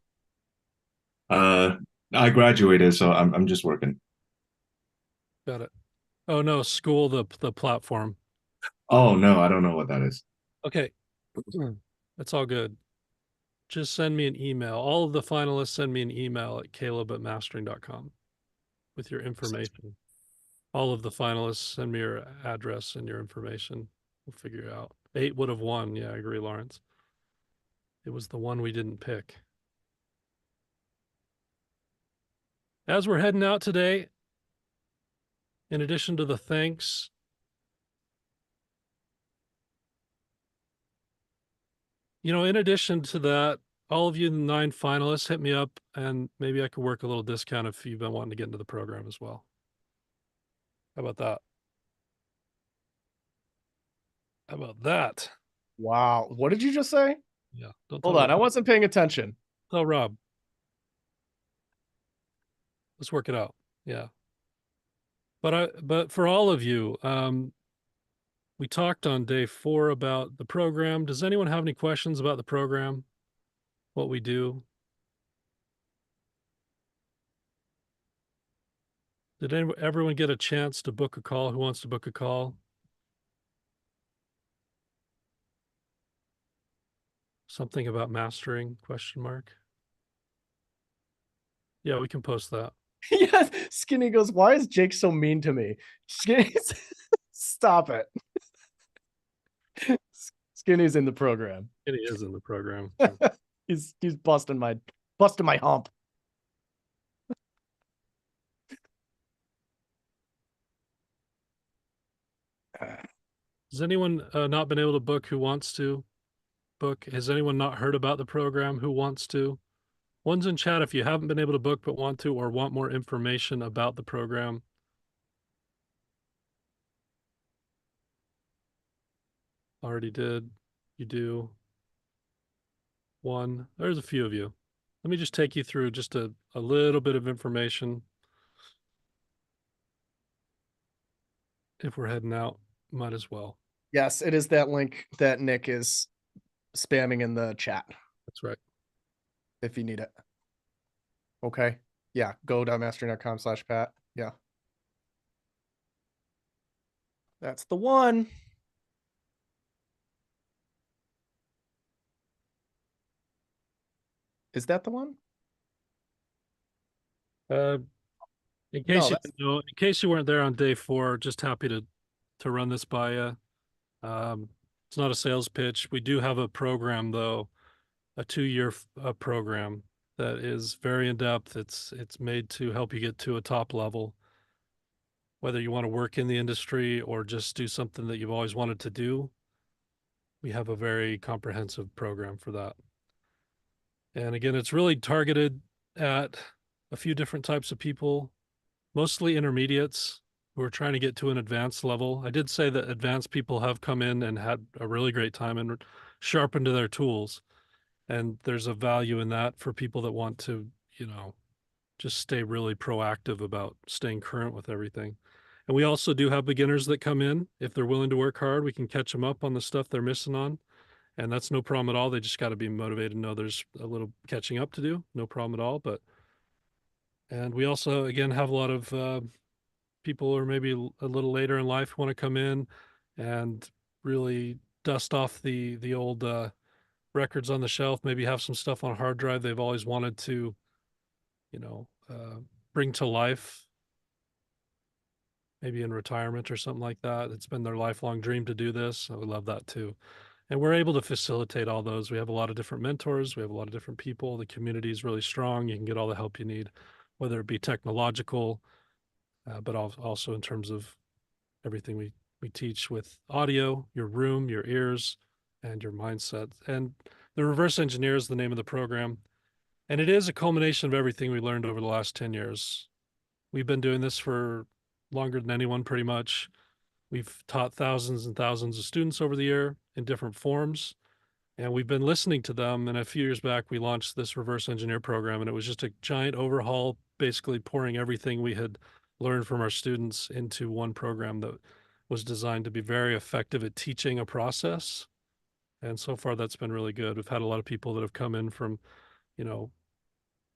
I graduated, so I'm just working. Got it. Oh no, school, the platform. Oh no, I don't know what that is. Okay. That's all good. Just send me an email. All of the finalists send me an email at caleb@mastering.com with your information. All of the finalists send me your address and your information. We'll figure it out. 8 would have won. Yeah, I agree, Lawrence. It was the one we didn't pick. As we're heading out today, in addition to the thanks, in addition to that, all of you 9 finalists, hit me up and maybe I could work a little discount if you've been wanting to get into the program as well. How about that? How about that? Wow. What did you just say? Yeah. Hold on. I wasn't paying attention. Oh, Rob. Let's work it out. Yeah. But for all of you, we talked on day 4 about the program. Does anyone have any questions about the program? What we do? Did everyone get a chance to book a call? Who wants to book a call? Something about mastering, question mark. Yeah, we can post that. Yeah, Skinny goes, why is Jake so mean to me? Skinny, stop it. Skinny's in the program. Skinny is in the program. he's busting my hump. Has anyone not been able to book who wants to book? Has anyone not heard about the program who wants to? One's in chat if you haven't been able to book but want to, or want more information about the program. Already did. You do. One. There's a few of you. Let me just take you through just a little bit of information. If we're heading out, might as well. Yes, it is that link that Nick is spamming in the chat That's right. if you need it. Okay. Yeah, go mastering.com/Pat. Yeah. That's the one. Is that the one? In case No, you that's didn't know, in case you weren't there on day 4, just happy to run this by you. It's not a sales pitch. We do have a program though, a 2-year program that is very in depth. It's made to help you get to a top level. Whether you want to work in the industry or just do something that you've always wanted to do, we have a very comprehensive program for that. And again, it's really targeted at a few different types of people, mostly intermediates who are trying to get to an advanced level. I did say that advanced people have come in and had a really great time and sharpened their tools. And there's a value in that for people that want to, you know, just stay really proactive about staying current with everything. And we also do have beginners that come in. If they're willing to work hard, we can catch them up on the stuff they're missing on. And that's no problem at all. They just got to be motivated and know there's a little catching up to do. No problem at all. And we also, again, have a lot of people who are maybe a little later in life want to come in and really dust off the old records on the shelf, maybe have some stuff on a hard drive they've always wanted to, you know, bring to life, maybe in retirement or something like that. It's been their lifelong dream to do this. So we love that too. And we're able to facilitate all those. We have a lot of different mentors. We have a lot of different people. The community is really strong. You can get all the help you need, whether it be technological, but also in terms of everything we teach with audio, your room, your ears, and your mindset. And the reverse engineer is the name of the program. And it is a culmination of everything we learned over the last 10 years. We've been doing this for longer than anyone, pretty much. We've taught thousands and thousands of students over the year in different forms. And we've been listening to them. And a few years back, we launched this reverse engineer program. And it was just a giant overhaul, basically pouring everything we had learned from our students into one program that was designed to be very effective at teaching a process. And so far, that's been really good. We've had a lot of people that have come in from, you know,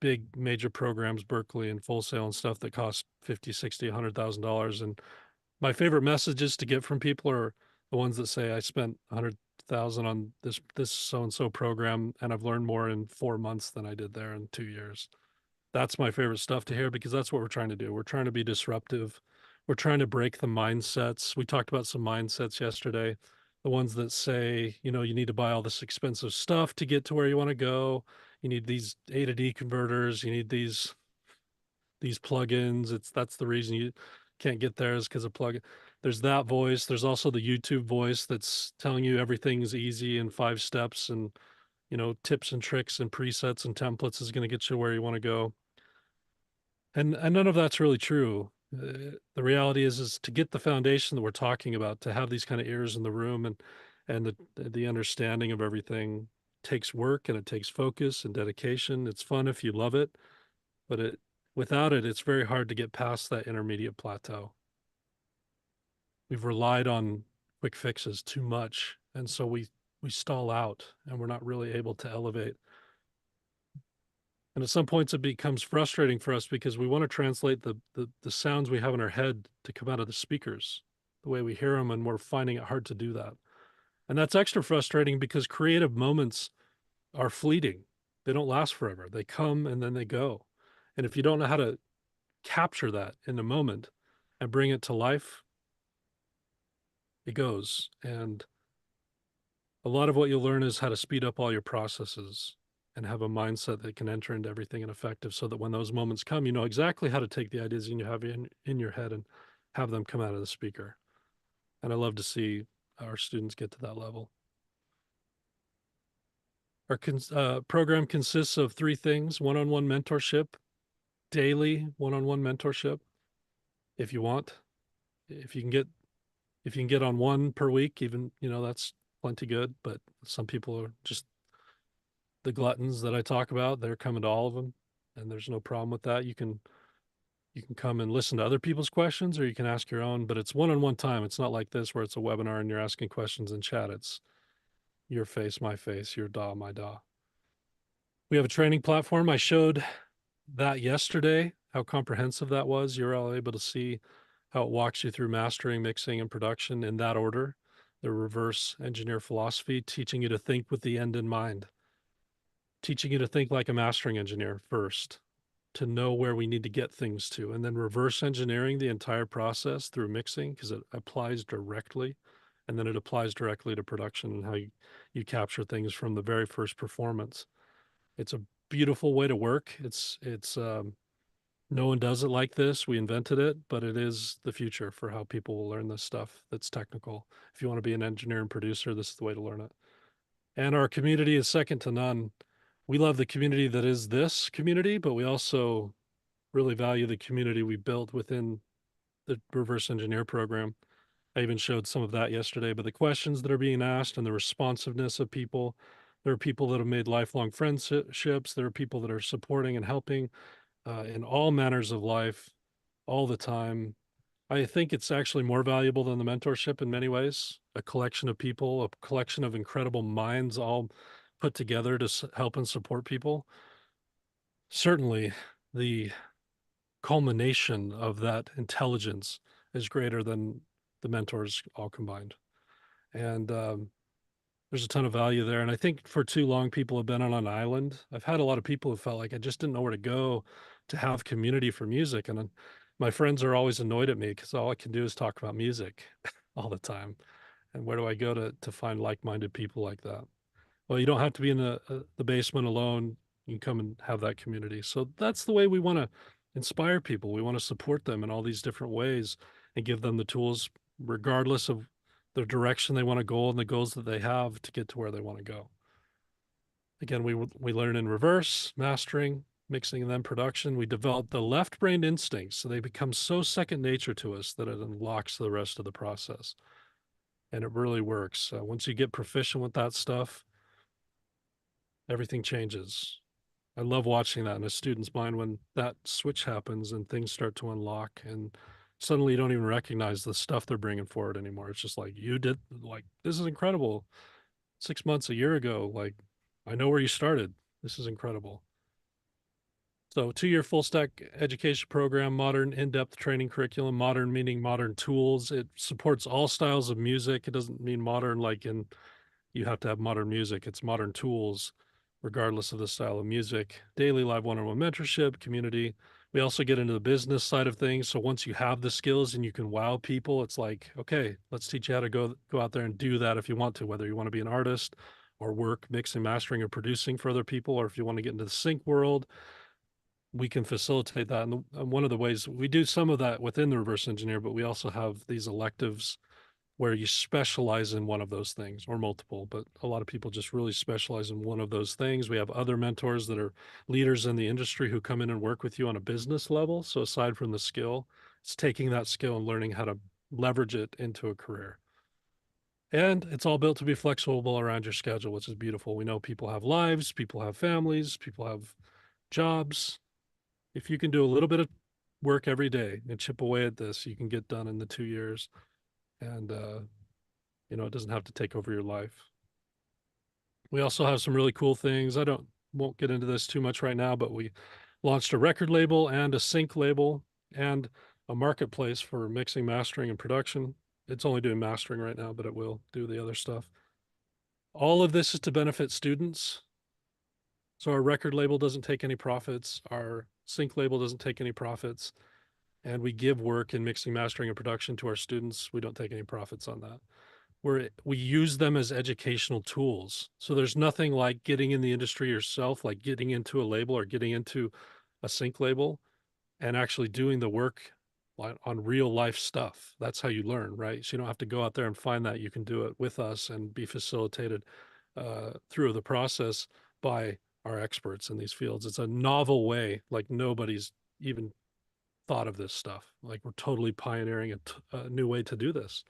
big major programs, Berkeley and Full Sail and stuff that cost 50, 60, $100,000. And my favorite messages to get from people are the ones that say, I spent 100,000 on this so-and-so program, and I've learned more in 4 months than I did there in 2 years. That's my favorite stuff to hear, because that's what we're trying to do. We're trying to be disruptive. We're trying to break the mindsets. We talked about some mindsets yesterday, the ones that say, you know, you need to buy all this expensive stuff to get to where you want to go. You need these A to D converters. You need these plugins. That's the reason you can't get there, is because of plug. There's that voice. There's also the YouTube voice that's telling you everything's easy in 5 steps, and, you know, tips and tricks and presets and templates is going to get you where you want to go. And none of that's really true. The reality is to get the foundation that we're talking about, to have these kind of ears in the room and the understanding of everything takes work, and it takes focus and dedication. It's fun if you love it, but without it, it's very hard to get past that intermediate plateau. We've relied on quick fixes too much, and so we stall out, and we're not really able to elevate. And at some points it becomes frustrating for us, because we want to translate the sounds we have in our head to come out of the speakers, the way we hear them, and we're finding it hard to do that. And that's extra frustrating because creative moments are fleeting. They don't last forever. They come and then they go. And if you don't know how to capture that in the moment and bring it to life, it goes. And a lot of what you'll learn is how to speed up all your processes and have a mindset that can enter into everything and effective, so that when those moments come, you know exactly how to take the ideas you have in your head and have them come out of the speaker. And I love to see our students get to that level. Our program consists of 3 things: one-on-one mentorship, daily one-on-one mentorship, if you want. If you can get on 1 per week, even, that's plenty good. But some people are just the gluttons that I talk about. They're coming to all of them, and there's no problem with that. You can come and listen to other people's questions, or you can ask your own, but it's one-on-one time. It's not like this where it's a webinar and you're asking questions in chat. It's your face, my face, your DAW, my DAW. We have a training platform. I showed that yesterday, how comprehensive that was. You're all able to see how it walks you through mastering, mixing, and production in that order. The reverse engineer philosophy, teaching you to think with the end in mind, teaching you to think like a mastering engineer first, to know where we need to get things to, and then reverse engineering the entire process through mixing, because it applies directly, and then it applies directly to production and how you capture things from the very first performance. It's a beautiful way to work. It's no one does it like this. We invented it, but it is the future for how people will learn this stuff that's technical. If you want to be an engineer and producer, this is the way to learn it. And our community is second to none. We love the community that is this community, but we also really value the community we built within the reverse engineer program. I even showed some of that yesterday, but the questions that are being asked and the responsiveness of people, there are people that have made lifelong friendships. There are people that are supporting and helping in all manners of life all the time. I think it's actually more valuable than the mentorship in many ways. A collection of people, a collection of incredible minds all put together to help and support people. Certainly, the culmination of that intelligence is greater than the mentors all combined. And there's a ton of value there. And I think for too long, people have been on an island. I've had a lot of people who felt like I just didn't know where to go to have community for music. And my friends are always annoyed at me because all I can do is talk about music all the time. And where do I go to find like-minded people like that? Well, you don't have to be in the basement alone. You can come and have that community. So that's the way we want to inspire people. We want to support them in all these different ways and give them the tools, regardless of the direction they want to go and the goals that they have to get to where they want to go. Again, we learn in reverse, mastering, mixing, and then production. We develop the left brain instincts, so they become so second nature to us that it unlocks the rest of the process. And it really works. Once you get proficient with that stuff, everything changes. I love watching that in a student's mind when that switch happens and things start to unlock, and suddenly you don't even recognize the stuff they're bringing forward anymore. It's just like, you did, like, this is incredible. 6 months, a year ago, like, I know where you started. This is incredible. So 2-year full stack education program, modern in-depth training curriculum, modern meaning modern tools. It supports all styles of music. It doesn't mean modern like in you have to have modern music. It's modern tools, regardless of the style of music. Daily live one-on-one mentorship, community. We also get into the business side of things. So once you have the skills and you can wow people, it's like, okay, let's teach you how to go out there and do that if you want to, whether you want to be an artist or work mixing, mastering, or producing for other people, or if you want to get into the sync world, we can facilitate that. And one of the ways we do some of that within the reverse engineer, but we also have these electives where you specialize in one of those things or multiple, but a lot of people just really specialize in one of those things. We have other mentors that are leaders in the industry who come in and work with you on a business level. So aside from the skill, it's taking that skill and learning how to leverage it into a career. And it's all built to be flexible around your schedule, which is beautiful. We know people have lives, people have families, people have jobs. If you can do a little bit of work every day and chip away at this, you can get done in the 2 years. And, it doesn't have to take over your life. We also have some really cool things. Won't get into this too much right now, but we launched a record label and a sync label and a marketplace for mixing, mastering, and production. It's only doing mastering right now, but it will do the other stuff. All of this is to benefit students. So our record label doesn't take any profits. Our sync label doesn't take any profits. And we give work in mixing, mastering, and production to our students. We don't take any profits on that. We use them as educational tools. So there's nothing like getting in the industry yourself, like getting into a label or getting into a sync label and actually doing the work on real life stuff. That's how you learn, right? So you don't have to go out there and find that. You can do it with us and be facilitated through the process by our experts in these fields. It's a novel way, like nobody's even thought of this stuff. Like we're totally pioneering a new way to do this,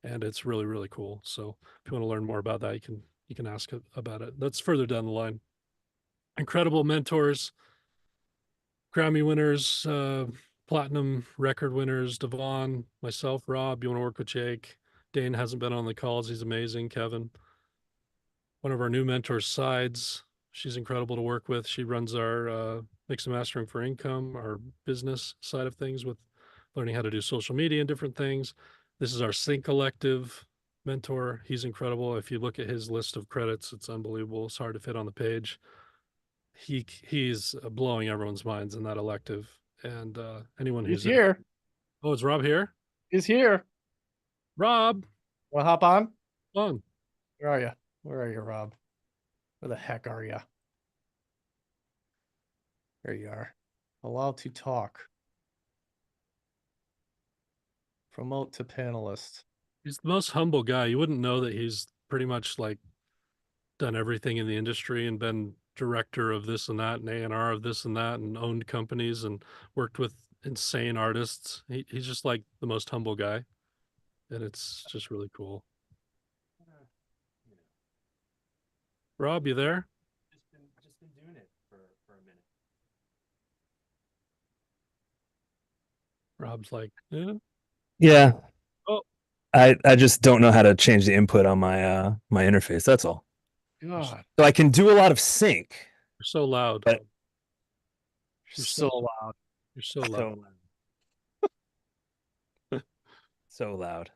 and it's really, really cool. So if you want to learn more about that, you can ask about it. That's further down the line. Incredible mentors, Grammy winners, platinum record winners, Devon, myself, Rob. You want to work with Jake? Dane hasn't been on the calls. He's amazing. Kevin, one of our new mentors, Sides. She's incredible to work with. She runs our mix and mastering for income, our business side of things with learning how to do social media and different things. This is our Sync Collective mentor. He's incredible. If you look at his list of credits, it's unbelievable. It's hard to fit on the page. He's blowing everyone's minds in that elective. And anyone He's who's here. Oh, is Rob here? He's here. Rob, Wanna hop on? on. Where are you? Where are you, Rob? Where the heck are you? There you are. Allow to talk. Promote to panelist. He's the most humble guy. You wouldn't know that he's pretty much like done everything in the industry and been director of this and that and A&R of this and that and owned companies and worked with insane artists. He's just like the most humble guy. And it's just really cool. Rob, you there? Just been doing it for a minute. Rob's like, yeah. Yeah. Oh. I just don't know how to change the input on my my interface. That's all. God, So I can do a lot of sync. You're so loud. But- you're so loud. You're so loud. So loud.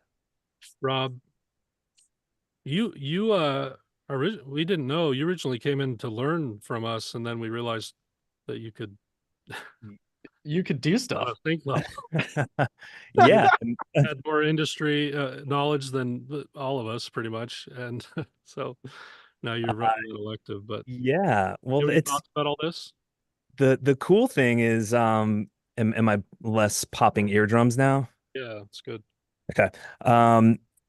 Rob, we didn't know you originally came in to learn from us, and then we realized that you could do stuff. Think level. Yeah. Had more industry knowledge than all of us, pretty much, and so now you're running an elective. But Yeah. Well, have you it's thought about all this. the cool thing is am I less popping eardrums now? Yeah, it's good. Okay.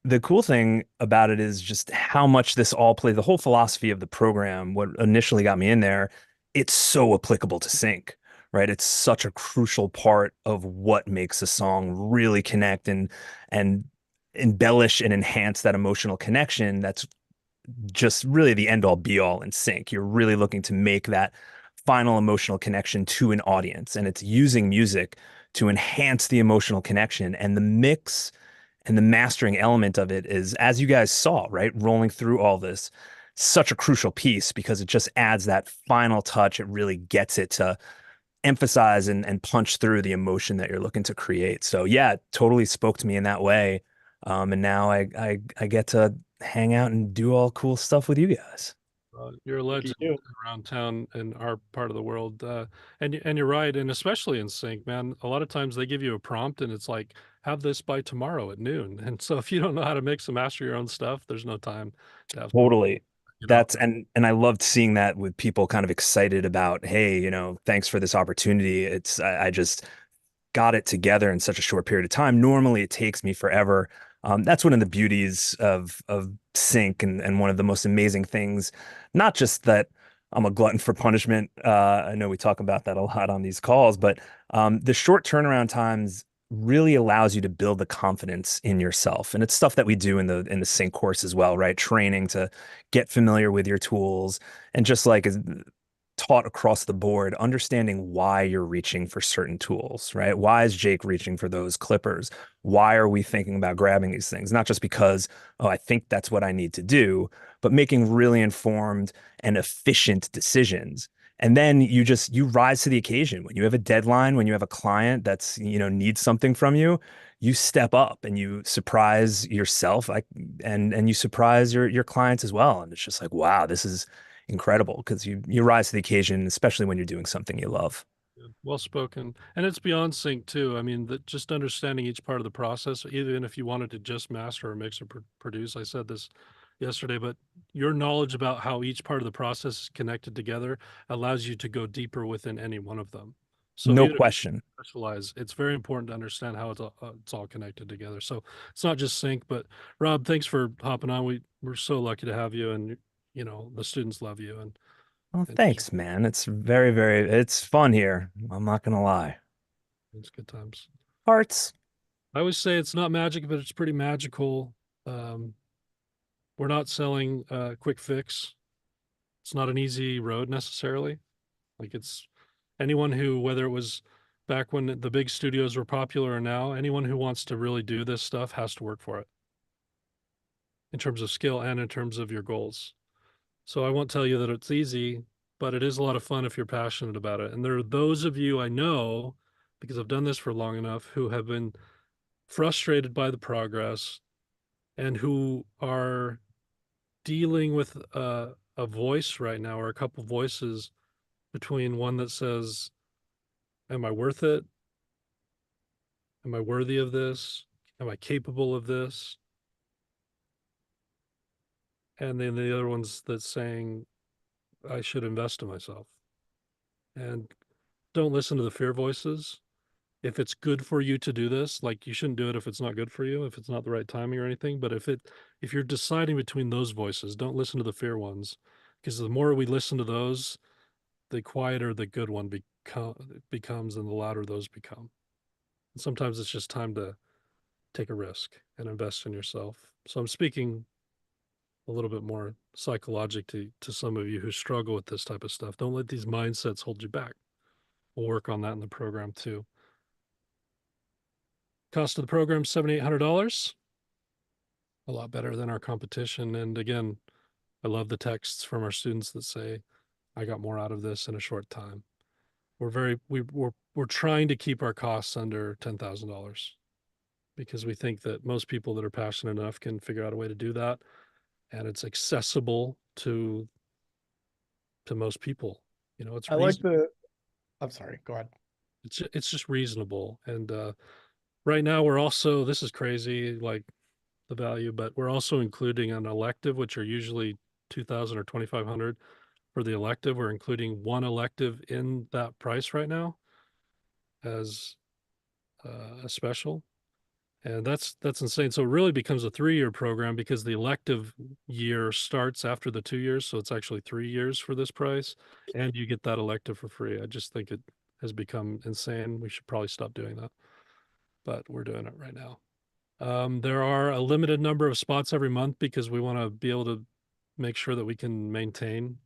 The cool thing about it is just how much this all plays, the whole philosophy of the program, what initially got me in there, it's so applicable to sync, right? It's such a crucial part of what makes a song really connect and embellish and enhance that emotional connection. That's just really the end all be all in sync. You're really looking to make that final emotional connection to an audience, and it's using music to enhance the emotional connection. And the mix and the mastering element of it is, as you guys saw, right, rolling through all this, such a crucial piece because it just adds that final touch. It really gets it to emphasize and punch through the emotion that you're looking to create. So yeah, it totally spoke to me in that way. And now I get to hang out and do all cool stuff with you guys. You're a legend around town in our part of the world, and you're right, and especially in sync, man. A lot of times they give you a prompt, and it's like, have this by tomorrow at noon. And so if you don't know how to mix and master your own stuff, there's no time to have. Totally. That's and I loved seeing that with people kind of excited about, hey, thanks for this opportunity. I just got it together in such a short period of time. Normally it takes me forever. That's one of the beauties of sync and one of the most amazing things, not just that I'm a glutton for punishment. I know we talk about that a lot on these calls, but the short turnaround times really allows you to build the confidence in yourself. And it's stuff that we do in the sync course as well, right? Training to get familiar with your tools and just like taught across the board, understanding why you're reaching for certain tools, right? Why is Jake reaching for those clippers? Why are we thinking about grabbing these things? Not just because, oh, I think that's what I need to do, but making really informed and efficient decisions. And then you rise to the occasion. When you have a deadline, when you have a client that's, needs something from you, you step up and you surprise yourself, and you surprise your clients as well. And it's just like, wow, this is incredible because you rise to the occasion, especially when you're doing something you love. Well spoken. And it's beyond sync too. I mean, just understanding each part of the process, even if you wanted to just master or mix or produce, I said this yesterday, but your knowledge about how each part of the process is connected together allows you to go deeper within any one of them. So No even if you question. specialize, it's very important to understand how it's all connected together. So it's not just sync. But Rob, thanks for hopping on. We're so lucky to have you, and you know the students love you. And Well, thanks, man. It's very, very, it's fun here. I'm not gonna lie. it's good times. Hearts. I always say it's not magic, but it's pretty magical. We're not selling a quick fix. It's not an easy road necessarily. Like it's anyone who, whether it was back when the big studios were popular or now, anyone who wants to really do this stuff has to work for it in terms of skill and in terms of your goals. So I won't tell you that it's easy, but it is a lot of fun if you're passionate about it. And there are those of you I know, because I've done this for long enough, who have been frustrated by the progress and who are dealing with a voice right now, or a couple voices, between one that says, am I worth it? Am I worthy of this? Am I capable of this? And then the other one's that's saying, I should invest in myself. And don't listen to the fear voices. If it's good for you to do this, like you shouldn't do it if it's not good for you, if it's not the right timing or anything. But if you're deciding between those voices, don't listen to the fear ones, because the more we listen to those, the quieter the good one becomes, and the louder those become. And sometimes it's just time to take a risk and invest in yourself. So I'm speaking a little bit more psychologically to some of you who struggle with this type of stuff. Don't let these mindsets hold you back. We'll work on that in the program too. Cost of the program, $700-800. A lot better than our competition. And again, I love the texts from our students that say, I got more out of this in a short time. We're trying to keep our costs under $10,000, because we think that most people that are passionate enough can figure out a way to do that, and it's accessible to most people. You know, it's I like I'm sorry, go ahead. it's just reasonable. And right now we're also, this is crazy, like the value, but we're also including an elective, which are usually 2,000 or 2,500 for the elective. We're including one elective in that price right now as a special. And that's insane. So it really becomes a 3-year program, because the elective year starts after the 2 years. So it's actually 3 years for this price, and you get that elective for free. I just think it has become insane. We should probably stop doing that, but we're doing it right now. There are a limited number of spots every month, because we want to be able to make sure that we can maintain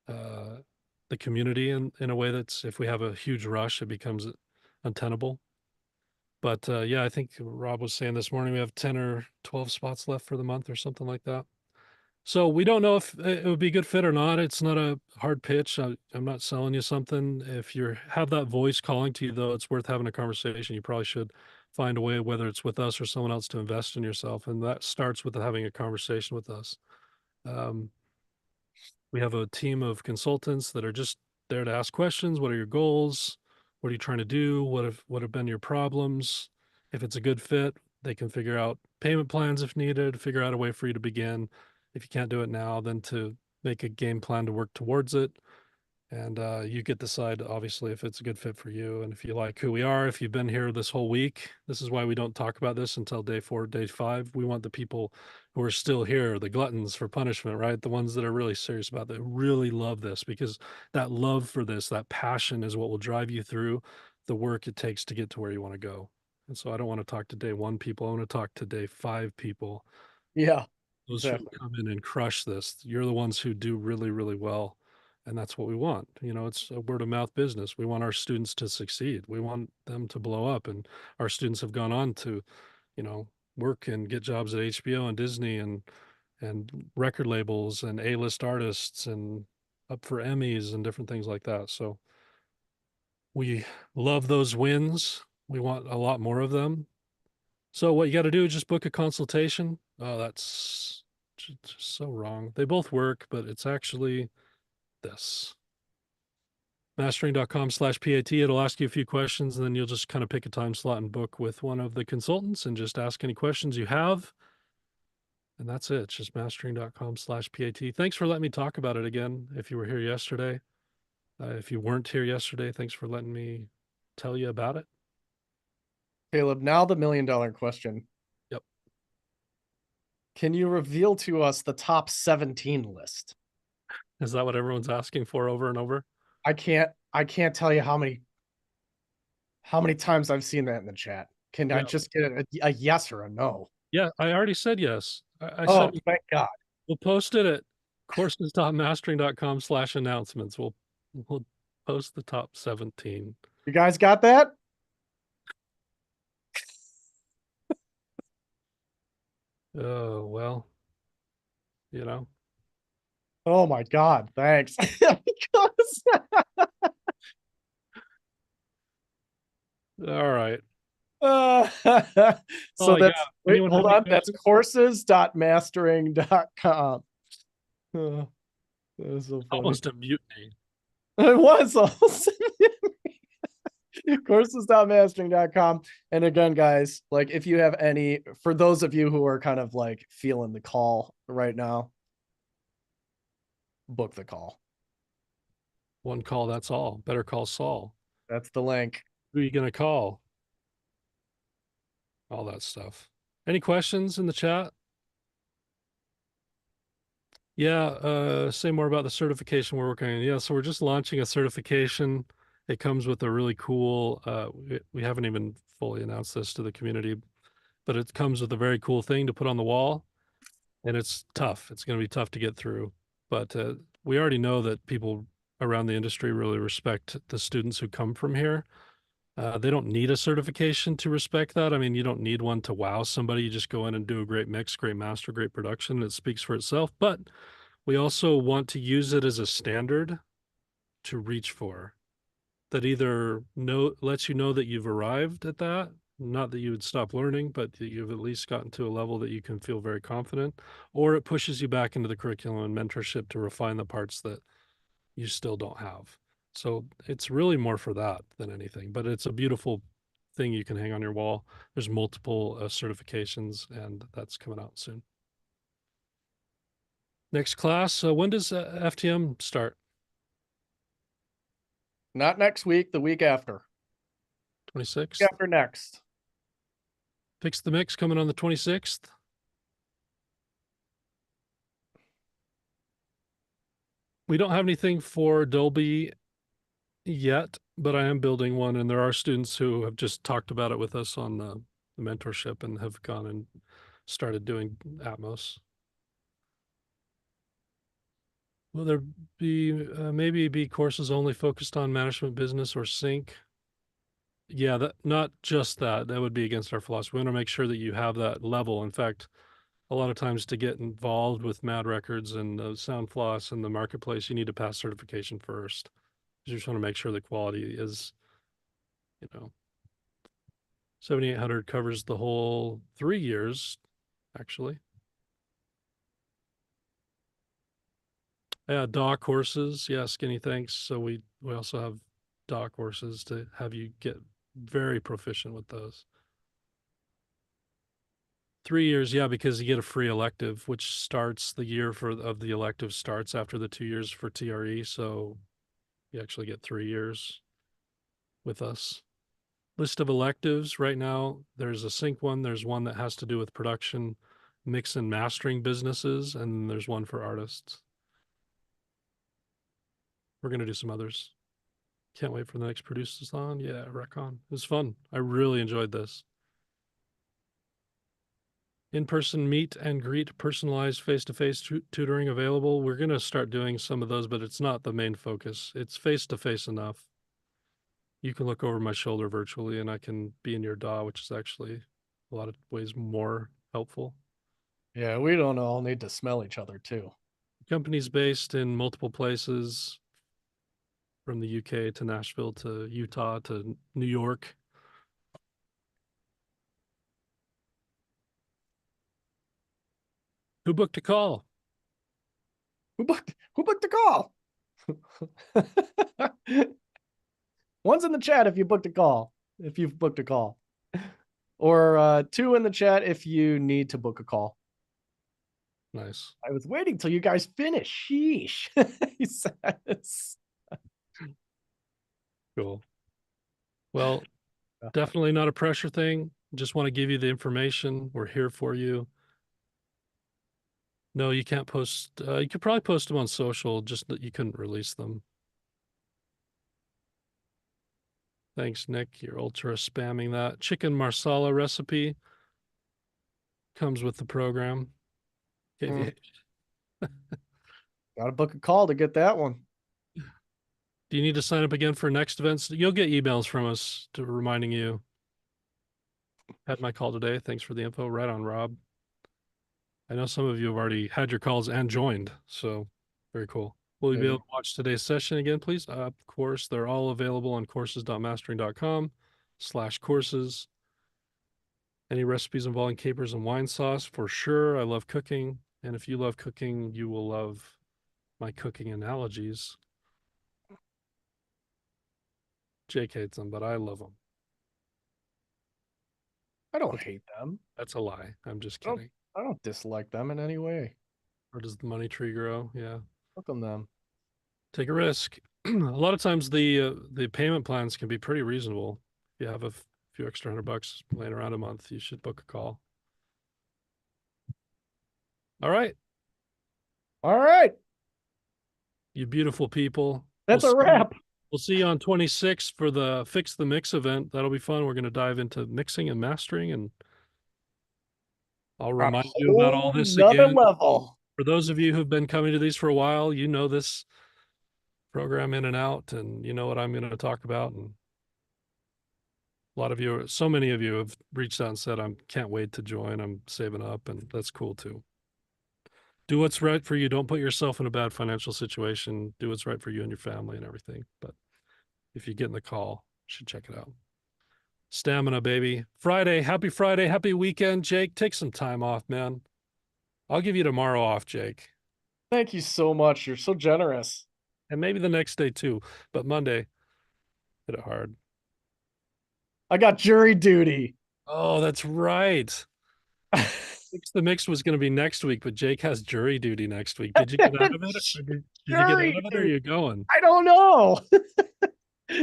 the community in a way that's, if we have a huge rush, it becomes untenable. But yeah, I think Rob was saying this morning we have 10 or 12 spots left for the month or something like that. So we don't know if it would be a good fit or not. It's not a hard pitch. I'm not selling you something. If you have that voice calling to you, though, it's worth having a conversation. You probably should find a way, whether it's with us or someone else, to invest in yourself. And that starts with having a conversation with us. We have a team of consultants that are just there to ask questions. What are your goals? What are you trying to do? What have been your problems? If it's a good fit, they can figure out payment plans if needed, figure out a way for you to begin. If you can't do it now, then to make a game plan to work towards it. And you get to decide, obviously, if it's a good fit for you, and if you like who we are. If you've been here this whole week, this is why we don't talk about this until day 4, day 5. We want the people who are still here, the gluttons for punishment, right? The ones that are really serious about that, really love this, because that love for this, that passion, is what will drive you through the work it takes to get to where you want to go. And so I don't want to talk to day 1 people. I want to talk to day 5 people. Yeah. Those Exactly. who come in and crush this. You're the ones who do really, really well. And that's what we want. You know, it's a word of mouth business. We want our students to succeed. We want them to blow up. And our students have gone on to, you know, work and get jobs at HBO and Disney and record labels and A-list artists and up for Emmys and different things like that. So we love those wins. We want a lot more of them. So what you got to do is just book a consultation. Oh, that's just so wrong. They both work, but it's actually this. Mastering.com/PAT. It'll ask you a few questions, and then you'll just kind of pick a time slot and book with one of the consultants and just ask any questions you have. And that's it. It's just mastering.com/PAT. Thanks for letting me talk about it again. If you were here yesterday, If you weren't here yesterday, thanks for letting me tell you about it. Caleb, now the $1 million question. Yep. Can you reveal to us the top 17 list? Is that what everyone's asking for over and over? I can't tell you how many times I've seen that in the chat. Can I just get a yes or a no? Yeah, I already said yes. I Oh, said thank God. we'll post it at courses.mastering.com/announcements. We'll post the top 17. You guys got that? Oh, well, you know. Oh my God, thanks. Because All right. so Oh, that's yeah. wait, Anyone hold have any on. That's questions? courses.mastering.com. That was so funny. Almost a mutiny. It was also courses.mastering.com. And again, guys, like if you have any, for those of you who are kind of like feeling the call right now, book the call. One call, that's all. Better call Saul. That's the link. Who are you going to call? All that stuff. Any questions in the chat? Yeah, say more about the certification we're working on. Yeah, so we're just launching a certification. It comes with a really cool, we haven't even fully announced this to the community, but it comes with a very cool thing to put on the wall. And it's tough. It's going to be tough to get through. But we already know that people around the industry really respect the students who come from here. They don't need a certification to respect that. I mean, you don't need one to wow somebody. You just go in and do a great mix, great master, great production. It speaks for itself. But we also want to use it as a standard to reach for that either lets you know that you've arrived at that, not that you would stop learning, but that you've at least gotten to a level that you can feel very confident, or it pushes you back into the curriculum and mentorship to refine the parts that you still don't have. So it's really more for that than anything, but it's a beautiful thing you can hang on your wall. There's multiple certifications, and that's coming out soon. Next class, when does FTM start? Not next week, the week after. 26th? Week after next. Fix the Mix coming on the 26th. We don't have anything for Dolby yet, but I am building one, and there are students who have just talked about it with us on the mentorship and have gone and started doing Atmos. Will there be maybe be courses only focused on management, business, or sync? Yeah, that not just that. That would be against our philosophy. We want to make sure that you have that level. In fact, a lot of times to get involved with Mad Records and Sound Floss and the marketplace, you need to pass certification first. You just want to make sure the quality is, 7800 covers the whole 3 years, actually. Yeah, DAW courses. Yeah, Skinny, thanks. So we also have DAW courses to have you get very proficient with those. 3 years, yeah, because you get a free elective, which starts the year of the elective starts after the 2 years for TRE. So you actually get 3 years with us. List of electives right now. There's a sync one. There's one that has to do with production, mix and mastering businesses, and there's one for artists. We're going to do some others. Can't wait for the next Produce-A-Thon. Yeah, Recon. It was fun. I really enjoyed this. In-person meet and greet, personalized face-to-face tutoring available. We're going to start doing some of those, but it's not the main focus. It's face-to-face enough. You can look over my shoulder virtually, and I can be in your DAW, which is actually a lot of ways more helpful. Yeah, we don't all need to smell each other too. The company's based in multiple places, from the UK to Nashville to Utah to New York. Who booked a call? Who booked a call? One's in the chat if you booked a call. If you've booked a call. Or 2 in the chat if you need to book a call. Nice. I was waiting till you guys finish. Sheesh. He says. Cool. Well, Yeah. definitely not a pressure thing. Just want to give you the information. We're here for you. No, you can't post. You could probably post them on social, just that you couldn't release them. Thanks, Nick. You're ultra spamming that. Chicken marsala recipe comes with the program. Mm. Gotta book a call to get that one. Do you need to sign up again for next events? You'll get emails from us to reminding you. Had my call today. Thanks for the info. Right on, Rob. I know some of you have already had your calls and joined, so very cool. Will you be able to watch today's session again, please? Of course, they're all available on courses.mastering.com/courses. Any recipes involving capers and wine sauce? For sure. I love cooking. And if you love cooking, you will love my cooking analogies. Jake hates them, but I love them. I don't hate them. That's a lie. I'm just I don't- kidding. I don't dislike them in any way. Where does the money tree grow? Yeah. Look on them. Take a risk. A lot of times the payment plans can be pretty reasonable. If you have a few extra $100 laying around a month, you should book a call. All right, All right. you beautiful people. That's a wrap. We'll see you on 26 for the Fix the Mix event. That'll be fun. We're going to dive into mixing and mastering, and I'll remind you about all this Another again. level. For those of you who've been coming to these for a while, you know this program in and out, and you know what I'm going to talk about. And a lot of you, so many of you have reached out and said, I can't wait to join. I'm saving up, and that's cool too. Do what's right for you. Don't put yourself in a bad financial situation. Do what's right for you and your family and everything. But if you get in the call, you should check it out. Stamina, baby. Friday, happy weekend. Jake, take some time off, man. I'll give you tomorrow off, Jake. Thank you so much. You're so generous. And maybe the next day too. But Monday, hit it hard. I got jury duty. Oh, that's right. Fix the Mix was going to be next week, but Jake has jury duty next week. Did you get out of it? Did you get out of it, or are you going? I don't know.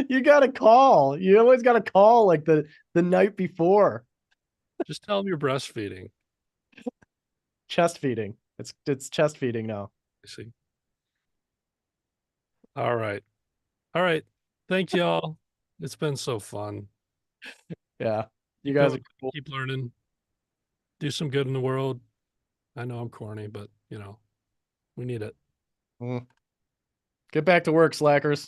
You got to call. You always got to call like the night before. Just tell him you're breastfeeding. Chest feeding. It's chest feeding now. I see. All right. All right. Thank y'all. It's been so fun. Yeah. You guys are cool. Keep learning. Do some good in the world. I know I'm corny, but you know, we need it. Get back to work, slackers.